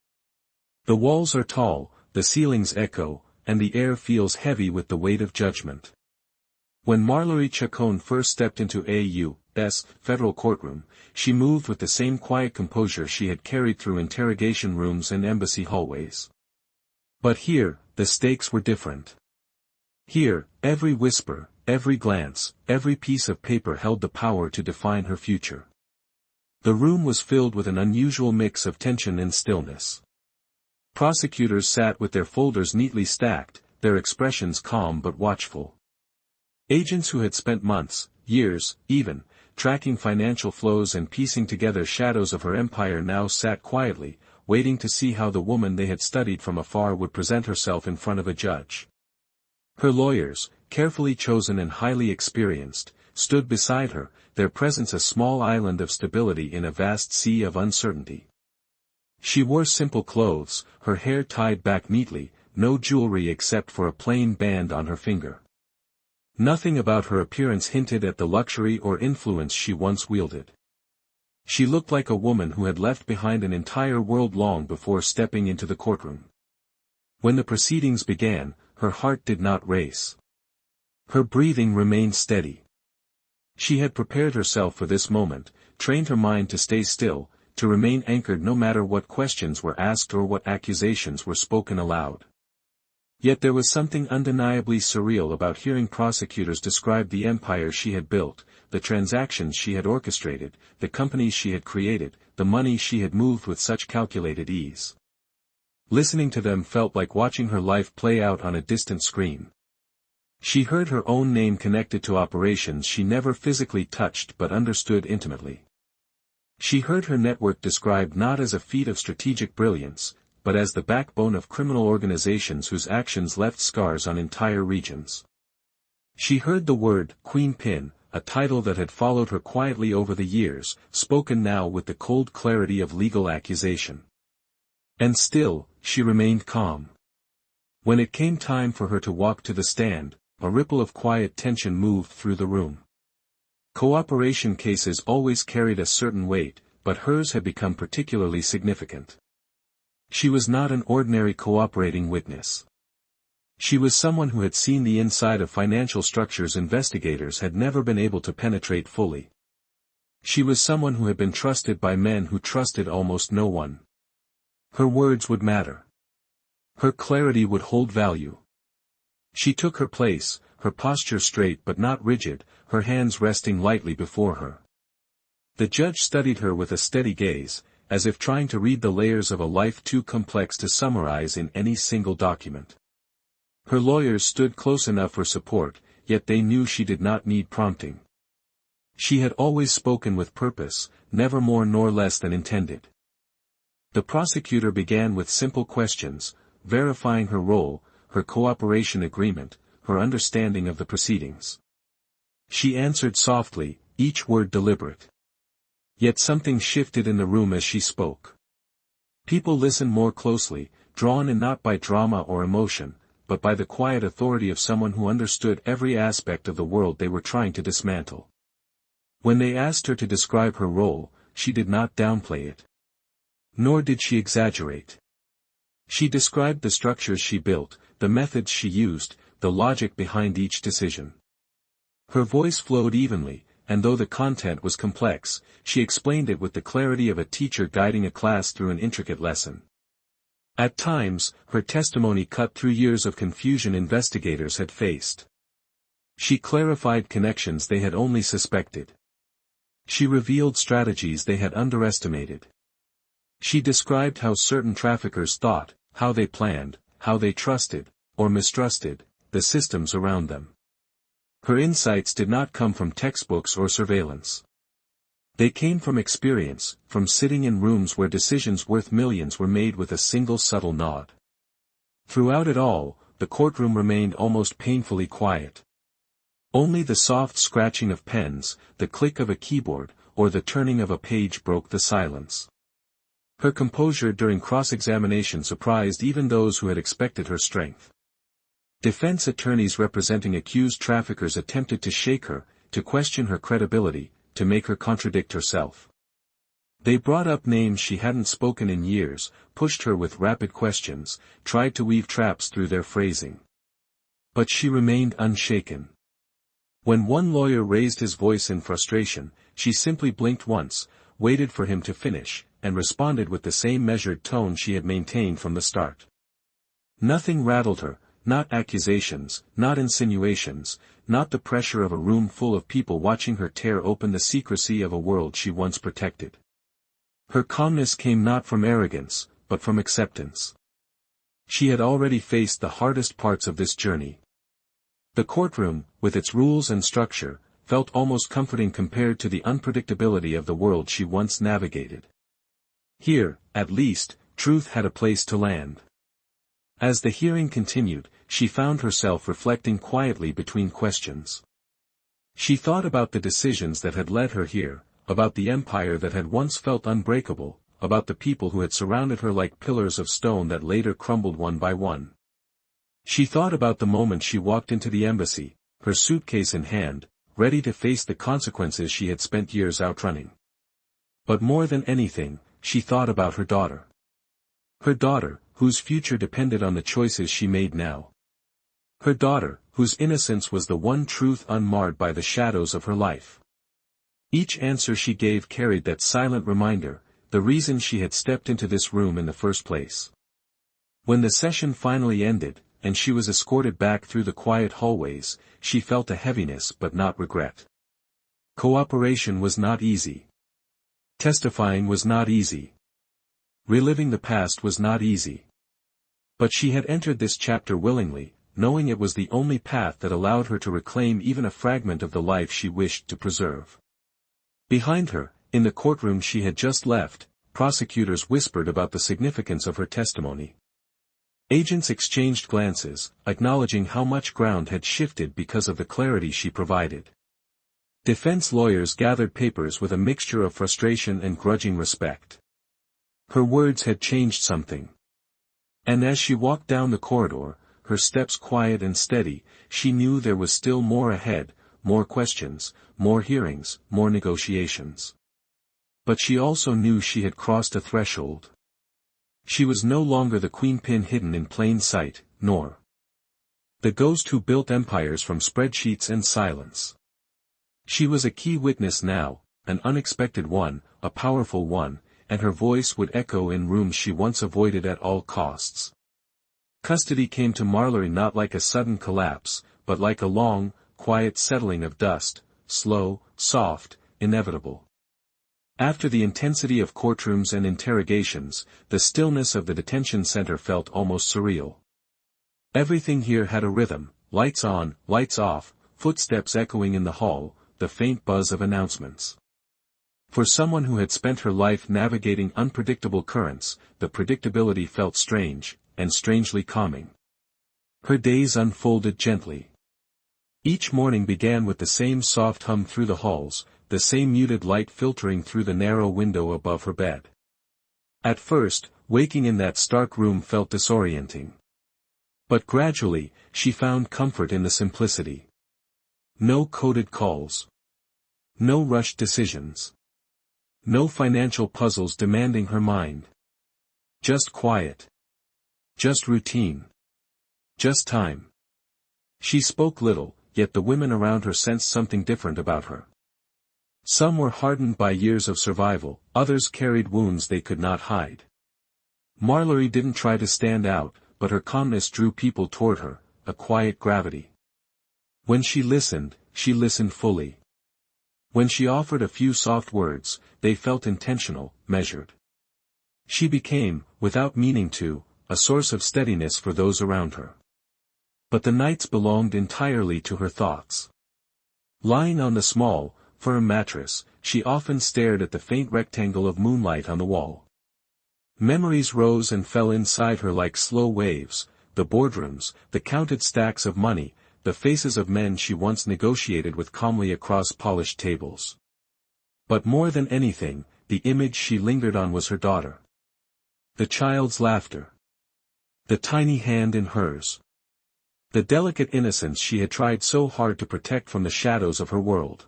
The walls are tall, the ceilings echo, and the air feels heavy with the weight of judgment. When Marllory Chacón first stepped into a U.S. federal courtroom, she moved with the same quiet composure she had carried through interrogation rooms and embassy hallways. But here, the stakes were different. Here, every whisper, every glance, every piece of paper held the power to define her future. The room was filled with an unusual mix of tension and stillness. Prosecutors sat with their folders neatly stacked, their expressions calm but watchful. Agents who had spent months, years, even, tracking financial flows and piecing together shadows of her empire now sat quietly, waiting to see how the woman they had studied from afar would present herself in front of a judge. Her lawyers, carefully chosen and highly experienced, stood beside her, their presence a small island of stability in a vast sea of uncertainty. She wore simple clothes, her hair tied back neatly, no jewelry except for a plain band on her finger. Nothing about her appearance hinted at the luxury or influence she once wielded. She looked like a woman who had left behind an entire world long before stepping into the courtroom. When the proceedings began, her heart did not race. Her breathing remained steady. She had prepared herself for this moment, trained her mind to stay still, to remain anchored no matter what questions were asked or what accusations were spoken aloud. Yet there was something undeniably surreal about hearing prosecutors describe the empire she had built, the transactions she had orchestrated, the companies she had created, the money she had moved with such calculated ease. Listening to them felt like watching her life play out on a distant screen. She heard her own name connected to operations she never physically touched but understood intimately. She heard her network described not as a feat of strategic brilliance, but as the backbone of criminal organizations whose actions left scars on entire regions. She heard the word Queenpin, a title that had followed her quietly over the years, spoken now with the cold clarity of legal accusation. And still, she remained calm. When it came time for her to walk to the stand, a ripple of quiet tension moved through the room. Cooperation cases always carried a certain weight, but hers had become particularly significant. She was not an ordinary cooperating witness. She was someone who had seen the inside of financial structures investigators had never been able to penetrate fully. She was someone who had been trusted by men who trusted almost no one. Her words would matter. Her clarity would hold value. She took her place, her posture straight but not rigid, her hands resting lightly before her. The judge studied her with a steady gaze, as if trying to read the layers of a life too complex to summarize in any single document. Her lawyers stood close enough for support, yet they knew she did not need prompting. She had always spoken with purpose, never more nor less than intended. The prosecutor began with simple questions, verifying her role, her cooperation agreement, her understanding of the proceedings. She answered softly, each word deliberate. Yet something shifted in the room as she spoke. People listened more closely, drawn in not by drama or emotion, but by the quiet authority of someone who understood every aspect of the world they were trying to dismantle. When they asked her to describe her role, she did not downplay it. Nor did she exaggerate. She described the structures she built, the methods she used, the logic behind each decision. Her voice flowed evenly, and though the content was complex, she explained it with the clarity of a teacher guiding a class through an intricate lesson. At times, her testimony cut through years of confusion investigators had faced. She clarified connections they had only suspected. She revealed strategies they had underestimated. She described how certain traffickers thought, how they planned, how they trusted, or mistrusted, the systems around them. Her insights did not come from textbooks or surveillance. They came from experience, from sitting in rooms where decisions worth millions were made with a single subtle nod. Throughout it all, the courtroom remained almost painfully quiet. Only the soft scratching of pens, the click of a keyboard, or the turning of a page broke the silence. Her composure during cross-examination surprised even those who had expected her strength. Defense attorneys representing accused traffickers attempted to shake her, to question her credibility, to make her contradict herself. They brought up names she hadn't spoken in years, pushed her with rapid questions, tried to weave traps through their phrasing. But she remained unshaken. When one lawyer raised his voice in frustration, she simply blinked once, waited for him to finish, and responded with the same measured tone she had maintained from the start. Nothing rattled her, not accusations, not insinuations, not the pressure of a room full of people watching her tear open the secrecy of a world she once protected. Her calmness came not from arrogance, but from acceptance. She had already faced the hardest parts of this journey. The courtroom, with its rules and structure, felt almost comforting compared to the unpredictability of the world she once navigated. Here, at least, truth had a place to land. As the hearing continued, she found herself reflecting quietly between questions. She thought about the decisions that had led her here, about the empire that had once felt unbreakable, about the people who had surrounded her like pillars of stone that later crumbled one by one. She thought about the moment she walked into the embassy, her suitcase in hand, ready to face the consequences she had spent years outrunning. But more than anything, she thought about her daughter. Her daughter, whose future depended on the choices she made now. Her daughter, whose innocence was the one truth unmarred by the shadows of her life. Each answer she gave carried that silent reminder, the reason she had stepped into this room in the first place. When the session finally ended, and she was escorted back through the quiet hallways, she felt a heaviness but not regret. Cooperation was not easy. Testifying was not easy. Reliving the past was not easy. But she had entered this chapter willingly, knowing it was the only path that allowed her to reclaim even a fragment of the life she wished to preserve. Behind her, in the courtroom she had just left, prosecutors whispered about the significance of her testimony. Agents exchanged glances, acknowledging how much ground had shifted because of the clarity she provided. Defense lawyers gathered papers with a mixture of frustration and grudging respect. Her words had changed something. And as she walked down the corridor, her steps quiet and steady, she knew there was still more ahead, more questions, more hearings, more negotiations. But she also knew she had crossed a threshold. She was no longer the Queenpin hidden in plain sight, nor the ghost who built empires from spreadsheets and silence. She was a key witness now, an unexpected one, a powerful one, and her voice would echo in rooms she once avoided at all costs. Custody came to Marllory not like a sudden collapse, but like a long, quiet settling of dust, slow, soft, inevitable. After the intensity of courtrooms and interrogations, the stillness of the detention center felt almost surreal. Everything here had a rhythm, lights on, lights off, footsteps echoing in the hall, the faint buzz of announcements. For someone who had spent her life navigating unpredictable currents, the predictability felt strange, and strangely calming. Her days unfolded gently. Each morning began with the same soft hum through the halls, the same muted light filtering through the narrow window above her bed. At first, waking in that stark room felt disorienting. But gradually, she found comfort in the simplicity. No coded calls. No rushed decisions. No financial puzzles demanding her mind. Just quiet. Just routine. Just time. She spoke little, yet the women around her sensed something different about her. Some were hardened by years of survival, others carried wounds they could not hide. Marllory didn't try to stand out, but her calmness drew people toward her, a quiet gravity. When she listened fully. When she offered a few soft words, they felt intentional, measured. She became, without meaning to, a source of steadiness for those around her. But the nights belonged entirely to her thoughts. Lying on the small, firm mattress, she often stared at the faint rectangle of moonlight on the wall. Memories rose and fell inside her like slow waves, the boardrooms, the counted stacks of money, the faces of men she once negotiated with calmly across polished tables. But more than anything, the image she lingered on was her daughter. The child's laughter. The tiny hand in hers. The delicate innocence she had tried so hard to protect from the shadows of her world.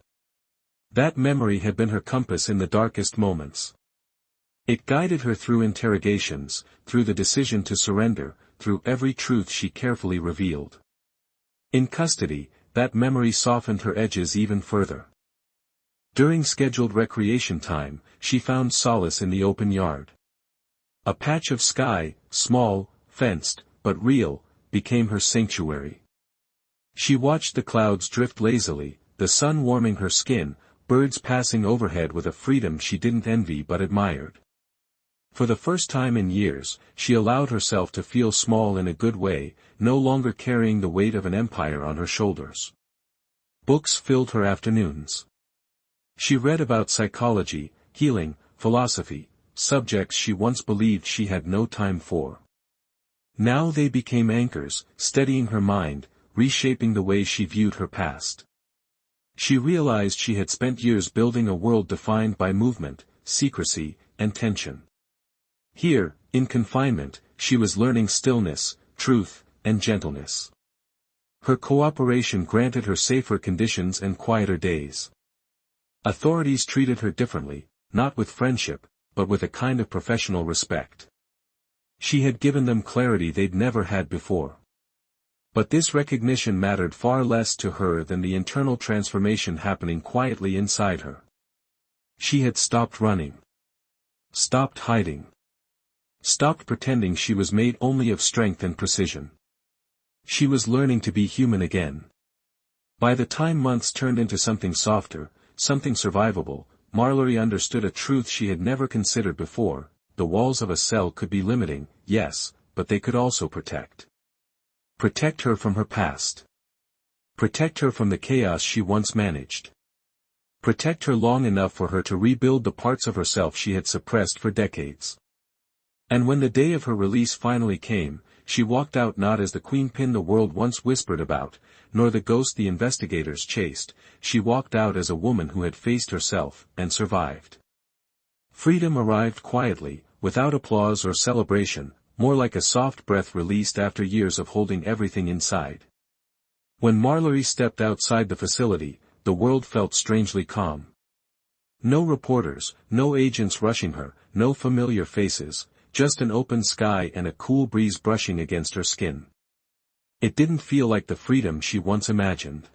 That memory had been her compass in the darkest moments. It guided her through interrogations, through the decision to surrender, through every truth she carefully revealed. In custody, that memory softened her edges even further. During scheduled recreation time, she found solace in the open yard. A patch of sky, small, fenced, but real, became her sanctuary. She watched the clouds drift lazily, the sun warming her skin, birds passing overhead with a freedom she didn't envy but admired. For the first time in years, she allowed herself to feel small in a good way, no longer carrying the weight of an empire on her shoulders. Books filled her afternoons. She read about psychology, healing, philosophy, subjects she once believed she had no time for. Now they became anchors, steadying her mind, reshaping the way she viewed her past. She realized she had spent years building a world defined by movement, secrecy, and tension. Here, in confinement, she was learning stillness, truth, and gentleness. Her cooperation granted her safer conditions and quieter days. Authorities treated her differently, not with friendship, but with a kind of professional respect. She had given them clarity they'd never had before. But this recognition mattered far less to her than the internal transformation happening quietly inside her. She had stopped running. Stopped hiding. Stopped pretending she was made only of strength and precision. She was learning to be human again. By the time months turned into something softer, something survivable, Marllory understood a truth she had never considered before: the walls of a cell could be limiting, yes, but they could also protect. Protect her from her past. Protect her from the chaos she once managed. Protect her long enough for her to rebuild the parts of herself she had suppressed for decades. And when the day of her release finally came, she walked out not as the Queenpin the world once whispered about, nor the ghost the investigators chased. She walked out as a woman who had faced herself, and survived. Freedom arrived quietly, without applause or celebration, more like a soft breath released after years of holding everything inside. When Marllory stepped outside the facility, the world felt strangely calm. No reporters, no agents rushing her, no familiar faces, just an open sky and a cool breeze brushing against her skin. It didn't feel like the freedom she once imagined.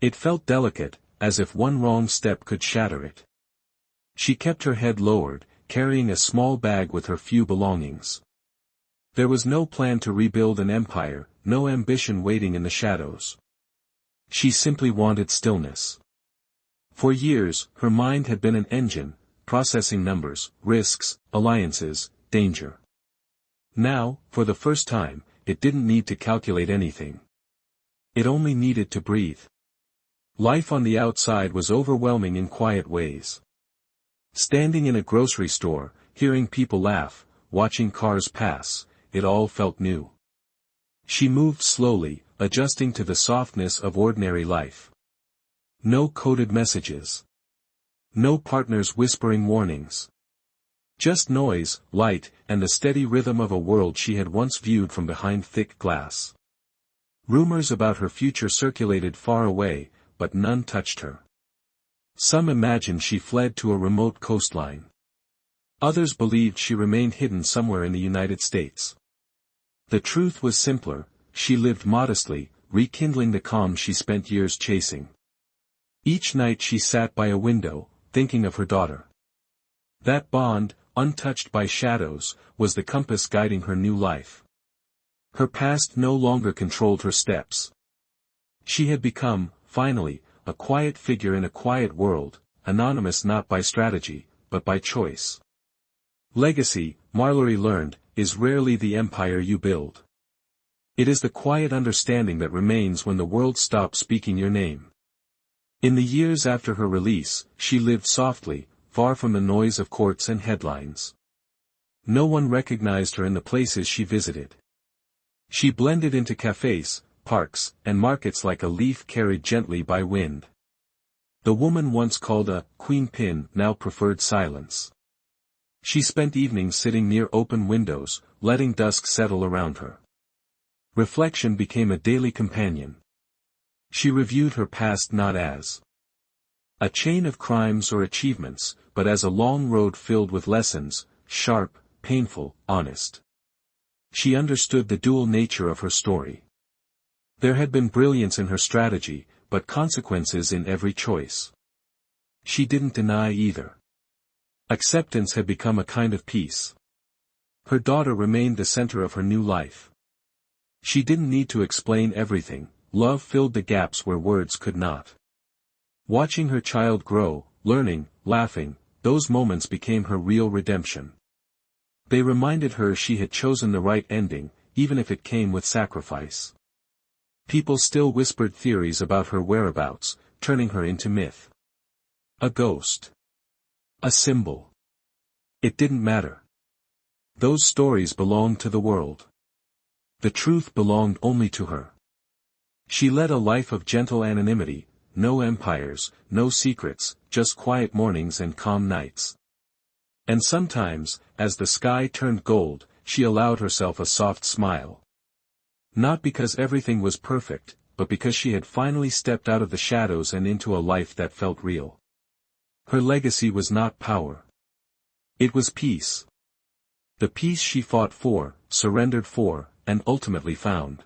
It felt delicate, as if one wrong step could shatter it. She kept her head lowered, carrying a small bag with her few belongings. There was no plan to rebuild an empire, no ambition waiting in the shadows. She simply wanted stillness. For years, her mind had been an engine, processing numbers, risks, alliances, danger. Now, for the first time, it didn't need to calculate anything. It only needed to breathe. Life on the outside was overwhelming in quiet ways. Standing in a grocery store, hearing people laugh, watching cars pass, it all felt new. She moved slowly, adjusting to the softness of ordinary life. No coded messages. No partners whispering warnings. Just noise, light, and the steady rhythm of a world she had once viewed from behind thick glass. Rumors about her future circulated far away, but none touched her. Some imagined she fled to a remote coastline. Others believed she remained hidden somewhere in the United States. The truth was simpler: she lived modestly, rekindling the calm she spent years chasing. Each night she sat by a window, thinking of her daughter. That bond, untouched by shadows, was the compass guiding her new life. Her past no longer controlled her steps. She had become, finally, a quiet figure in a quiet world, anonymous not by strategy, but by choice. Legacy, Marllory learned, is rarely the empire you build. It is the quiet understanding that remains when the world stops speaking your name. In the years after her release, she lived softly, far from the noise of courts and headlines. No one recognized her in the places she visited. She blended into cafes, parks, and markets like a leaf carried gently by wind. The woman once called a Queenpin now preferred silence. She spent evenings sitting near open windows, letting dusk settle around her. Reflection became a daily companion. She reviewed her past not as a chain of crimes or achievements, but as a long road filled with lessons, sharp, painful, honest. She understood the dual nature of her story. There had been brilliance in her strategy, but consequences in every choice. She didn't deny either. Acceptance had become a kind of peace. Her daughter remained the center of her new life. She didn't need to explain everything, love filled the gaps where words could not. Watching her child grow, learning, laughing, those moments became her real redemption. They reminded her she had chosen the right ending, even if it came with sacrifice. People still whispered theories about her whereabouts, turning her into myth. A ghost. A symbol. It didn't matter. Those stories belonged to the world. The truth belonged only to her. She led a life of gentle anonymity, no empires, no secrets, just quiet mornings and calm nights. And sometimes, as the sky turned gold, she allowed herself a soft smile. Not because everything was perfect, but because she had finally stepped out of the shadows and into a life that felt real. Her legacy was not power. It was peace. The peace she fought for, surrendered for, and ultimately found.